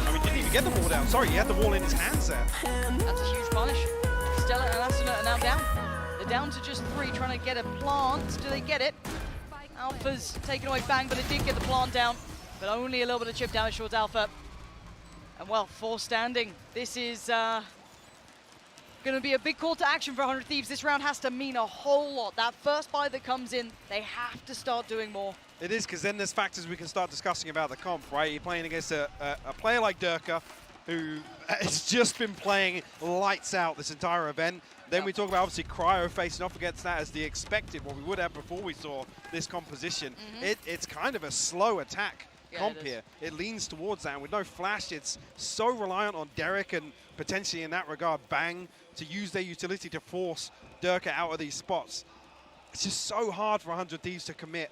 I mean, didn't even get the wall down. Sorry, he had the wall in his hands there. That's a huge punish. Stella and Asuna are now down. They're down to just 3, trying to get a plant. Do they get it? Alpha's taken away Bang, but they did get the plant down. But only a little bit of chip damage towards Alpha. And well, 4 standing. This is going to be a big call to action for 100 Thieves. This round has to mean a whole lot. That first buy that comes in, they have to start doing more. It is, because then there's factors we can start discussing about the comp, right? You're playing against a player like Durka, who has just been playing lights out this entire event. Then we talk about, obviously, Cryo facing off against that as the expected, what we would have before we saw this composition. It's kind of a slow attack comp here. It leans towards that, and with no flash, it's so reliant on Derek and potentially in that regard, Bang, to use their utility to force Durka out of these spots. It's just so hard for 100 Thieves to commit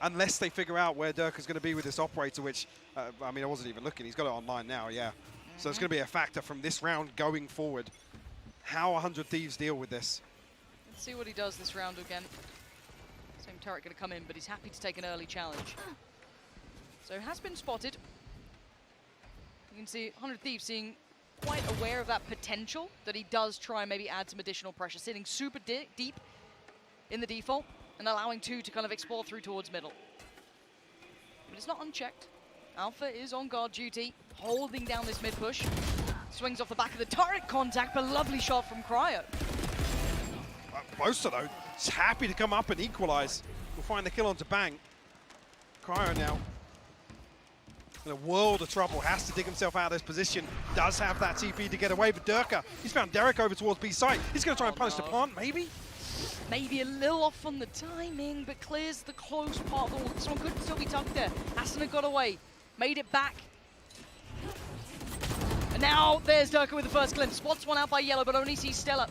unless they figure out where Durka's going to be with this operator, which, I mean, I wasn't even looking. He's got it online now, yeah. So it's going to be a factor from this round going forward. How 100 Thieves deal with this. Let's see what he does this round again. Same turret going to come in, but he's happy to take an early challenge. So has been spotted. You can see 100 Thieves seeing quite aware of that potential that he does try and maybe add some additional pressure, sitting super deep in the default and allowing 2 to kind of explore through towards middle. But it's not unchecked. Alpha is on guard duty, holding down this mid push. Swings off the back of the turret contact, but lovely shot from Cryo. Boaster, though, is happy to come up and equalize. We'll find the kill onto Bang. Cryo now in a world of trouble, has to dig himself out of this position. Does have that TP to get away, but Durka, he's found Derek over towards B site. He's going to try and punish the plant, maybe? Maybe a little off on the timing, but clears the close part of the wall. This one could still be tucked there. Asuna got away, made it back. And now there's Durka with the first glimpse. Spots one out by Yellow, but only sees Stella.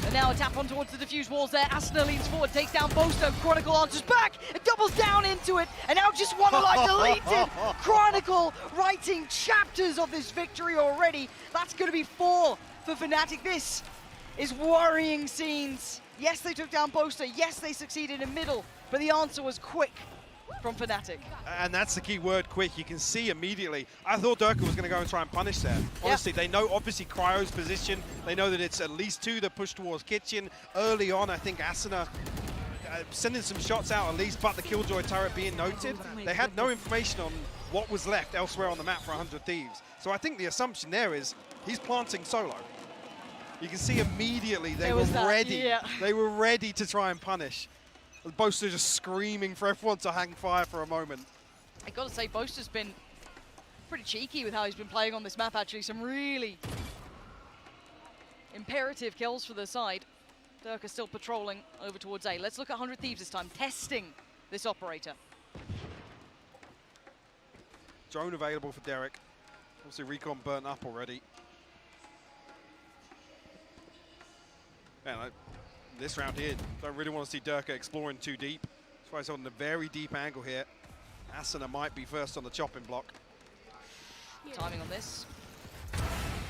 And now a tap on towards the diffuse walls there. Asuna leans forward, takes down Boaster. Chronicle answers back and doubles down into it. And now just one life deleted. Chronicle writing chapters of this victory already. That's going to be 4 for Fnatic. This is worrying scenes. Yes, they took down Boaster. Yes, they succeeded in middle. But the answer was quick from Fnatic. And that's the key word, quick. You can see immediately. I thought Durka was going to go and try and punish there. Honestly, they know obviously Cryo's position. They know that it's at least 2 that push towards Kitchen. Early on, I think Asuna sending some shots out at least, but the Killjoy turret being noted. They had no information on what was left elsewhere on the map for 100 Thieves. So I think the assumption there is he's planting solo. You can see immediately they were ready. Yeah. They were ready to try and punish. Boaster just screaming for everyone to hang fire for a moment. I gotta say, Boaster's been pretty cheeky with how he's been playing on this map, actually. Some really imperative kills for the side. Durka still patrolling over towards A. Let's look at 100 Thieves this time, testing this operator. Drone available for Derek. Obviously, Recon burnt up already. Man, this round here, don't really want to see Durka exploring too deep. That's why he's on a very deep angle here. Asuna might be first on the chopping block. Timing on this.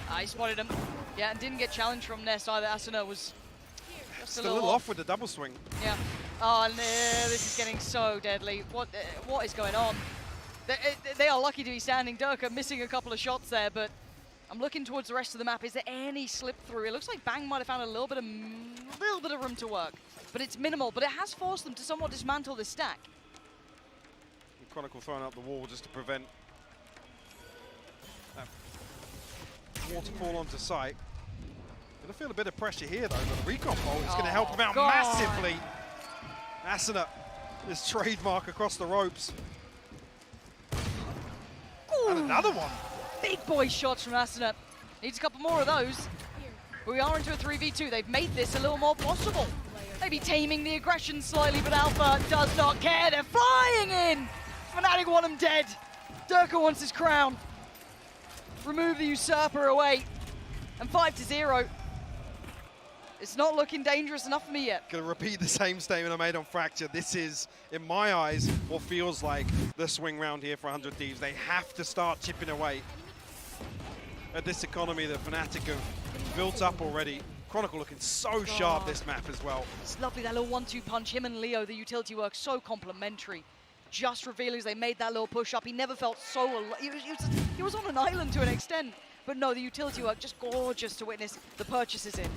I spotted him. Yeah, and didn't get challenged from Nest either. Asuna was just a little off with the double swing. Yeah. Oh, no, this is getting so deadly. What is going on? They are lucky to be standing. Durka missing a couple of shots there, but I'm looking towards the rest of the map. Is there any slip through? It looks like Bang might have found a little bit of room to work, but it's minimal. But it has forced them to somewhat dismantle this stack. Chronicle throwing up the wall just to prevent that waterfall onto site. Gonna feel a bit of pressure here though, but the recon bolt is gonna help him out massively. Asuna, his trademark across the ropes. Ooh. And another one. Big boy shots from Asuna. Needs a couple more of those. But we are into a 3v2. They've made this a little more possible. Maybe taming the aggression slightly, but Alpha does not care. They're flying in. Fnatic want him dead. Durka wants his crown. Remove the usurper away. And 5-0. It's not looking dangerous enough for me yet. Gonna repeat the same statement I made on Fracture. This is, in my eyes, what feels like the swing round here for 100 Thieves. They have to start chipping away at this economy that Fnatic have built up already. Chronicle looking so sharp this map as well. It's lovely, that little 1-2 punch. Him and Leo, the utility work, so complementary. Just revealing as they made that little push up. He never felt so he was on an island to an extent. But no, the utility work, just gorgeous to witness the purchases in.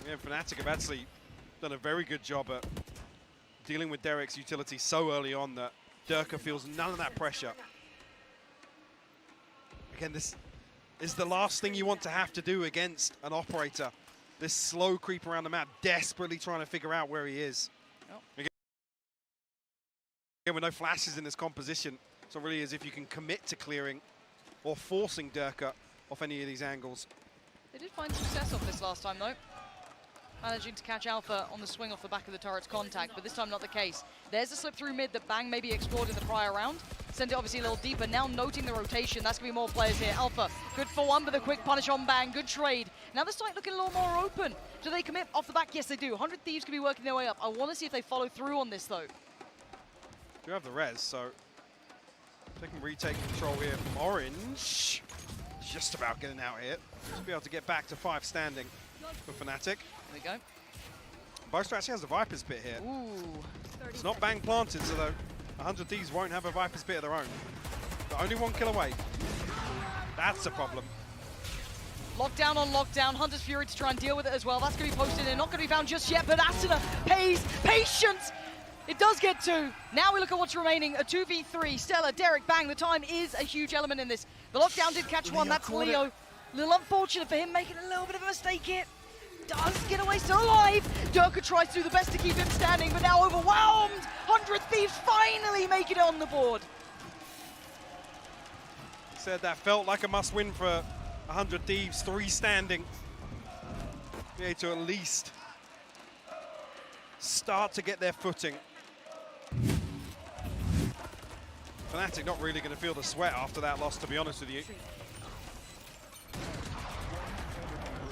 Yeah, Fnatic have actually done a very good job at dealing with Derek's utility so early on that Durka feels none of that pressure. Again, this is the last thing you want to have to do against an operator. This slow creep around the map, desperately trying to figure out where he is. Again, with no flashes in this composition, it's not really as if you can commit to clearing or forcing Durka off any of these angles. They did find success off this last time, though. Managing to catch Alpha on the swing off the back of the turret's contact, but this time not the case. There's a slip through mid that Bang maybe explored in the prior round. Sent it obviously a little deeper. Now noting the rotation, that's going to be more players here. Alpha, good for one, but a quick punish on Bang. Good trade. Now the site looking a little more open. Do they commit off the back? Yes, they do. 100 Thieves could be working their way up. I want to see if they follow through on this, though. We have the res, so they can retake control here from Orange. Just about getting out here. Just be able to get back to 5 standing for Fnatic. There we go. Boaster actually has the Viper's Pit here. Ooh. It's not Bang planted, so though 100 Thieves won't have a Viper's Pit of their own. They're only 1 kill away. That's a problem. Lockdown on lockdown. Hunter's Fury to try and deal with it as well. That's going to be posted in. Not going to be found just yet, but Asuna pays patience. It does get 2. Now we look at what's remaining. A 2v3. Stella, Derek, bang. The time is a huge element in this. The lockdown did catch one. That's Leo. A little unfortunate for him, making a little bit of a mistake here. Does get away still alive. Durka tries to do the best to keep him standing, but now overwhelmed. 100 Thieves finally making it on the board. He said that felt like a must-win for 100 Thieves, 3 standing. They need to at least start to get their footing. Fnatic not really going to feel the sweat after that loss, to be honest with you.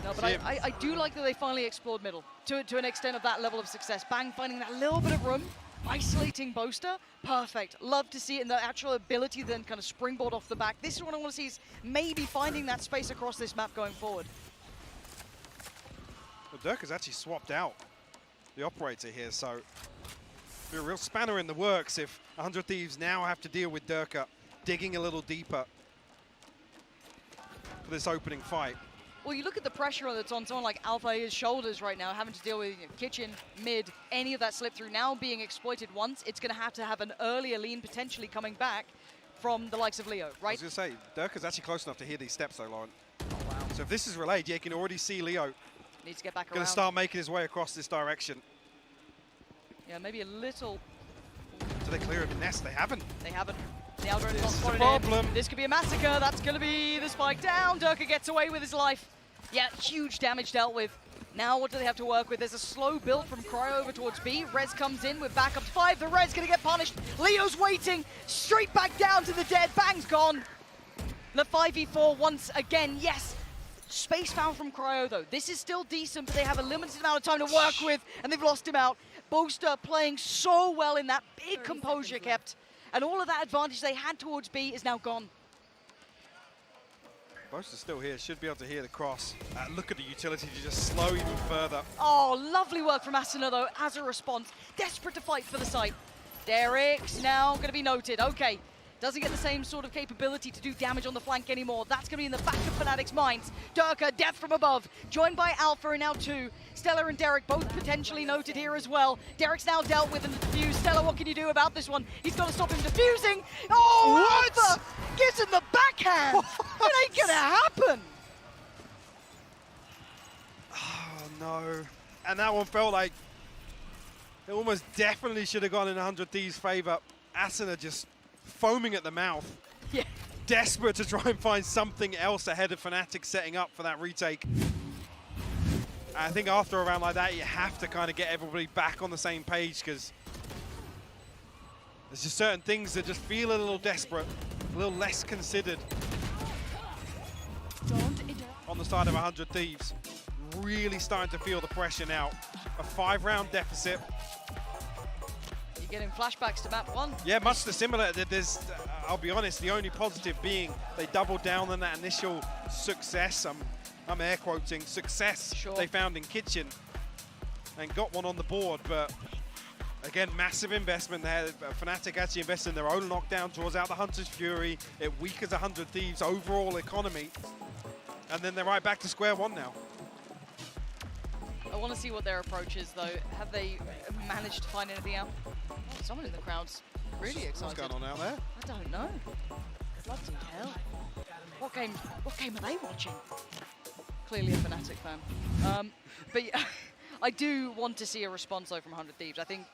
No, but I do like that they finally explored middle to an extent of that level of success. Bang finding that little bit of room, isolating Boaster, perfect. Love to see it in the actual ability to then kind of springboard off the back. This is what I want to see, is maybe finding that space across this map going forward. Well, Dirk has actually swapped out the operator here, so be a real spanner in the works if 100 Thieves now have to deal with Durka digging a little deeper for this opening fight. Well, you look at the pressure that's on someone like Alpha's shoulders right now, having to deal with kitchen, mid, any of that slip through now being exploited once. It's going to have an earlier lean potentially coming back from the likes of Leo, right? I was going to say, Durka's actually close enough to hear these steps though, Lauren. Oh, wow. So if this is relayed, you can already see Leo needs to get back around. Going to start making his way across this direction. Yeah, maybe a little. Do they clear the nest? They haven't. They haven't. The algorithm's not This is the spotted problem. in. This could be a massacre. That's going to be the spike down. Durka gets away with his life. Yeah, huge damage dealt with. Now what do they have to work with? There's a slow build from Cryo over towards B. Rez comes in with backup 5. The Rez going to get punished. Leo's waiting. Straight back down to the dead. Bang's gone. The 5v4 once again. Yes. Space found from Cryo though. This is still decent, but they have a limited amount of time to work with, and they've lost him out. Boaster playing so well in that big composure kept, and all of that advantage they had towards B is now gone. Boaster's still here, should be able to hear the cross. Look at the utility to just slow even further. Oh, lovely work from Asuna though, as a response. Desperate to fight for the site. Derek's now going to be noted. Okay, doesn't get the same sort of capability to do damage on the flank anymore. That's going to be in the back of Fnatic's minds. Durka, death from above, joined by Alpha and now 2. Stella and Derek both potentially noted here as well. Derek's now dealt with and defused. Stella, what can you do about this one? He's got to stop him defusing. Oh, what? Alpha gives him the backhand. It ain't going to happen. Oh, no. And that one felt like it almost definitely should have gone in 100 Thieves' favor. Asuna just foaming at the mouth. Yeah. Desperate to try and find something else ahead of Fnatic setting up for that retake. I think after a round like that, you have to kind of get everybody back on the same page, because there's just certain things that just feel a little desperate, a little less considered. On the side of 100 Thieves, really starting to feel the pressure now. A 5-round deficit. You're getting flashbacks to map 1. Yeah, much similar. There's, I'll be honest, the only positive being they doubled down on that initial success. I'm air quoting success they found in kitchen and got one on the board, but again, massive investment there. Fnatic actually invested in their own lockdown, draws out the Hunter's Fury. It weakens 100 Thieves' overall economy, and then they're right back to square one now. I want to see what their approach is though. Have they managed to find anything out? Oh, someone in the crowd's really excited. What's going on out there? I don't know. Bloody hell. What game are they watching? Clearly a Fnatic fan. But yeah, I do want to see a response though from 100 Thieves. I think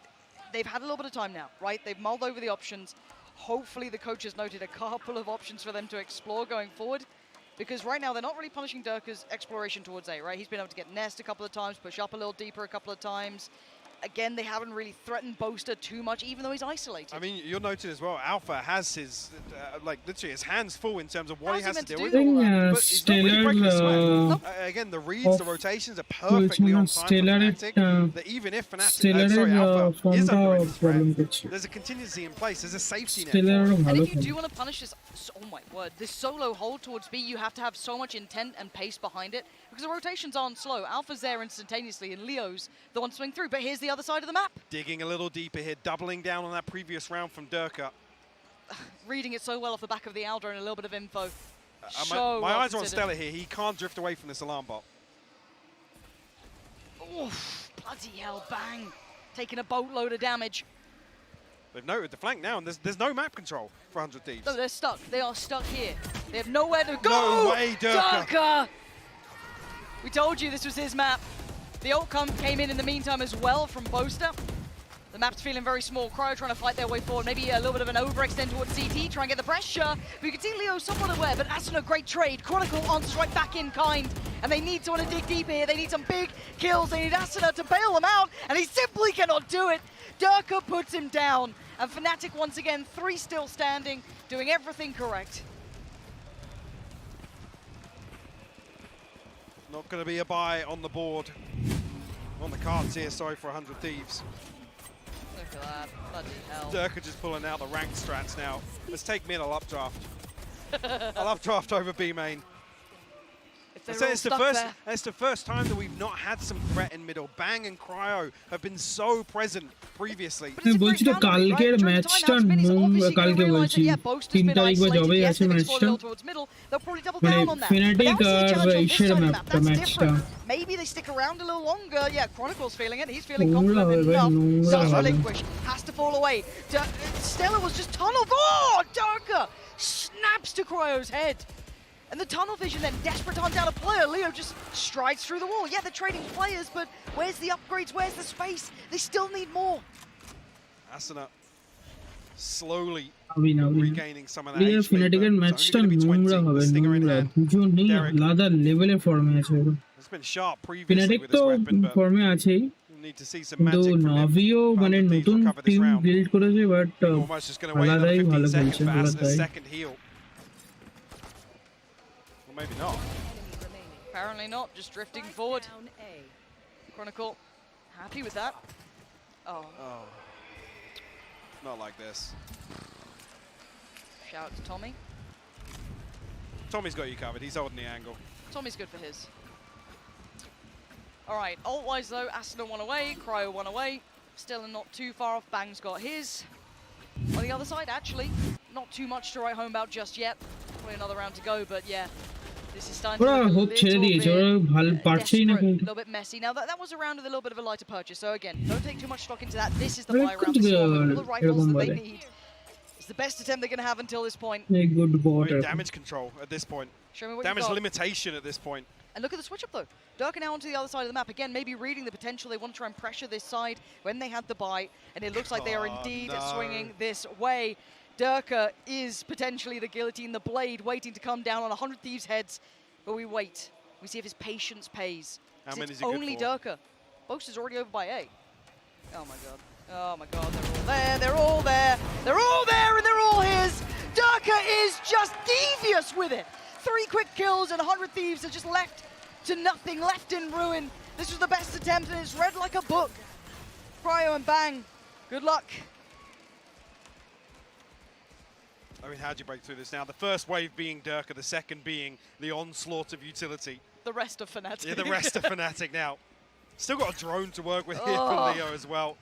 they've had a little bit of time now, right? They've mulled over the options. Hopefully the coach has noted a couple of options for them to explore going forward. Because right now they're not really punishing Durka's exploration towards A, right? He's been able to get nest a couple of times, push up a little deeper a couple of times. Again, they haven't really threatened Boaster too much, even though he's isolated. I mean, you'll notice as well, Alpha has his, like, literally his hands full in terms of what he has to deal with. But he's not really breaking the sweat. Again, the reads, the rotations are perfectly on time for Fnatic. That even if Alpha is under any threat, there's a contingency in place, there's a safety net. And if you do want to punish this, oh my word, this solo hold towards B, you have to have so much intent and pace behind it, because the rotations aren't slow. Alpha's there instantaneously, and Leo's the one swing through. But here's the the other side of the map. Digging a little deeper here, doubling down on that previous round from Durka. Reading it so well off the back of the Aldra and a little bit of info. My eyes are on Stella here. He can't drift away from this alarm bot. Oof, bloody hell, Bang. Taking a boatload of damage. They've noted the flank now, and there's no map control for 100 Thieves. No, they're stuck. They are stuck here. They have nowhere to go. No way, Durka. We told you this was his map. The ult came in the meantime as well from Boaster. The map's feeling very small. Cryo trying to fight their way forward. Maybe a little bit of an overextend towards CT, try and get the pressure. But you can see Leo somewhat aware, but Asuna, great trade. Chronicle answers right back in kind. And they need someone to dig deeper here. They need some big kills. They need Asuna to bail them out, and he simply cannot do it. Durka puts him down. And Fnatic once again, 3 still standing, doing everything correct. Not going to be a buy on the board. On the cards here, sorry, for 100 Thieves. Look at that, bloody hell. Durka just pulling out the ranked strats now. Let's take mid, I'll updraft. I'll updraft over B main. It's the first time that we've not had some threat in middle. Bang and Cryo have been so present previously. বলছি তো কালকের ম্যাচটা কালকে বলছি 3 তারিখ বা যবে আছে ম্যাচটা মানে ফেনাটিক আর এশের ম্যাচটা Maybe they stick around a little longer. Yeah, Chronicle's feeling it. He's feeling confident enough. Does relinquish. Has to fall away. Stella was just tunneled. Oh, Durka snaps to Cryo's head. And the tunnel vision then, desperate to hunt out a player. Leo just strides through the wall. Yeah, they're trading players, but where's the upgrades? Where's the space? They still need more. Asuna slowly regaining some of that Real Fnatic matchটা নোংরা হবে নোংরা দুজনেই আলাদা লেভেলের ফর্মে আছে It's been sharp previously with this weapon, but ফর্মে আছেই need to see some কিন্তু magic from নাভিও মানে নতুন টিম বিল্ড করেছে বাট আলাদাই ভালো খেলছে আলাদাই second heal. Maybe not. Apparently not, just drifting forward. Chronicle, happy with that. Oh. Not like this. Shout out to Tommy. Tommy's got you covered, he's holding the angle. Tommy's good for his. All right, ult-wise though, Asuna one away, Cryo one away. Still not too far off, Bang's got his. On the other side, actually, not too much to write home about just yet. Probably another round to go, but yeah. This is starting to look a little bit messy. Now that was a round with a little bit of a lighter purchase, so again, don't take too much stock into that. This is the buy round with all the rifles that they need. It's the best attempt they're going to have until this point. Damage control at this point. Show me what damage limitation at this point. And look at the switch up though. Durka now onto the other side of the map. Again, maybe reading the potential. They want to try and pressure this side when they had the buy. And it looks like they are indeed swinging this way. Durka is potentially the guillotine, the blade, waiting to come down on 100 Thieves' heads. But we wait. We see if his patience pays. How many is it only Durka. Boast is already over by A. Oh my god. Oh my god, they're all there. They're all there and they're all his. Durka is just devious with it. 3 quick kills and 100 Thieves are just left to nothing, left in ruin. This was the best attempt and it's read like a book. Cryo and Bang, good luck. I mean, how do you break through this now? The first wave being Durka, the second being the onslaught of utility. The rest of Fnatic. Yeah, the rest of Fnatic now. Still got a drone to work with here for Leo as well.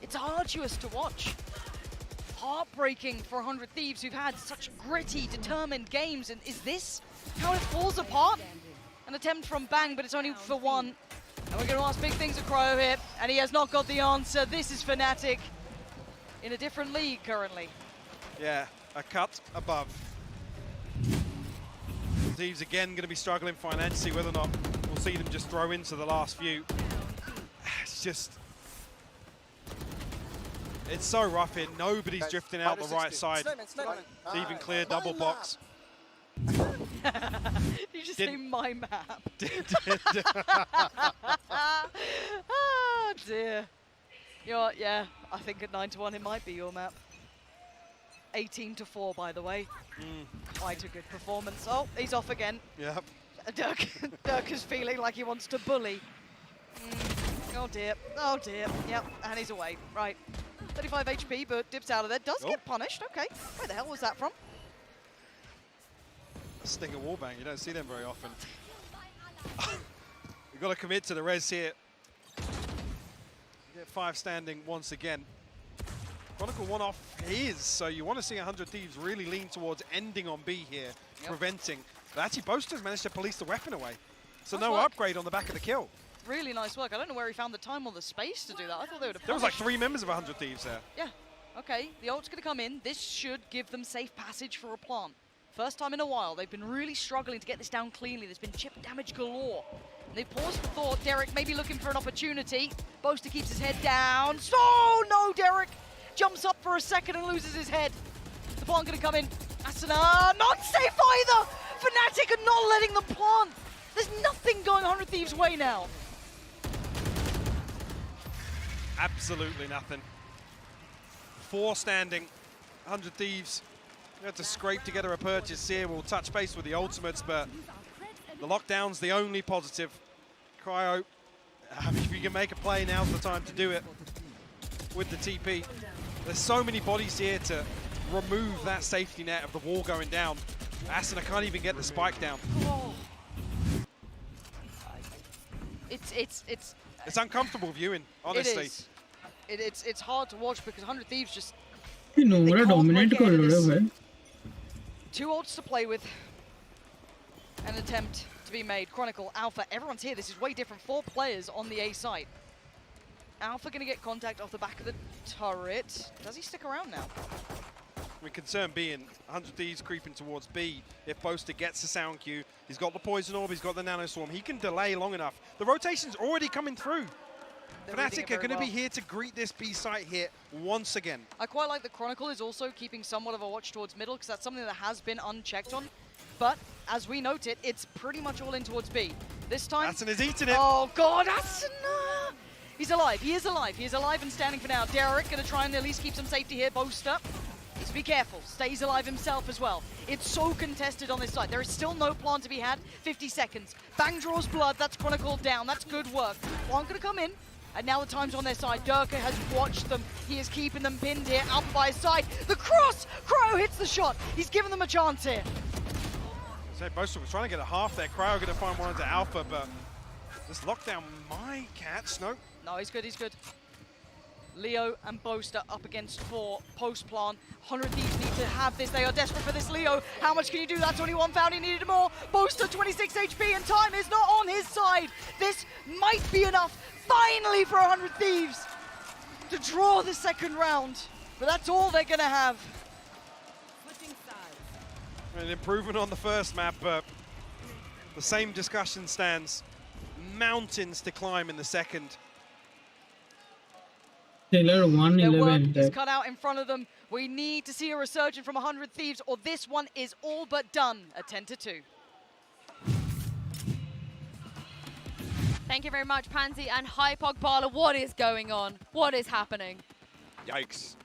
It's arduous to watch. Heartbreaking for 100 Thieves who've had such gritty, determined games. And is this how it falls apart? An attempt from Bang, but it's only for 1. And we're going to ask big things of Cryo here, and he has not got the answer. This is Fnatic in a different league currently. Yeah, a cut above. Thieves again going to be struggling financially, whether or not we'll see them just throw into the last few. It's just... It's so rough here. Nobody's drifting out the right side. It's even clear double box. You just say my map. Oh dear. Yeah, I think at 9-1 it might be your map. 18-4, by the way. Quite a good performance. Oh, he's off again. Yep. Durka's feeling like he wants to bully. Oh dear. Oh dear. Yep, and he's away. Right. 35 HP, but dips out of there. Does get punished. Okay. Where the hell was that from? Stinger wallbang. You don't see them very often. We've got to commit to the res here. 5 standing once again. Chronicle one off his, so you want to see 100 Thieves really lean towards ending on B here, preventing. But actually, Boaster's managed to police the weapon away. So Nice no work. upgrade on the back of the kill. Really nice work. I don't know where he found the time or the space to do that. I thought they would have. There was like 3 members of 100 Thieves there. Yeah. Okay, the ult's going to come in. This should give them safe passage for a plant. First time in a while. They've been really struggling to get this down cleanly. There's been chip damage galore. And they paused for thought. Derek maybe looking for an opportunity. Boaster keeps his head down. Oh, no, Derek jumps up for a second and loses his head. The plant going to come in. Asuna, not safe either. Fnatic are not letting them plant. There's nothing going 100 Thieves' way now. Absolutely nothing. 4 standing, 100 Thieves. You have to scrape together a purchase here. We'll touch base with the ultimates, but the lockdown's the only positive. Cryo, if you can make a play, now's the time to do it with the TP. There's so many bodies here to remove that safety net of the wall going down. Asuna can't even get the spike down. Oh. It's uncomfortable viewing, honestly. It is. It's hard to watch because 100 Thieves just... Nomura dominate कर रहे हो भाई. 2 ults to play with. An attempt to be made. Chronicle, Alpha, everyone's here. This is way different. 4 players on the A site. Alpha going to get contact off the back of the turret. Does he stick around now? I mean, concern being 100 Thieves creeping towards B. If Boaster gets the sound cue, he's got the poison orb, he's got the nano swarm. He can delay long enough. The rotation's already coming through. Fnatic are going to be here to greet this B site here once again. I quite like that Chronicle is also keeping somewhat of a watch towards middle because that's something that has been unchecked on. But as we note it, it's pretty much all in towards B. This time... Asuna's eating it. Oh, God, Asuna! He's alive. He is alive. He is alive and standing for now. Derek going to try and at least keep some safety here. Boaster needs to be careful. Stays alive himself as well. It's so contested on this side. There is still no plant to be had. 50 seconds. Bang draws blood. That's Chronicle down. That's good work. Plant going to come in. And now the time's on their side. Durka has watched them. He is keeping them pinned here, out by his side. The cross! Cryo hits the shot. He's given them a chance here. So Boaster was trying to get a half there. Cryo going to find one into Alpha, but this lockdown might catch. No. No, he's good, he's good. Leo and Boaster up against 4 post-plant. 100 Thieves need to have this. They are desperate for this Leo. How much can you do? That's only 1 found. He needed more. Boaster, 26 HP, and time is not on his side. This might be enough, finally, for 100 Thieves to draw the second round. But that's all they're going to have. An improvement on the first map, but the same discussion stands. Mountains to climb in the second. Taylor 111. Their work is cut out in front of them. We need to see a resurgence from 100 Thieves, or this one is all but done at 10-2. Thank you very much, Pansy and Hypog Bala. What is going on? What is happening? Yikes.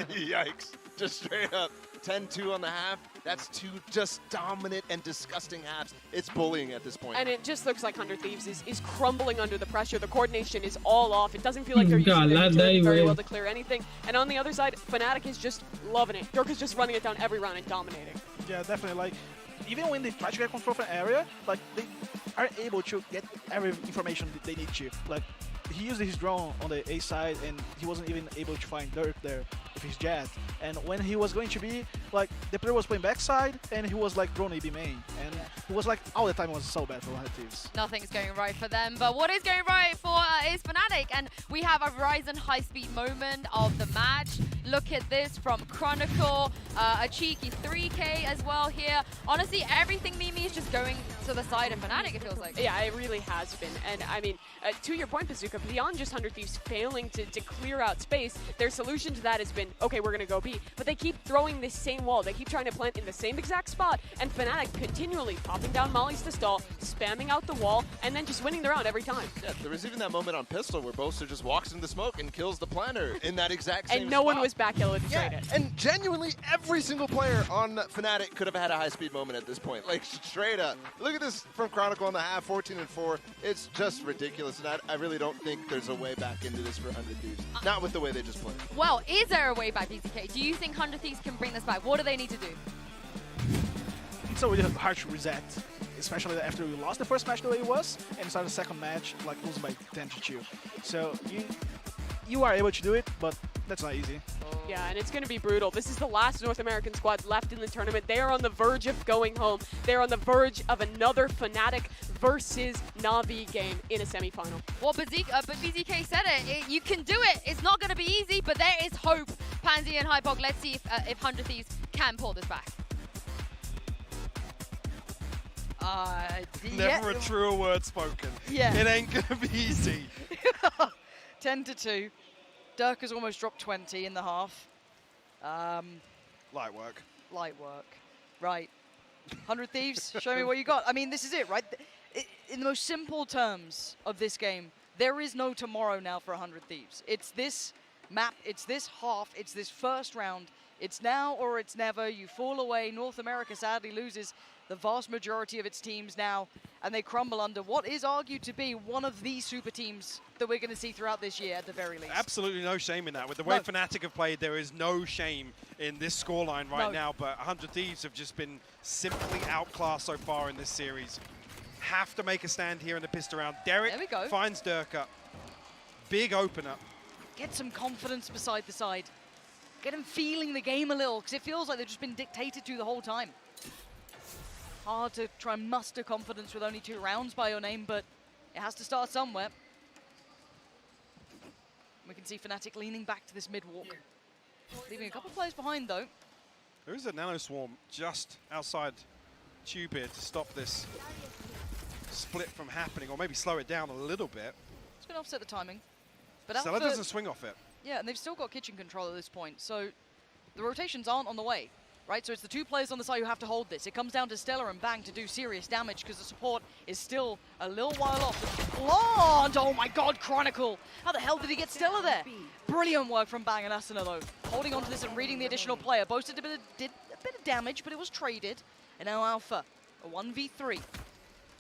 Yikes. Just straight up 10-2 on the half. That's 2 just dominant and disgusting halves. It's bullying at this point. And it just looks like 100 Thieves is crumbling under the pressure. The coordination is all off. It doesn't feel like they're using their agility very well to clear anything. And on the other side, Fnatic is just loving it. Durka's just running it down every round and dominating. Yeah, definitely. Like, even when they try to get control of an area, like, they are able to get every information that they need to. Like, he used his drone on the A side, and he wasn't even able to find Dirk there with his jet. And when he was going to be, like, the player was playing backside, and he was like drone AB main. And he was like, all the time was so bad for 100 Thieves. Nothing's going right for them, but what is going right for is Fnatic, and we have a Ryzen high-speed moment of the match. Look at this from Chronicle, a cheeky 3K as well here. Honestly, everything Mimi is just going to the side of Fnatic, it feels like. Yeah, it really has been. And I mean, to your point, Bazooka, beyond just 100 Thieves failing to clear out space, their solution to that has been, okay, we're going to go B. But they keep throwing this same wall. They keep trying to plant in the same exact spot, and Fnatic continually popping down mollies to stall, spamming out the wall, and then just winning the round every time. Yeah, there was even that moment on Pistol where Boaster just walks in the smoke and kills the planter in that exact same And no spot. one was back yellow to trade it. And genuinely, every single player on Fnatic could have had a high-speed moment at this point. Like, straight up. Look at this from Chronicle on the half, 14-4. It's just ridiculous, and I really don't think there's a way back into this for 100 Thieves. Not with the way they just played. Well, is there a way back, VCT? Do you think 100 Thieves can bring this back? What do they need to do? It's already hard to reset, especially after we lost the first match the way it was, and started the second match like losing by 10-2. So you are able to do it, but that's not easy. Yeah, and it's going to be brutal. This is the last North American squad left in the tournament. They are on the verge of going home. They're on the verge of another Fnatic versus Na'Vi game in a semifinal. Well, but VCT said it. You can do it. It's not going to be easy, but there is hope. Pansy and Hypok, let's see if 100 Thieves can pull this back. Never a truer word spoken. Yeah. It ain't going to be easy. 10-2. Dirk has almost dropped 20 in the half. Light work. Light work. Right. 100 Thieves, show me what you got. I mean, this is it, right? In the most simple terms of this game, there is no tomorrow now for 100 Thieves. It's this map, it's this half, it's this first round. It's now or it's never. You fall away. North America sadly loses the vast majority of its teams now, and they crumble under what is argued to be one of the super teams that we're going to see throughout this year at the very least. Absolutely no shame in that. With the way Fnatic have played, there is no shame in this scoreline right now, but 100 Thieves have just been simply outclassed so far in this series. Have to make a stand here in the pistol round. Derek finds Durka. Big opener. Get some confidence beside the side. Get him feeling the game a little, because it feels like they've just been dictated to the whole time. Hard to try and muster confidence with only 2 rounds by your name, but it has to start somewhere. We can see Fnatic leaning back to this mid-walk. Leaving a couple players behind, though. There is a nano swarm just outside Tube here to stop this split from happening, or maybe slow it down a little bit. It's going to offset the timing. But Stella doesn't swing off it. Yeah, and they've still got kitchen control at this point, so the rotations aren't on the way, right? So it's the 2 players on the side who have to hold this. It comes down to Stella and Bang to do serious damage because the support is still a little while off. Plant! Oh my god, Chronicle! How the hell did he get Stella there? Brilliant work from Bang and Asuna, though. Holding on to this and reading the additional player. Boasted did a bit of damage, but it was traded. And now Alpha, a 1v3.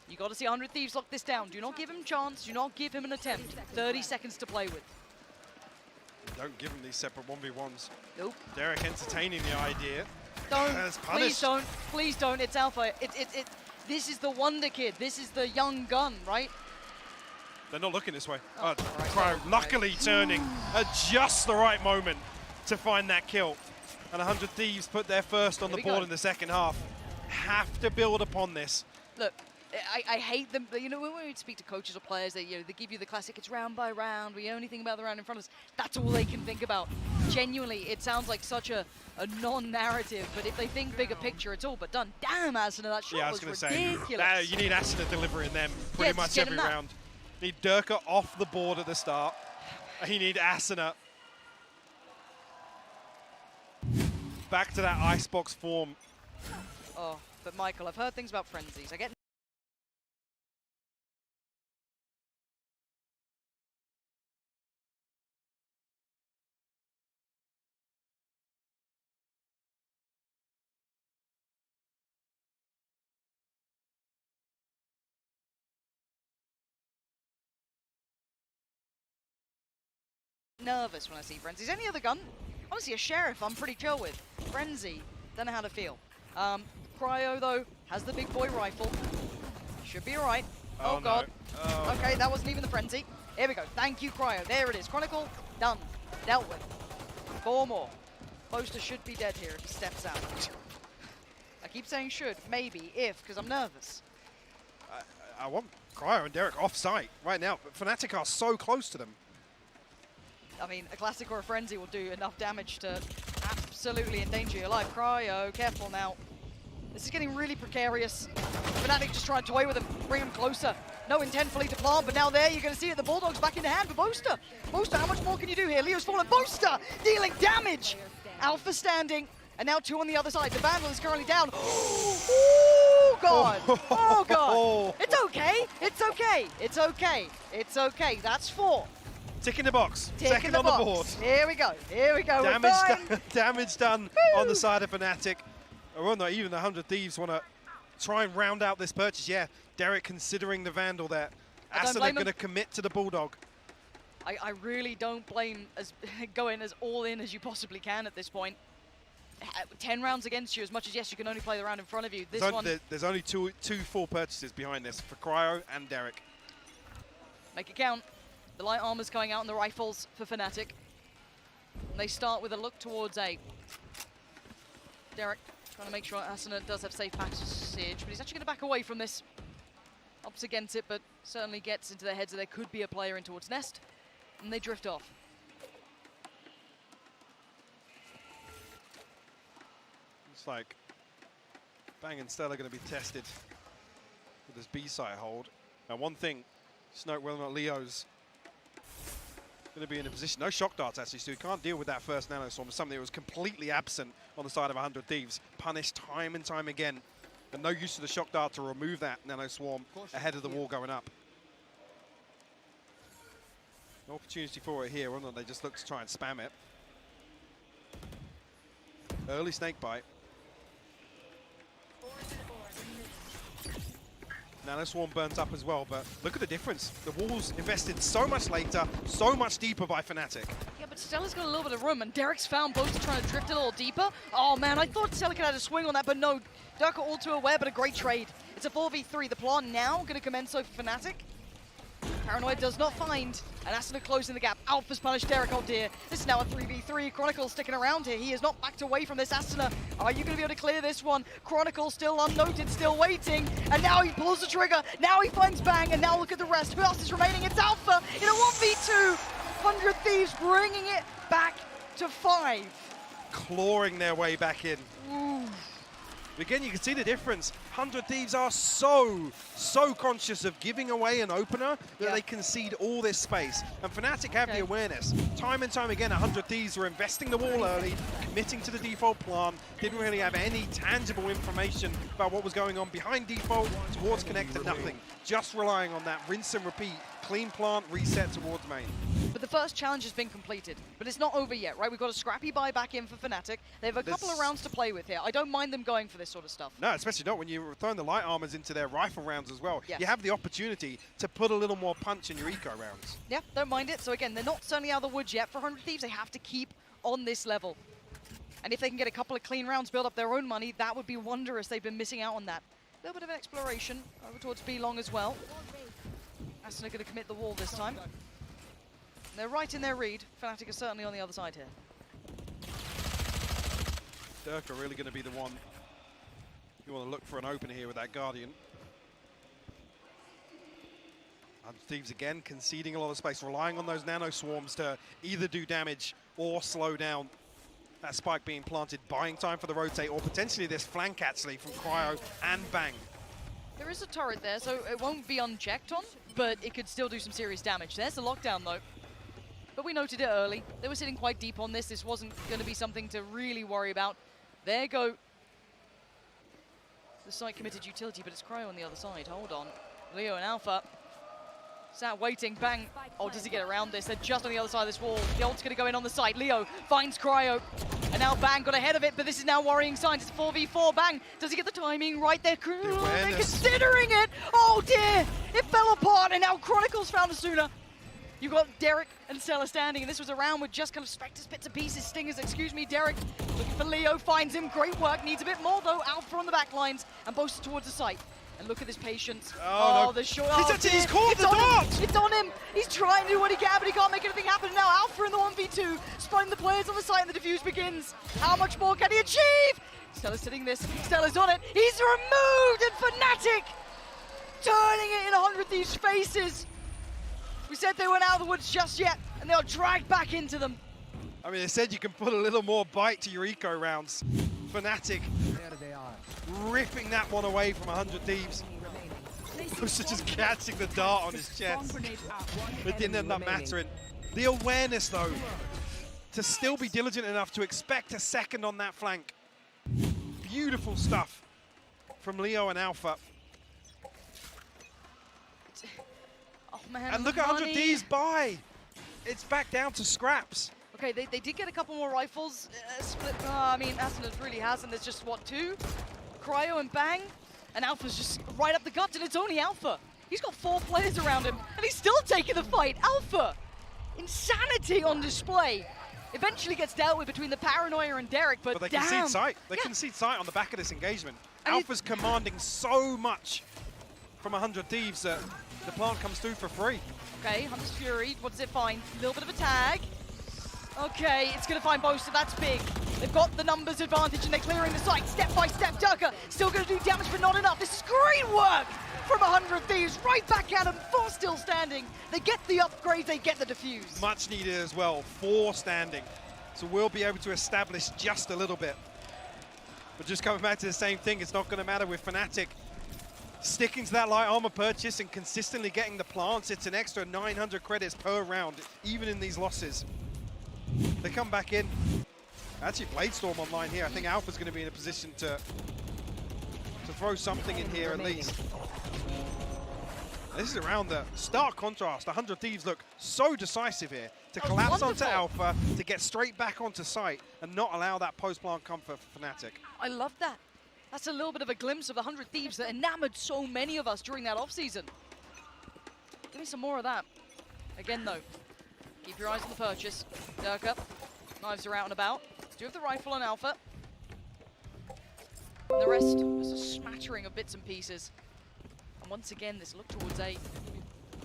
You got to see 100 Thieves lock this down. Do not give him chance. Do not give him an attempt. 30 seconds to play with. Don't give him these separate 1v1s. Nope. Derek entertaining the idea. Don't. Please don't. Please don't. It's Alpha. This is the wonder kid. This is the young gun, right? They're not looking this way. Cryo luckily turning at just the right moment to find that kill. And 100 Thieves put their first on the board in the second half. Have to build upon this. Look, I hate them. You know, when we speak to coaches or players, they give you the classic, it's round by round, we only think about the round in front of us. That's all they can think about. Genuinely, it sounds like such a non-narrative, but if they think bigger picture, it's all but done. Damn, Asuna, that shot was ridiculous. You need Asuna delivering them pretty much every round. Need Durka off the board at the start. You need Asuna. Back to that icebox form. Oh, but Michael, I've heard things about frenzies. I get nervous when I see frenzies. Any other gun? Honestly, a sheriff I'm pretty chill with. Frenzy, don't know how to feel. Cryo, though, has the big boy rifle. Should be alright. Oh god. Oh. Okay, that wasn't even the frenzy. Here we go. Thank you, Cryo. There it is. Chronicle, done. Dealt with. 4 more. Boaster should be dead here if he steps out. I keep saying should, maybe, if, because I'm nervous. I want Cryo and Derek off-site right now, but Fnatic are so close to them. I mean, a classic or a frenzy will do enough damage to absolutely endanger your life. Cryo, careful now. This is getting really precarious. Fnatic just trying to toy with him, bring him closer. No intent fully to plant, but now there you're going to see it. The Bulldogs back in the hand for Boaster. Boaster, how much more can you do here? Leo's fallen. Boaster dealing damage. Alpha standing, and now 2 on the other side. The Vandal is currently down. Oh god. Oh god. It's okay. It's okay. It's okay. It's okay. That's 4. Tick in the box. Tick Second the on box. the board. Here we go. Here we go. Damage done on the side of Fnatic. Or not even the 100 Thieves want to try and round out this purchase. Yeah, Derek considering the Vandal there. Asuna going to commit to the Bulldog. I really don't blame going as all in as you possibly can at this point. 10 rounds against you, as much as yes, you can only play the round in front of you. There's only two full purchases behind this for Cryo and Derek. Make it count. The light armor's going out on the rifles for Fnatic. And they start with a look towards A. Derek trying to make sure Asuna does have safe passage, but he's actually going to back away from this. Opts against it, but certainly gets into their heads that there could be a player in towards Nest, and they drift off. Looks like Bang and Stella are going to be tested with this B site hold. Now, one thing, just note whether or not Leo's going to be in a position. No shock darts, actually, so he can't deal with that first nano swarm. Something that was completely absent on the side of 100 Thieves. Punished time and time again. And no use of the shock dart to remove that nano swarm ahead of the wall going up. No opportunity for it here, wasn't it? They just look to try and spam it. Early snake bite. Nano swarm burns up as well, but look at the difference. The wall's invested so much later, so much deeper by Fnatic. Yeah, but Stella's got a little bit of room, and Derek's found both trying to drift a little deeper. Oh man, I thought Stella could have a swing on that, but no. Durka all too aware, but a great trade. It's a 4v3. The plant now going to commence for Fnatic. Paranoid does not find, and Asuna closing the gap. Alpha's punished Derek, oh dear. This is now a 3v3. Chronicle sticking around here. He is not backed away from this. Asuna, are you going to be able to clear this one? Chronicle still unnoted, still waiting, and now he pulls the trigger. Now he finds Bang, and now look at the rest. Who else is remaining? It's Alpha in a 1v2. 100 Thieves bringing it back to 5. Clawing their way back in. Ooh. Again, you can see the difference. 100 Thieves are so conscious of giving away an opener that they concede all this space. And Fnatic have the awareness. Time and time again, 100 Thieves were investing the wall early, committing to the default plant, didn't really have any tangible information about what was going on behind default, towards connector, nothing. Just relying on that rinse and repeat, clean plant, reset towards main. But the first challenge has been completed. But it's not over yet, right? We've got a scrappy buy back in for Fnatic. They have a couple of rounds to play with here. I don't mind them going for this sort of stuff. No, especially not when you're throwing the light armors into their rifle rounds as well. Yes. You have the opportunity to put a little more punch in your eco rounds. Yeah, don't mind it. So again, they're not certainly out of the woods yet. For 100 Thieves, they have to keep on this level. And if they can get a couple of clean rounds, build up their own money, that would be wondrous. They've been missing out on that. A little bit of exploration over towards B long as well. Asuna going to commit the wall this time. They're right in their read. Fnatic are certainly on the other side here. Durka really going to be the one. You want to look for an opener here with that Guardian. And Thieves again conceding a lot of space, relying on those nano swarms to either do damage or slow down that spike being planted, buying time for the rotate, or potentially this flank actually from Cryo and Bang. There is a turret there, so it won't be unchecked on, but it could still do some serious damage. There's the lockdown though. But we noted it early. They were sitting quite deep on this. This wasn't going to be something to really worry about. There go the site committed utility, but it's Cryo on the other side. Hold on. Leo and Alpha sat waiting. Bang. Oh, does he get around this? They're just on the other side of this wall. The ult's going to go in on the site. Leo finds Cryo. And now Bang got ahead of it, but this is now worrying signs. It's 4v4. Bang. Does he get the timing right there? They're considering it. Oh, dear. It fell apart, and now Chronicles found Asuna. You've got Derek and Stella standing, and this was a round with just kind of Spectres, bits and pieces, stingers, excuse me. Derek looking for Leo, finds him, great work, needs a bit more though. Alpha on the back lines and boasted towards the site. And look at this patience. Oh, no. The short. He's caught the dart! It's on him! He's trying to do what he can, but he can't make anything happen. Now Alpha in the 1v2, spotting the players on the site, and the defuse begins. How much more can he achieve? Stella's sitting this, Stella's on it. He's removed, and Fnatic turning it in 100 Thieves' faces. We said they weren't out of the woods just yet, and they are dragged back into them. I mean, they said you can put a little more bite to your eco rounds. Fnatic ripping that one away from 100 Thieves. Closer just catching the dart on his chest. It didn't end up mattering. The awareness, though, to still be diligent enough to expect a second on that flank. Beautiful stuff from Leo and Alpha. Man, and look at 100 D's buy. It's back down to scraps. Okay, they did get a couple more rifles. Split. I mean, Asuna really hasn't. There's just, what, 2? Cryo and Bang. And Alpha's just right up the gut, and it's only Alpha. He's got 4 players around him, and he's still taking the fight. Alpha! Insanity on display. Eventually gets dealt with between the Paranoia and Derek, but they damn. concede sight. They concede sight on the back of this engagement. And Alpha's commanding so much from 100 Thieves that the plant comes through for free. Okay, Hunter's Fury, what does it find? A little bit of a tag. Okay, it's going to find Boaster, that's big. They've got the numbers advantage and they're clearing the site step by step. 𝐒𝐄𝐂 still going to do damage, but not enough. This is great work from 100 Thieves, right back at them, 4 still standing. They get the upgrade, they get the defuse. Much needed as well, 4 standing. So we'll be able to establish just a little bit. But just coming back to the same thing, it's not going to matter with Fnatic sticking to that light armor purchase and consistently getting the plants. It's an extra 900 credits per round, even in these losses. They come back in. Actually, Bladestorm online here. I think Alpha's going to be in a position to throw something in here at least. This is around the stark contrast. 100 Thieves look so decisive here to collapse onto Alpha, to get straight back onto site and not allow that post-plant comfort for Fnatic. I love that. That's a little bit of a glimpse of the 100 Thieves that enamored so many of us during that off-season. Give me some more of that. Again, though, keep your eyes on the purchase. 𝐒𝐄𝐂, knives are out and about. Do have the rifle on Alpha. And the rest is a smattering of bits and pieces. And once again, this look towards A.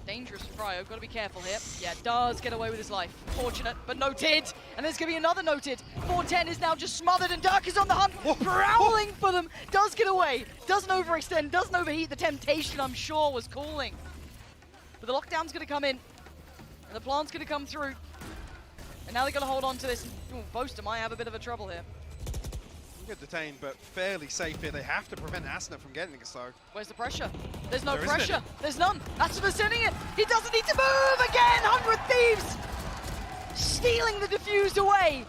Dangerous for Cryo, got to be careful here. Yeah, does get away with his life. Fortunate, but noted. And there's going to be another noted. 410 is now just smothered, and 𝐒𝐄𝐂 is on the hunt, prowling for them. Does get away, doesn't overextend, doesn't overheat. The temptation, I'm sure, was calling. But the lockdown's going to come in, and the plant's going to come through. And now they've got to hold on to this. Ooh, Boaster might have a bit of a trouble here. Get detained, but fairly safe here. They have to prevent Asna from getting it, so. Where's the pressure? There's no There pressure. isn't. There's none. Asna's sending it. He doesn't need to move again. 100 Thieves stealing the defuse away.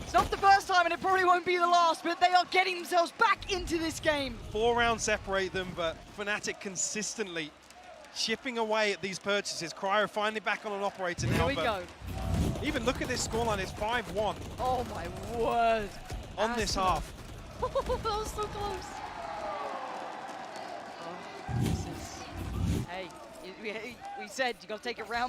It's not the first time, and it probably won't be the last, but they are getting themselves back into this game. 4 rounds separate them, but Fnatic consistently chipping away at these purchases. Cryo finally back on an operator now. Here we go. Even look at this scoreline, it's 5-1. Oh my word. On this half. That was so close. Oh, this is... Hey, we said you got to take it round